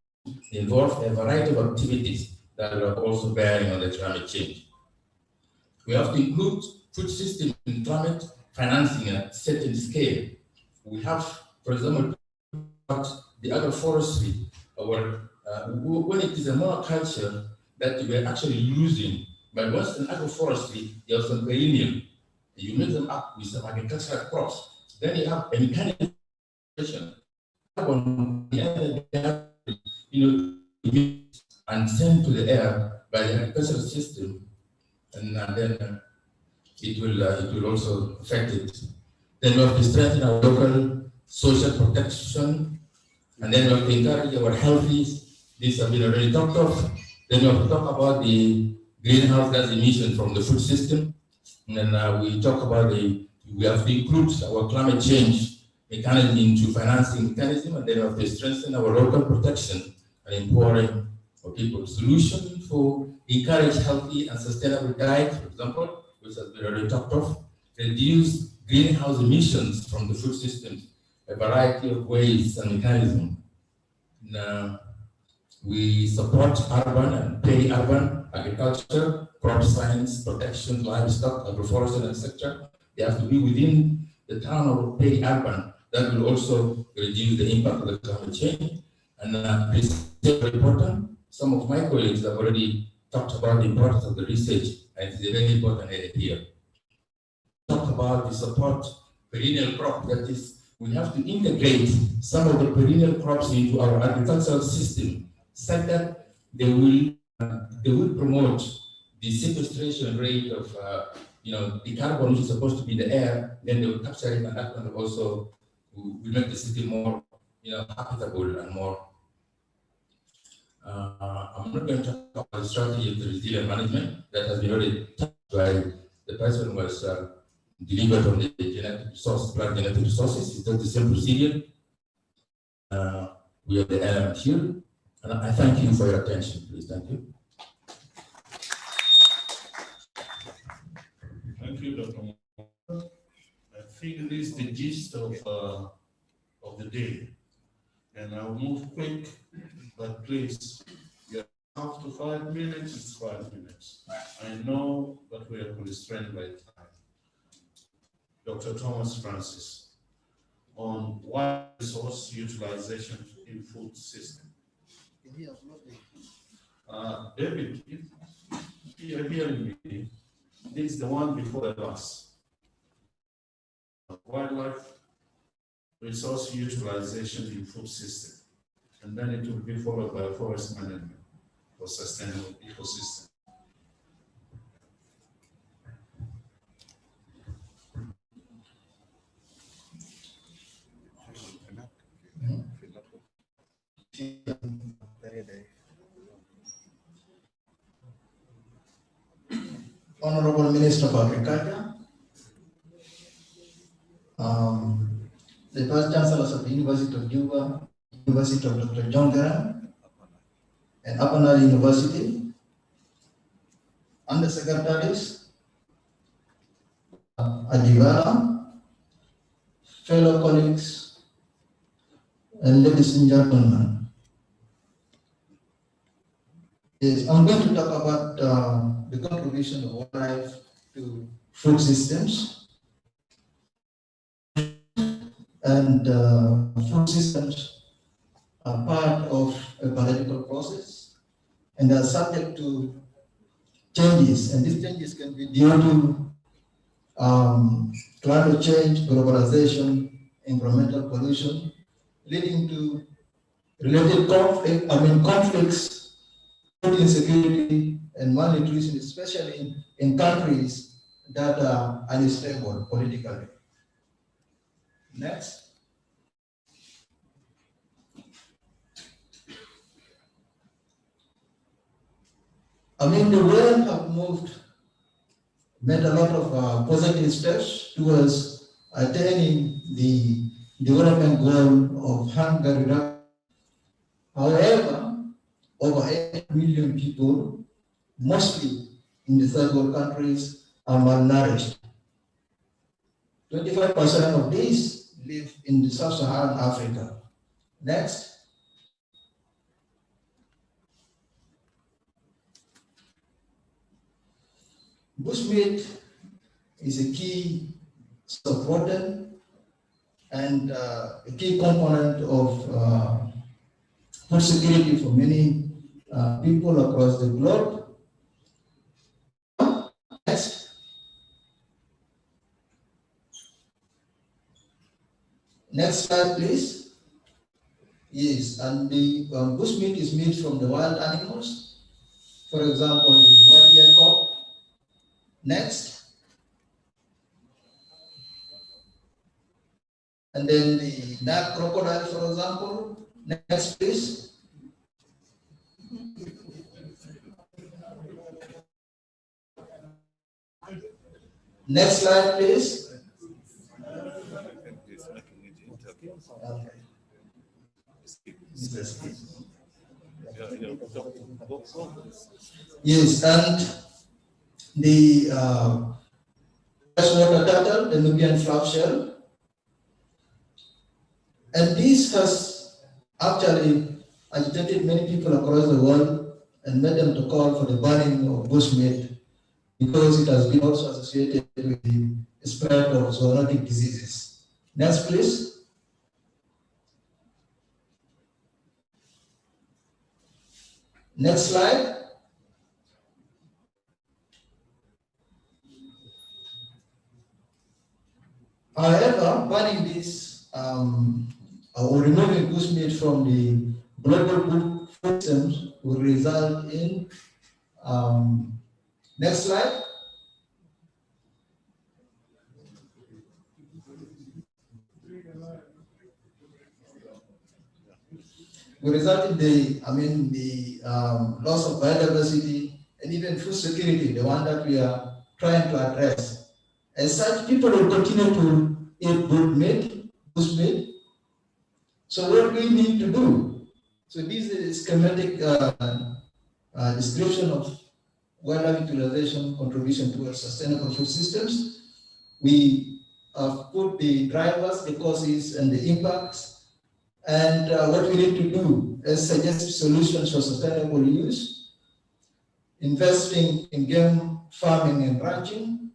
involves a variety of activities that are also bearing on the climate change. We have to include food system in climate financing at certain scale. We have, for example, the agroforestry, when it is a monoculture that we are actually using, but once in agroforestry, you have some perennial, you mix them up with some agricultural crops, then you have a mechanical and sent to the air by the agricultural system, and then it will also affect it. Then we have to strengthen our local social protection, and then we have to encourage our healthy. These have been already talked of. Then we have to talk about the greenhouse gas emission from the food system, and then we talk about we have to include our climate change mechanism into financing mechanism, and then we have to strengthen our local protection and empowering for people. Solution for encourage healthy and sustainable diet, for example, which has been already talked of, reduce greenhouse emissions from the food systems, a variety of ways and mechanisms. Now, we support urban and peri-urban agriculture, crop science, protection, livestock, agroforestry, etc. They have to be within the town or peri-urban. That will also reduce the impact of the climate change. And this is very important. Some of my colleagues have already talked about the importance of the research, and it is a very important area here. Talk about the support perennial crop, that is, we have to integrate some of the perennial crops into our agricultural system, such that they will promote the sequestration rate of the carbon which is supposed to be in the air, then they will capture it, and that will also will make the system more habitable and more. I'm not going to talk about the strategy of the resilient management that has been already touched by the person who was delivered on the genetic resource, plant genetic resources. It's just the same procedure. We have the element here. And I thank you for your attention, please. Thank you. Thank you, Dr. Mohammed. I think this is the gist of the day. And I'll move quick, but please, you have to 5 minutes, it's 5 minutes. I know that we are constrained by time. Dr. Thomas Francis, on water resource utilization in food system. David, if you're hearing me, this is the one before the last. Wildlife resource utilization in food system, and then it will be followed by forest management for sustainable ecosystem. Honorable Honorable Minister of Agriculture, the Vice Chancellors of the University of Juba, University of Dr. John Garang, and Upper Nile University, Undersecretaries, Adivara, fellow colleagues, and ladies and gentlemen. Yes, I'm going to talk about the contribution of wildlife to food systems. And food systems are part of a biological process and are subject to changes. And these changes can be due to climate change, globalization, environmental pollution, leading to related conflicts, food insecurity, and malnutrition, especially in countries that are unstable politically. Next. The world have made a lot of positive steps towards attaining the development goal of hunger reduction. However, over 8 million people, mostly in the third world countries, are malnourished. 25% of these live in the sub-Saharan Africa. Next. Bushmeat is a key protein and a key component of food security for many people across the globe. Next. Next slide, please. Yes, and the bushmeat is meat from the wild animals. For example, the white-eared cock. Next. And then the Nile crocodile, for example. Next, please. Next slide, please. Yes, and the freshwater turtle, the Nubian fluff shell. And this has actually agitated many people across the world and made them to call for the banning of bushmeat because it has been also associated with the spread of zoonotic diseases. Next, please. Next slide. However, banning this or removing bushmeat from the global food systems will result in next slide. Will result in the loss of biodiversity and even food security, the one that we are trying to address. As such, people will continue to eat bushmeat. So what do we need to do? So this is a schematic description of wildlife utilization contribution towards sustainable food systems. We have put the drivers, the causes, and the impacts, and what we need to do is suggest solutions for sustainable use, investing in game farming and ranching.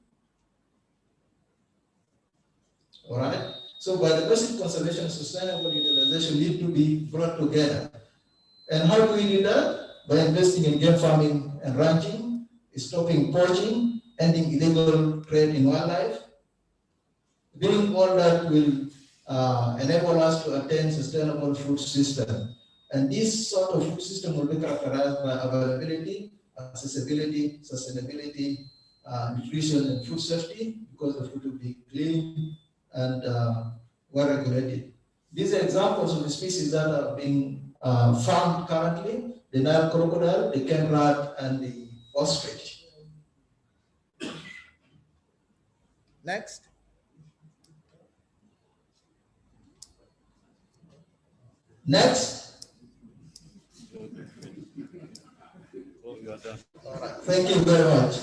All right. So biodiversity conservation and sustainable utilization need to be brought together. And how do we do that? By investing in game farming and ranching, stopping poaching, ending illegal trade in wildlife. Doing all that will enable us to attain sustainable food system. And this sort of food system will be characterized by availability, accessibility, sustainability, nutrition, and food safety, because the food will be clean and well regulated. These are examples of the species that are being found currently: the Nile crocodile, the cane rat, and the ostrich. Next. Next. Thank you very much.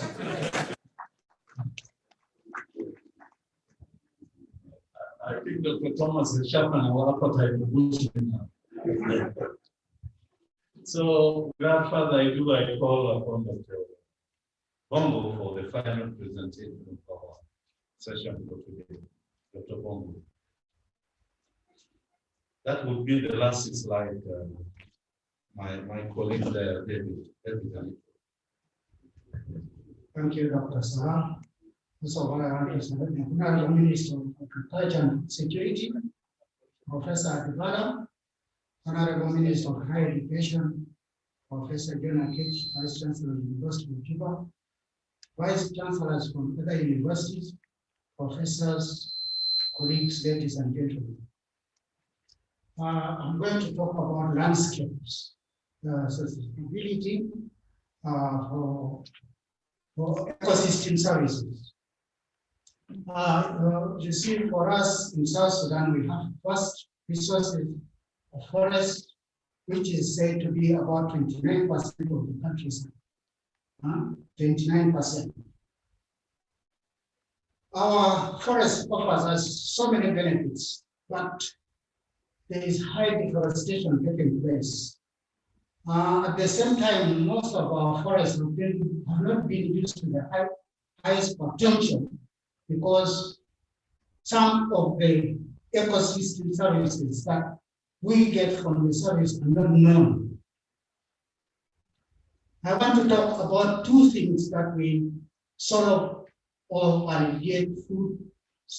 I think Dr. Thomas is sharpening our appetite for bullshit now. So, without further ado, I call upon Dr. Bongo for the final presentation of our session for today. Dr. Bongo. That would be the last slide. My colleague there, David. Thank you, Dr. Salah. First of all, I want to salute the Honorable Minister of Agriculture and Security, Professor Adibala, Honorable Minister of Higher Education, Professor John Akich, Vice Chancellor of the University of Cuba, Vice Chancellors from other universities, professors, colleagues, ladies and gentlemen. I'm going to talk about landscapes, sustainability for ecosystem services. You see, for us in South Sudan, we have first resources of forest, which is said to be about 29% of the country's 29%. Our forest offers us so many benefits, but there is high deforestation taking place. At the same time, most of our forests have not been used to the highest potential because some of the ecosystem services that we get from the service are not known. I want to talk about two things that we solve or alleviate food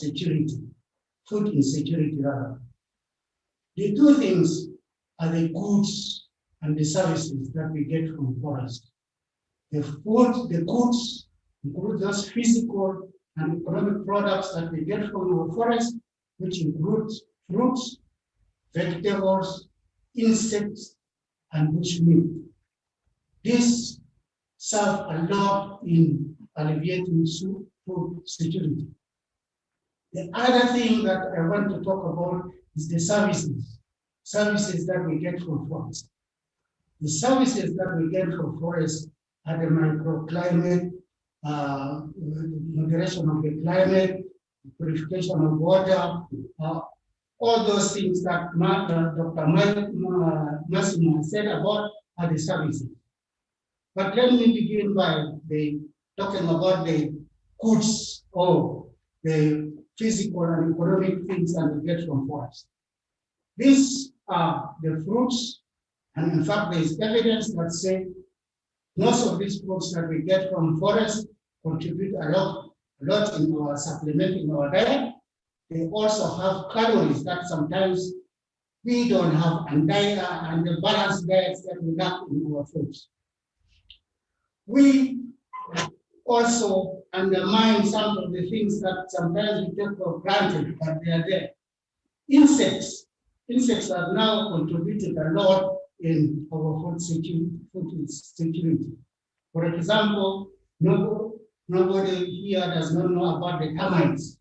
insecurity rather. The two things are the goods and the services that we get from forest. The goods include those physical and economic products that we get from our forest, which includes fruits, vegetables, insects, and bushmeat. This serves a lot in alleviating food security. The other thing that I want to talk about is the services that we get from forest. The services that we get from forest are the microclimate, moderation of the climate, purification of water, all those things that Dr. Massimo said about are the services. But let me begin by talking about the goods or the physical and economic things that we get from forest. These are the fruits, and in fact, there is evidence that say most of these fruits that we get from forest contribute a lot in our supplementing our diet. They also have calories that sometimes we don't have, and the balanced diets that we lack in our foods. We also undermine some of the things that sometimes we take for granted, but they are there. Insects have now contributed a lot in our food security. For example, nobody here does not know about the termites.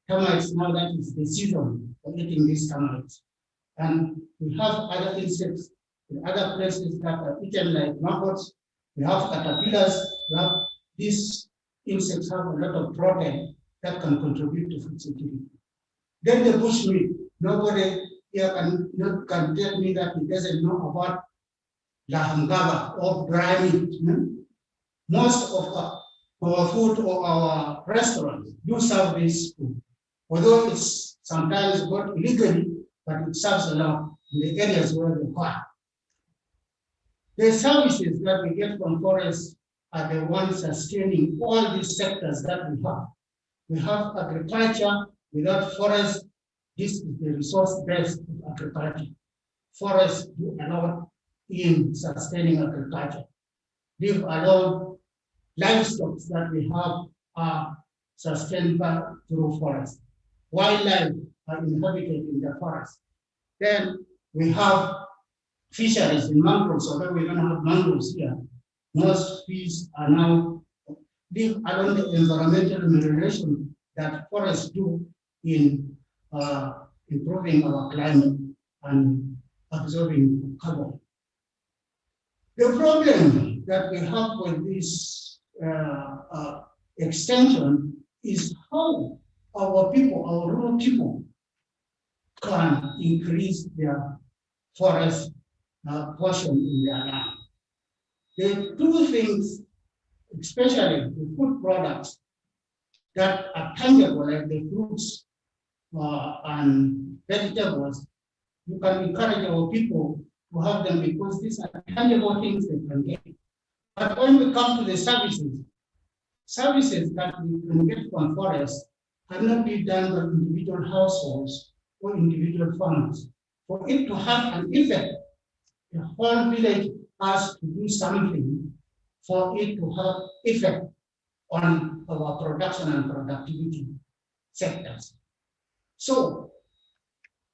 Termites, now that is the season for eating these termites. And we have other insects in other places that are eaten like maggots. We have caterpillars. These insects have a lot of protein that can contribute to food security. Then the bushmeat. Nobody here can tell me that he doesn't know about lahangaba or dry meat. Most of our food or our restaurants do serve this food. Although it's sometimes bought illegally, but it serves a lot in the areas where they are. The services that we get from forests are the ones sustaining all these sectors that we have. We have agriculture. Without forests, this is the resource base of agriculture. Forests do a lot in sustaining agriculture. Leave alone livestock that we have are sustained through forests. Wildlife are inhabited in the forest. Then we have fisheries in mangroves, although we don't have mangroves here. Most fish are now live along the environmental moderation that forests do in improving our climate and absorbing carbon. The problem that we have with this extension is how our people, our rural people, can increase their forest portion in their land. The two things, especially the food products that are tangible, like the fruits and vegetables, you can encourage our people to have them because these are tangible things they can get. But when we come to the services that we can get from forests cannot be done by individual households or individual farmers. For it to have an effect, the whole village has to do something for it to have effect on our production and productivity sectors. So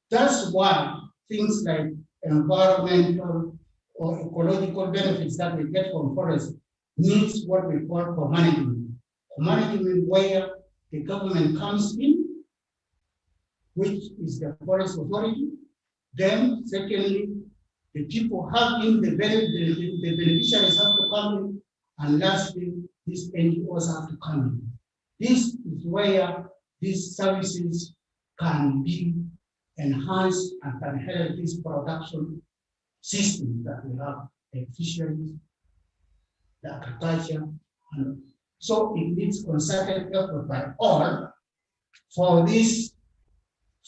that's why things like environmental or ecological benefits that we get from forests needs what we call co-management. Co-management where the government comes in, which is the forest authority. Then secondly, the people have in the beneficiaries have to come in, and lastly, these NGOs have to come in. This is where these services can be enhanced and can help this production system that we have, the fisheries, the agriculture, and so it needs concerted effort by all for these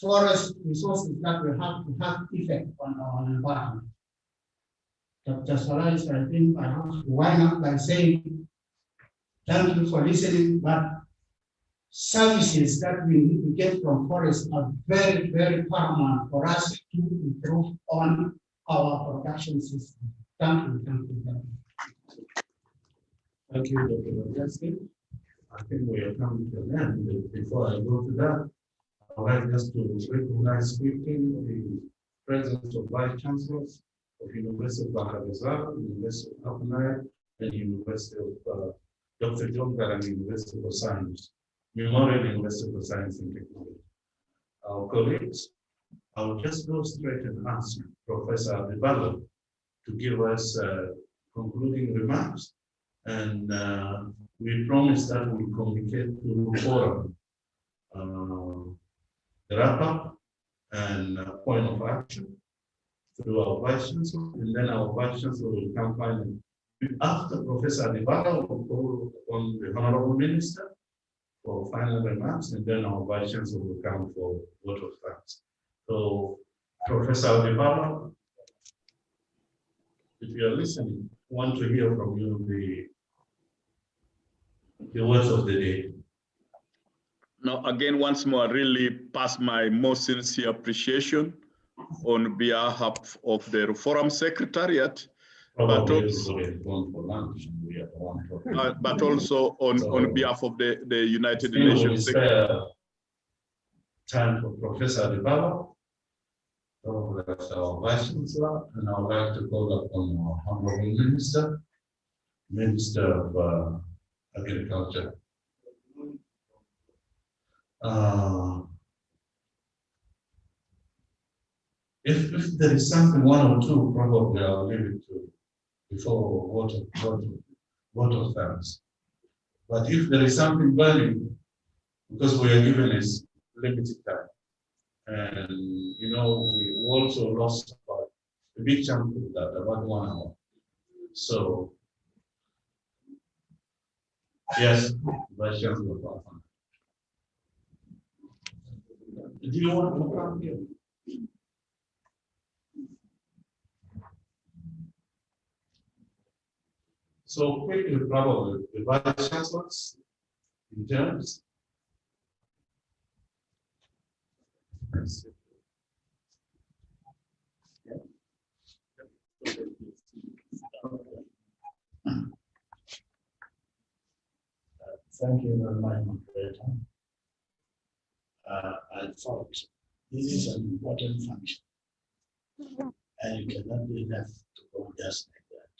forest resources that we have to have effect on our environment. Dr. Sorais, I think I have to wind up by saying thank you for listening, but services that we need to get from forests are very, very paramount for us to improve on our production system. Thank you, thank you, thank you. Thank you, Dr. Bajaski. I think we are coming to an end. Before I go to that, I would like just to recognize quickly the presence of Vice Chancellors of University of Bahrain, University of Alnaya, and University of Dr. John Garang, University of Science, Memorial University of Science and Technology. Our colleagues, I will just go straight and ask Professor Adibalo to give us concluding remarks. And we promise that we'll communicate to the forum the wrap-up and point of action through our Vice Chancellor, and then our Vice Chancellor will come finally. After Professor Adibalo will call on the Honorable Minister for final remarks, and then our Vice Chancellor will come for vote of thanks. So, Professor Adibalo, if you are listening, I want to hear from you the words of the day. Now, again, once more, I really pass my most sincere appreciation on behalf of the Forum Secretariat, but also on behalf of the United Nations. Time for Professor Adibalo, our Vice Chancellor, and I would like to call upon our Honorable Minister, Minister of Agriculture. If there is something, one or two, probably I'll leave it to before vote of thanks. But if there is something burning, because we are given this limited time, and you know, we also lost about a big chunk of that, about 1 hour. So, yes, Vice Chancellor. Do you want to come here? So quickly, probably the Vice Chancellors in terms. Thank you very much, moderator. I thought this is an important function, and it cannot be left to go just like that,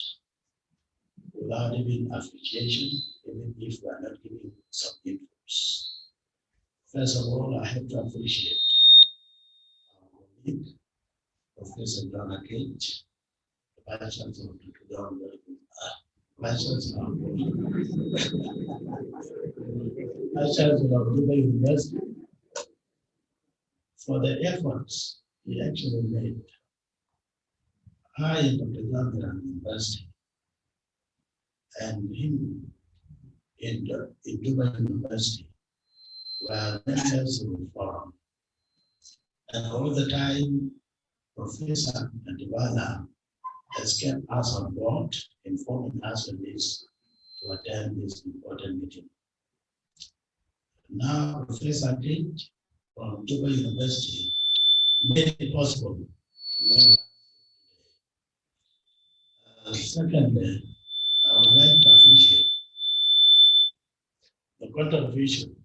without even appreciation, even if we are not giving some inputs. First of all, I have to appreciate our colleague, Professor Donna Cage, the Vice Chancellor of Sudan, Vice Chancellor of Dubai University, for the efforts he actually made. I am Dr. Gandhi University and him in Dubai University were members of the forum. And all the time, Professor Adibala has kept us on board, informing us of this to attend this important meeting. Now, Professor Cage from Dubai University made it possible to make secondly, I would like to appreciate the contribution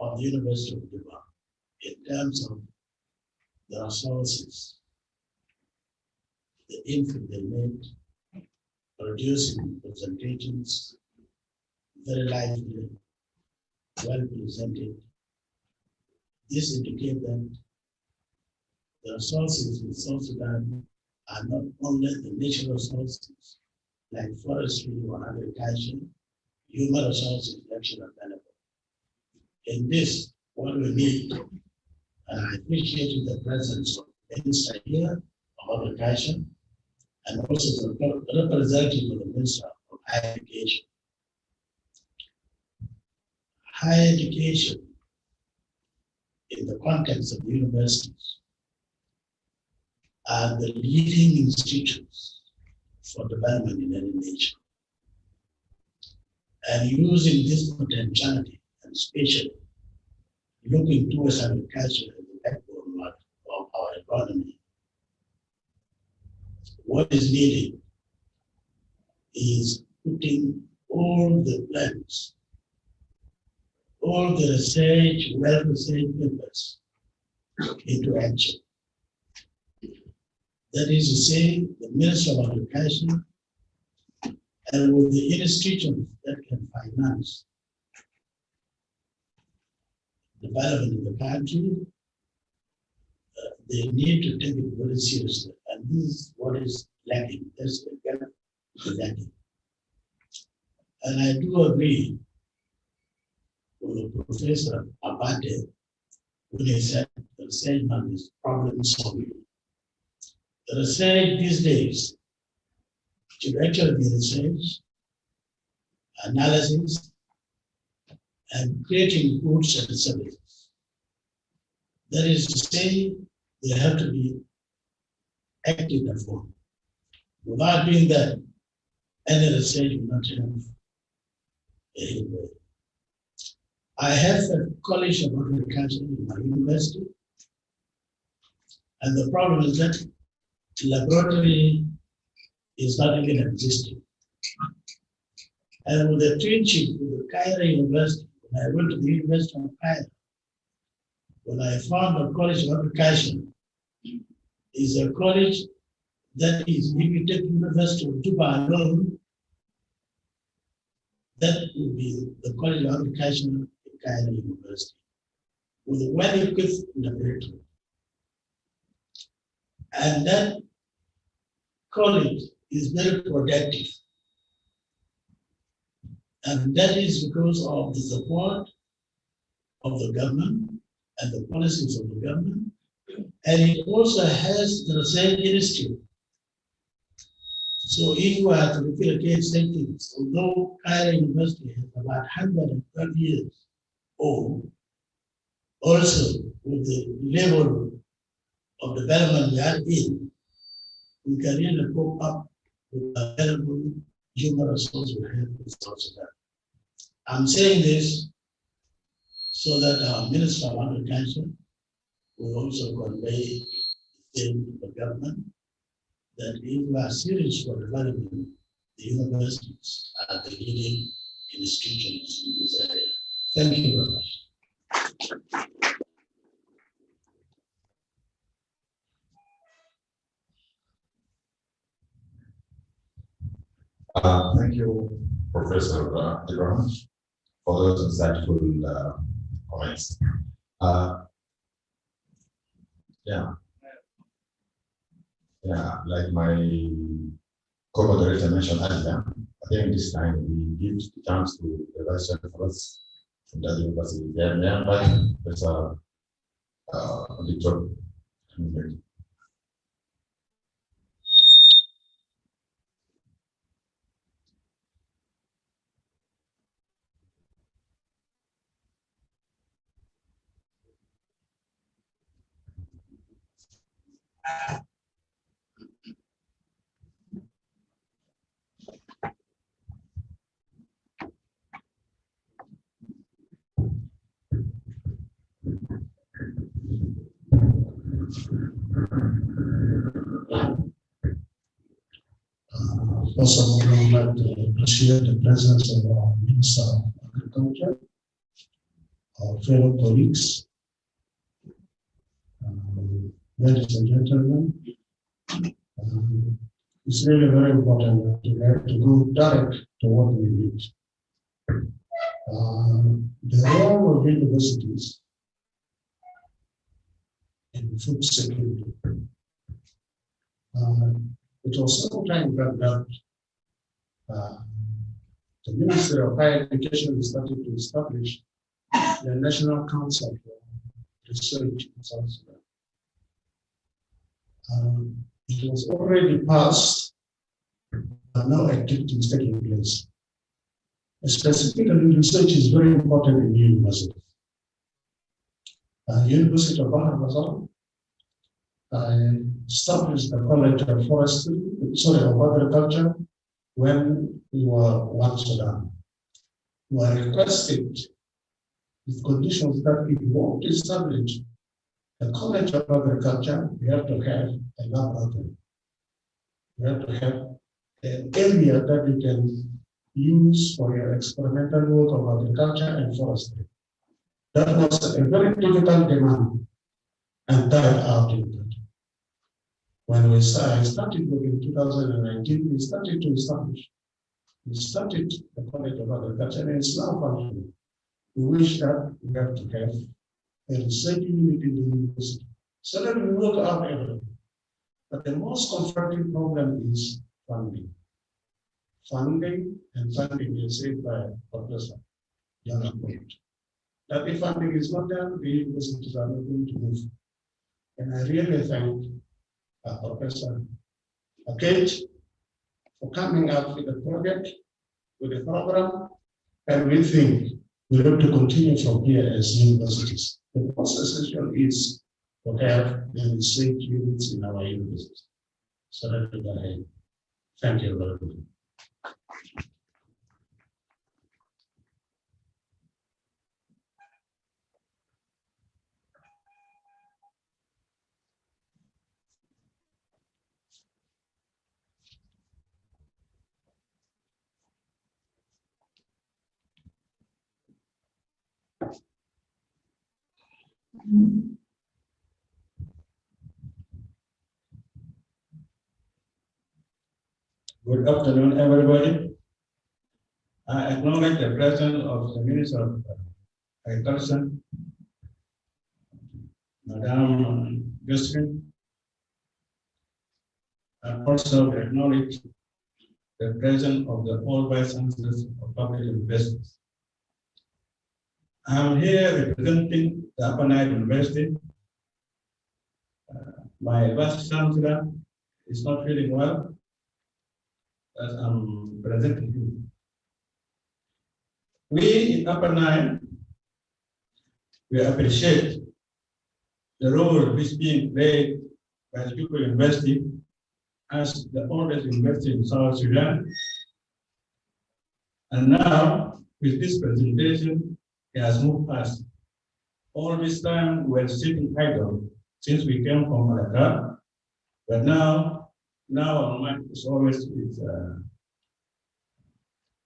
of the University of Dubai in terms of the resources, the input they made, producing presentations, very lively, well presented. This indicates that the resources in South Sudan are not only the natural resources like forestry or agriculture, human resources actually available. In this, what we need, and I appreciate the presence of the Minister here of Agriculture and also the representative of the Minister of Higher Education. Higher education in the context of the universities are the leading institutions for development in any nation. And using this potentiality, and especially looking towards agriculture as the backbone of our economy, what is needed is putting all the plans, all the research, well-researched papers into action. That is to say, the Minister of Agriculture and with the institutions that can finance development in the country, they need to take it very seriously. And this is what is lacking. That's the gap lacking. And I do agree with Professor Abate when he said the research is problem solving. The research these days should actually be research, analysis, and creating goods and services. That is to say, they have to be active and formed. Without doing that, any research will not have a headway. I have a college of agriculture in my university, and the problem is that the laboratory is not even existing. And with the twinship with the Cairo University, when I went to the University of Cairo, when I found a college of agriculture, is a college that is, if you take the University of Dubai alone, that would be the College of Agriculture at Cairo University, with a well-equipped laboratory. And that college is very productive. And that is because of the support of the government and the policies of the government. And it also has the research institute. So if we are to replicate same things, although Cairo University has about 112 years old, also with the level of development we are in, we can really cope up with the available human resources we have in South Sudan. I'm saying this so that our Minister of Agriculture will also convey to the government that if we are serious for development, the universities are the leading institutions in this area. Thank you very much. Thank you, Professor Ibrahim, for those insightful comments. Yeah, like my co-moderator mentioned earlier, I think this time we give the chance to the vice chancellors from the university. They are by Professor Victor. First of all, I would like to appreciate the presence of our Minister of Agriculture, our fellow colleagues, ladies and gentlemen. It's really very important to have to go direct to what we need. The role of universities in food security. It was some time back that the Ministry of Higher Education started to establish the National Council for Research in South Sudan. It was already passed, but now activity is taking place. Specifically, research is very important in universities. University of Bahar Bazaar, I established the College of Forestry, of Agriculture, when we were one Sudan. We were requested with conditions that if we want to establish the College of Agriculture, we have to have a laboratory. We have to have an area that you can use for your experimental work of agriculture and forestry. That was a very difficult demand and tied out in that. When I started work in 2019, we started to establish. We started the College of Agriculture and it's now functioning. We wish that we have to have a research unit in the university so that we work out everything. But the most confronting problem is funding. Funding is said by Professor Jonathan. That if funding is not there, the universities are not going to move. And I really thank Professor Akage for coming up with a project, with a program, and we think we have to continue from here as universities. The most essential is to have the research units in our universities. So that we go ahead. Thank you very much. Good afternoon, everybody. I acknowledge the presence of the Minister of Agriculture, Madam Josephine. I also acknowledge the presence of the all vice chancellors of public universities. I'm here representing the Upper Nile University. My vice chancellor is not feeling well, as I'm presenting him. We in Upper Nile, we appreciate the role which is being played by the People University as the oldest university in South Sudan. And now, with this presentation, it has moved past. All this time, we were sitting idle since we came from Malacca, but now our mind is always with.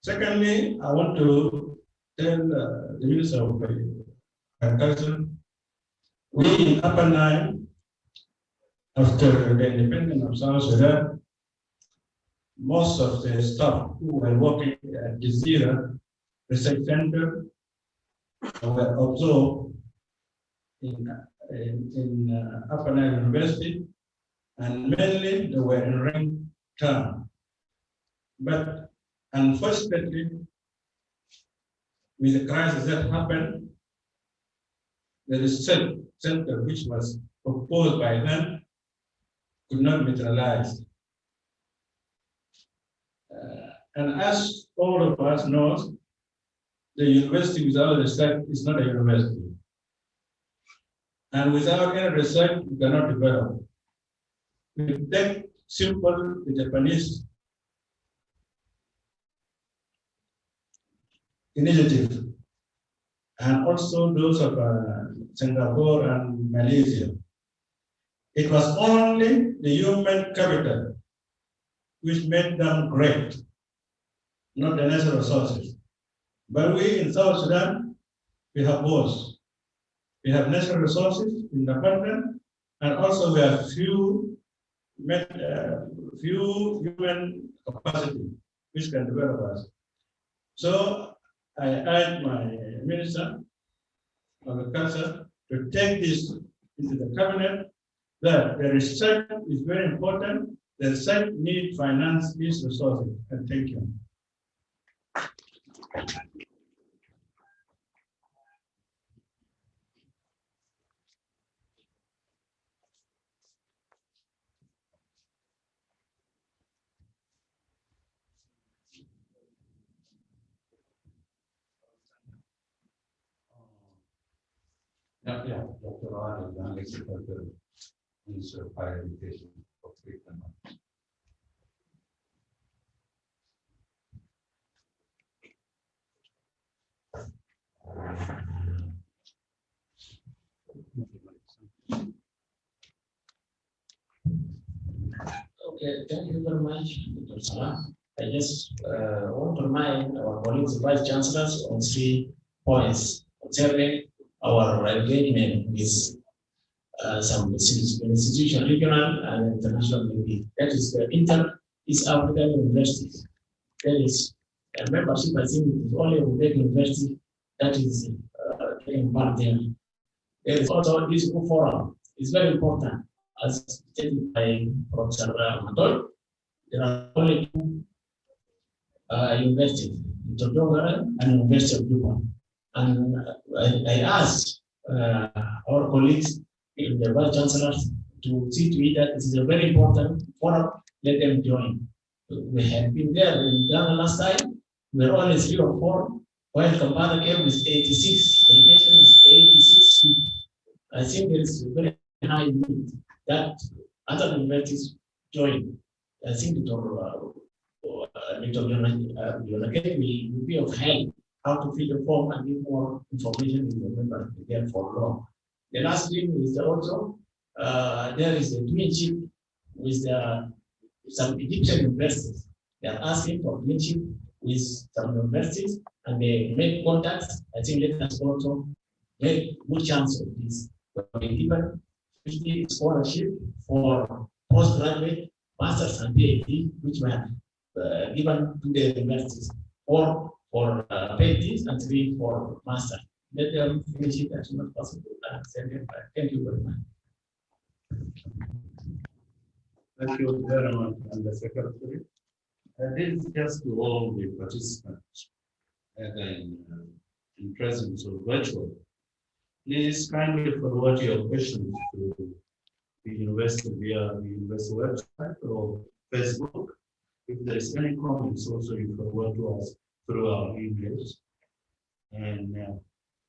Secondly, I want to tell the Minister of Agriculture, we in Upper Nile, after the independence of South Sudan, most of the staff who were working at Jazeera research centers were absorbed in Upper Nile University, and mainly they were in rank term. But unfortunately, with the crisis that happened, the research center which was proposed by them could not materialize. And as all of us know, the university without research is not a university. And without any research, we cannot develop. We take simple the Japanese initiative, and also those of Singapore and Malaysia. It was only the human capital which made them great, not the natural resources. But we in South Sudan, we have both. We have natural resources in abundance, and also we have few human capacity which can develop us. So I urge my Minister of Agriculture to take this into the cabinet, that the research is very important. The research needs finance these resources. And thank you. Yeah, Dr. Ryan is an expert in higher education of treatment. Okay, thank you very much, Dr. Salah. I just want to remind our colleagues, vice chancellors, on 3 points concerning our engagement with some institutions, regional and international, maybe. That is the East African universities. There is a membership, I think it is only a university that is taking part there. There is also this forum. It's very important. As stated by Professor Matol, there are only 2 universities, Tonga and University of Juba. And I asked our colleagues in the vice chancellors to see to it that it is a very important forum. Let them join. We have been there in Ghana last time. We were only 3 or 4, while Kampala came with 86. Delegation is 86 people. I think there is a very high need that other universities join. I think Dr. Jonathan will be of help how to fill the form and give more information in the member there for long. The last thing is also there is a twinship with some Egyptian universities. They are asking for twinship with some universities, and they make contacts. I think let us also make good chance of this. We given 50 scholarship for postgraduate, masters, and PhD, which were given to the universities, 4 for PhDs and 3 for masters. Let them finish it as soon as possible and send it back. Thank you very much. Thank you very much, and the Secretary. This is just to all the participants, either in presence or virtual. Please kindly forward your questions to the university via the university website or Facebook. If there is any comments, also you forward to us through our emails. And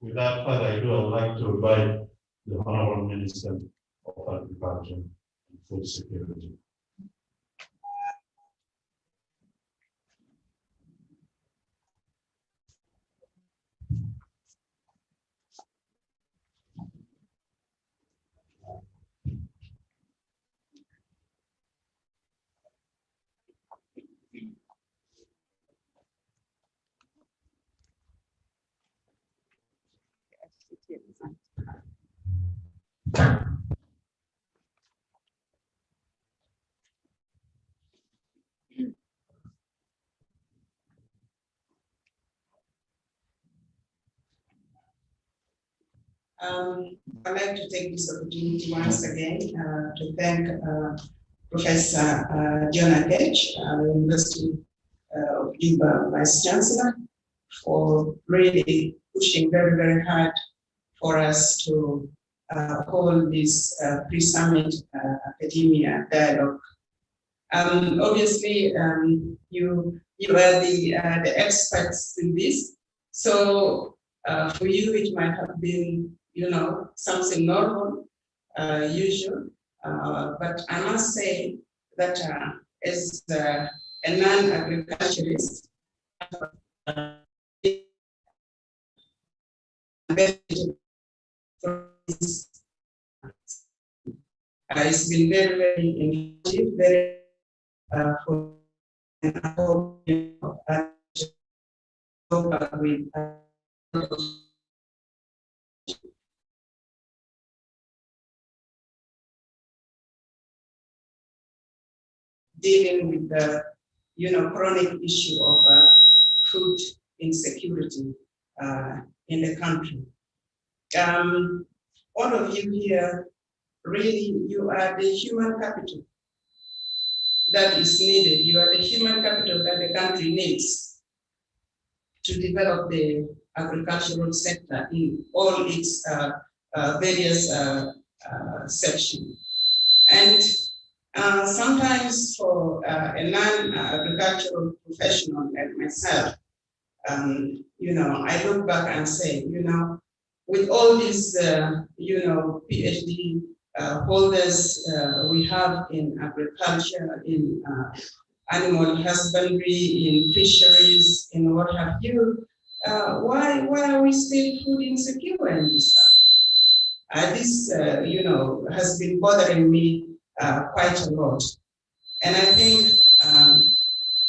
without further ado, I would like to invite the Honorable Minister of Agriculture and Food Security. I'd like to take this opportunity once again to thank Professor Jonah Gage, University of Juba Vice Chancellor, for really pushing very, very hard for us to hold this pre-summit academia dialogue. Obviously, you are the experts in this, so for you it might have been, you know, something normal, usual, but I must say that as a non-agriculturalist, it's been very, very engaging, very for with dealing with the, you know, chronic issue of food insecurity in the country. All of you here, really, you are the human capital that is needed. You are the human capital that the country needs to develop the agricultural sector in all its various sections. And sometimes for a non-agricultural professional like myself, you know, I look back and say, you know, with all these, you know, PhD holders we have in agriculture, in animal husbandry, in fisheries, in what have you, why are we still food insecure in this country? This, you know, has been bothering me quite a lot. And I think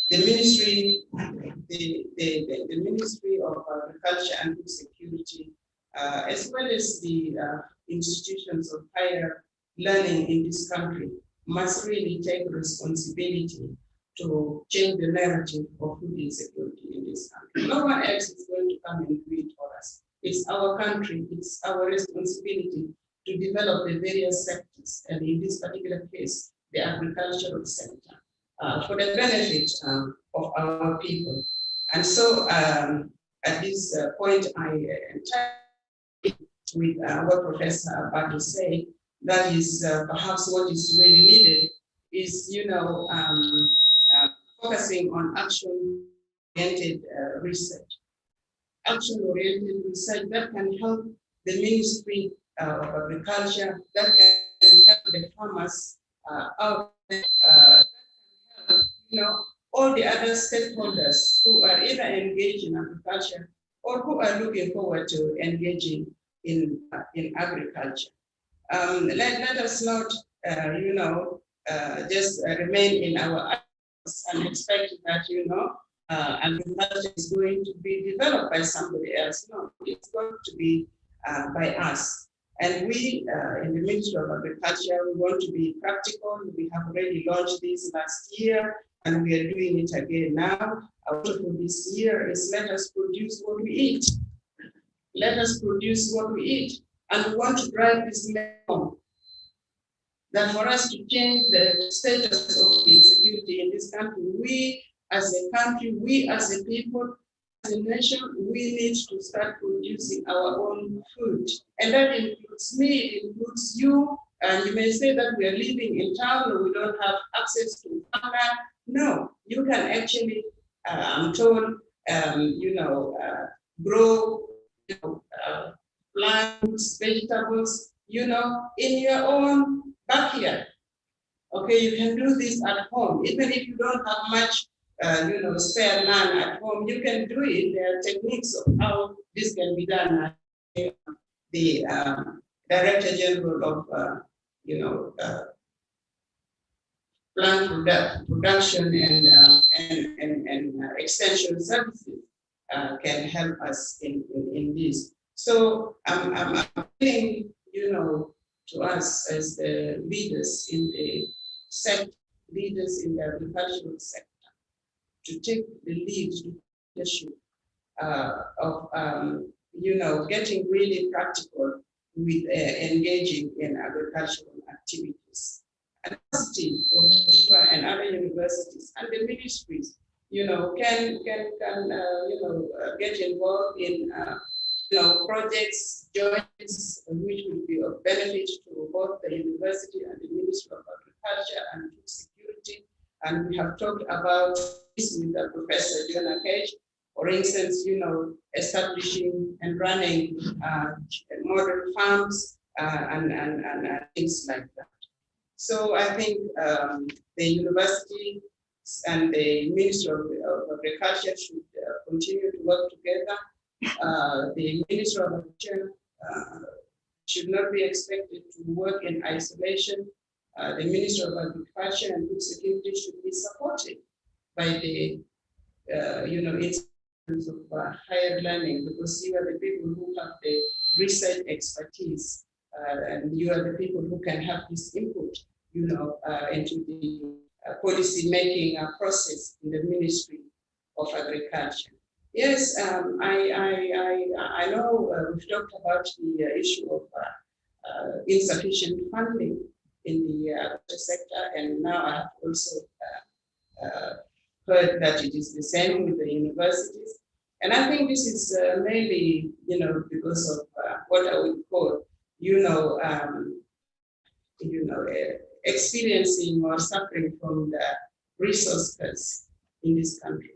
the ministry, the Ministry of Agriculture and Food Security, as well as the institutions of higher learning in this country, must really take responsibility to change the narrative of food insecurity in this country. No one else is going to come and do it for us. It's our country, it's our responsibility to develop the various sectors, and in this particular case, the agricultural sector, for the benefit of our people. And so at this point, I entirely with what Professor Abadu said, that is perhaps what is really needed is, you know, focusing on action-oriented research. Action-oriented research that can help the Ministry of Agriculture, that can help the farmers out there, you know, all the other stakeholders who are either engaged in agriculture or who are looking forward to engaging in agriculture. Let us not, you know, just remain in our eyes and expect that, you know, agriculture is going to be developed by somebody else. No, it's going to be by us. And we, in the Ministry of Agriculture, we want to be practical. We have already launched this last year, and we are doing it again now. Our motto for this year is let us produce what we eat. Let us produce what we eat. And we want to drive this home. That for us to change the status of insecurity in this country, we as a country, we as a people, as a nation, we need to start producing our own food. And that includes me, it includes you. And you may say that we are living in town or we don't have access to farmland. No, you can actually, I'm told, you know, grow, you know, plants, vegetables, you know, in your own backyard. Okay, you can do this at home, even if you don't have much, you know, spare land at home. You can do it. There are techniques of how this can be done. The Director General of, you know, plant production and extension services can help us in this. So I'm appealing, you know, to us as the leaders in the sector, leaders in the agricultural sector, to take the lead to the issue of, you know, getting really practical with engaging in agricultural activities. And the University of and other universities and the ministries, can get involved in projects, joints, which will be of benefit to both the university and the Ministry of Agriculture and Food Security. And we have talked about this with Professor Jonah Cage, for instance, establishing and running model farms and things like that. So I think the university and the Ministry of Agriculture should continue to work together. The Ministry of Agriculture should not be expected to work in isolation. The Ministry of Agriculture and Food Security should be supported by the institutions of higher learning, because you are the people who have the research expertise, and you are the people who can have this input, into the policy making process in the Ministry of Agriculture. Yes, I know we've talked about the issue of insufficient funding in the sector, and now I have also heard that it is the same with the universities. And I think this is mainly, because of what I would call, experiencing or suffering from the resource cuts in this country.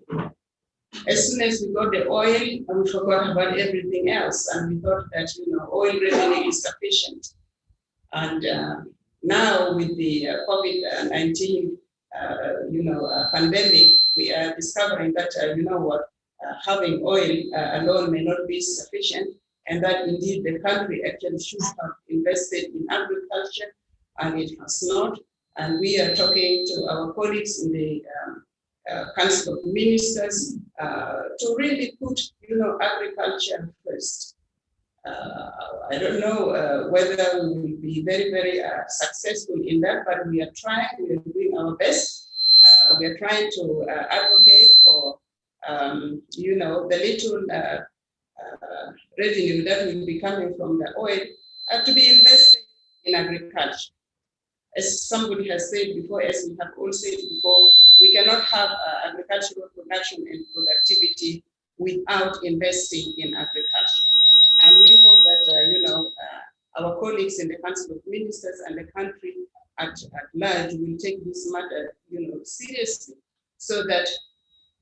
As soon as we got the oil, we forgot about everything else, and we thought that oil revenue is sufficient. And now with the COVID-19 pandemic, we are discovering that having oil alone may not be sufficient, and that indeed the country actually should have invested in agriculture, and it has not. And we are talking to our colleagues in the Council of Ministers to really put agriculture first. I don't know whether we will be very, very successful in that, but we are trying, we are doing our best. We are trying to advocate for, the little revenue that will be coming from the oil to be invested in agriculture. As somebody has said before, as we have all said before, we cannot have agricultural production and productivity without investing in agriculture. And we hope that, our colleagues in the Council of Ministers and the country at large will take this matter, seriously, so that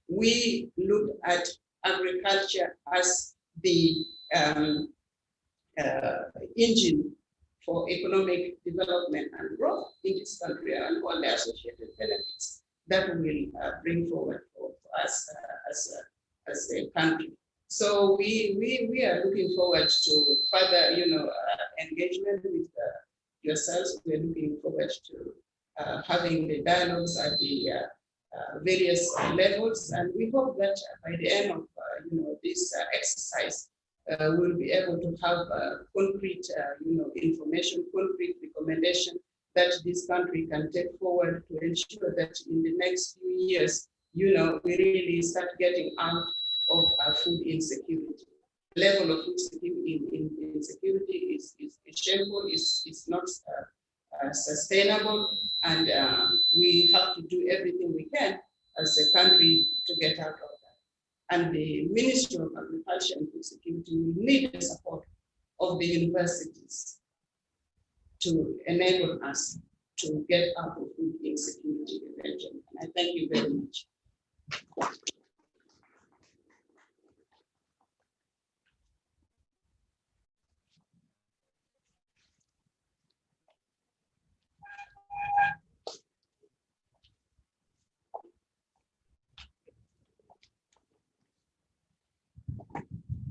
we look at agriculture as the engine for economic development and growth in this country, and all the associated benefits that will bring forward for us as a country. So we are looking forward to further, engagement with yourselves. We are looking forward to having the dialogues at the various levels, and we hope that by the end of this exercise, we'll be able to have concrete, information, concrete recommendation that this country can take forward to ensure that in the next few years, we really start getting out of food insecurity. The level of food insecurity is shameful, is not sustainable, and we have to do everything we can as a country to get out of that. And the Ministry of Agriculture and Food Security will need the support of the universities to enable us to get out of food insecurity eventually. And I thank you very much.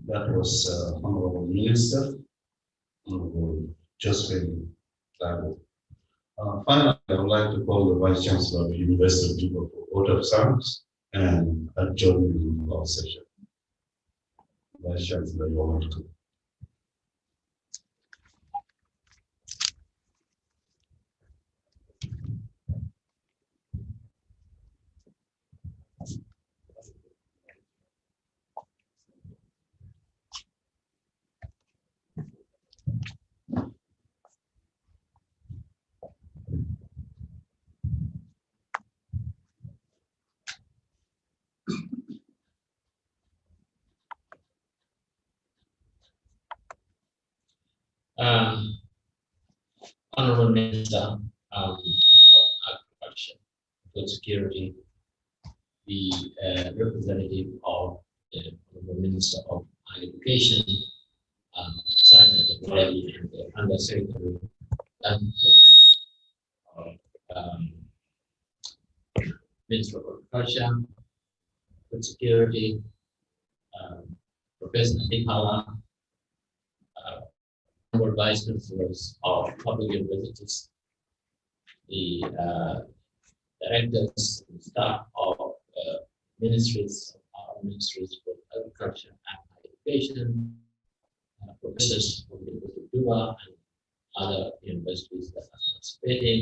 That was Honorable Minister, Honorable Josephine Lago. Finally, I would like to call the Vice Chancellor of the University of Juba for vote of thanks and adjourn our session. Vice Chancellor, you are welcome. Honorable Minister of Agriculture, Food Security, the representative of the Honorable Minister of Higher Education, Science and Technology, and the Undersecretary of Minister of Agriculture, Food Security, Professor Adipala, Vice Chancellors of public universities, the directors and staff of ministries for agriculture and education, professors from the University of Juba and other universities that are participating.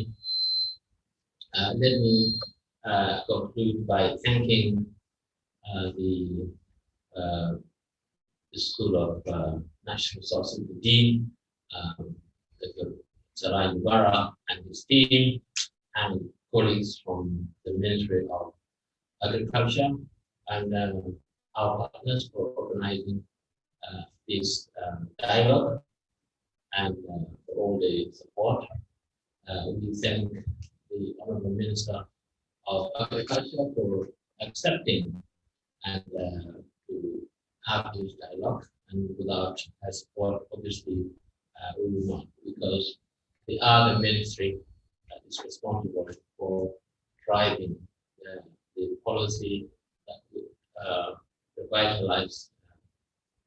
Let me conclude by thanking the School of National Resources, the Dean, Dr. Sarai Mubarak and his team, and colleagues from the Ministry of Agriculture, and our partners for organizing this dialogue and for all the support. We thank the Honorable Minister of Agriculture for accepting and to have this dialogue, and without her support, obviously, we will not, because they are the ministry that is responsible for driving the policy that would revitalize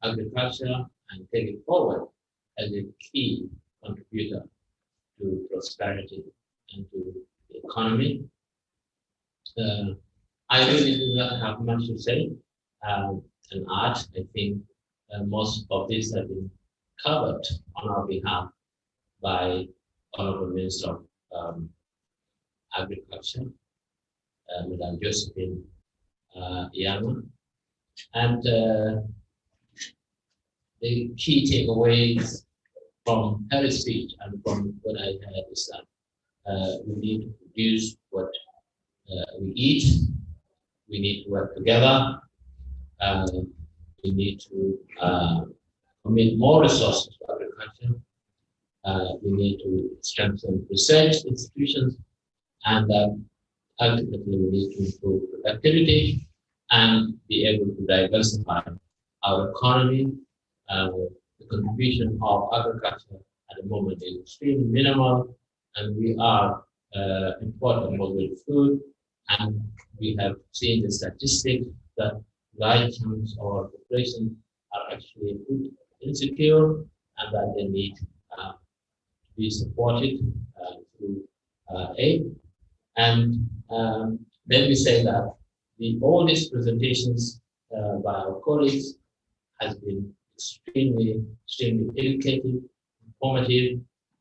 agriculture and take it forward as a key contributor to prosperity and to the economy. I really do not have much to say and add. I think most of this has been covered on our behalf by Honorable Minister of Agriculture, Madam Josephine Yama. And the key takeaways from her speech and from what I heard is that we need to produce what we eat. We need to work together. We need to commit more resources to agriculture. We need to strengthen research institutions, and ultimately we need to improve productivity and be able to diversify our economy. The contribution of agriculture at the moment is extremely minimal, and we are importing mostly food, and we have seen the statistics that large chunks of our population are actually food insecure, and that they need to be supported through aid. And let me say that all these presentations by our colleagues has been extremely educative, informative,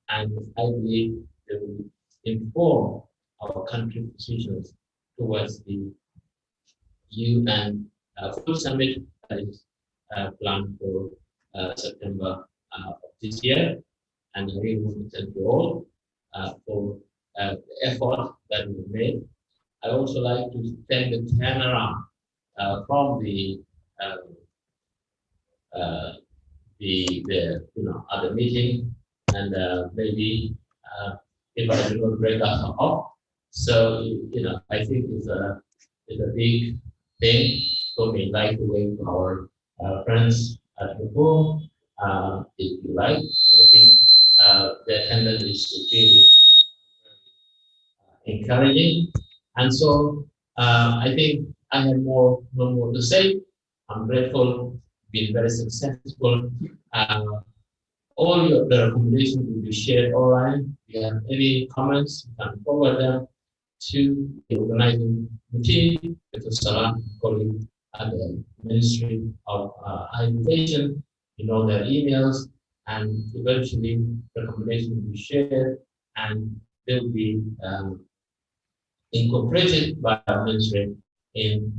and I believe they will inform our country positions towards the UN Food Summit that is planned for September of this year. And I really want to thank you all for the effort that we made. I also like to thank the turnaround from the other meeting, and maybe if I do not break us up. So I think it's a big thing. So we like to wait for our friends at the home, if you like. I think the attendance is really encouraging, and so I think I have no more to say. I'm grateful, been very successful. All the recommendations will be shared online. If you have any comments, you can forward them to the organizing team, Dr. Salam, colleague at the Ministry of Higher Education. You know their emails, and eventually recommendations will be shared, and they will be incorporated by our ministry in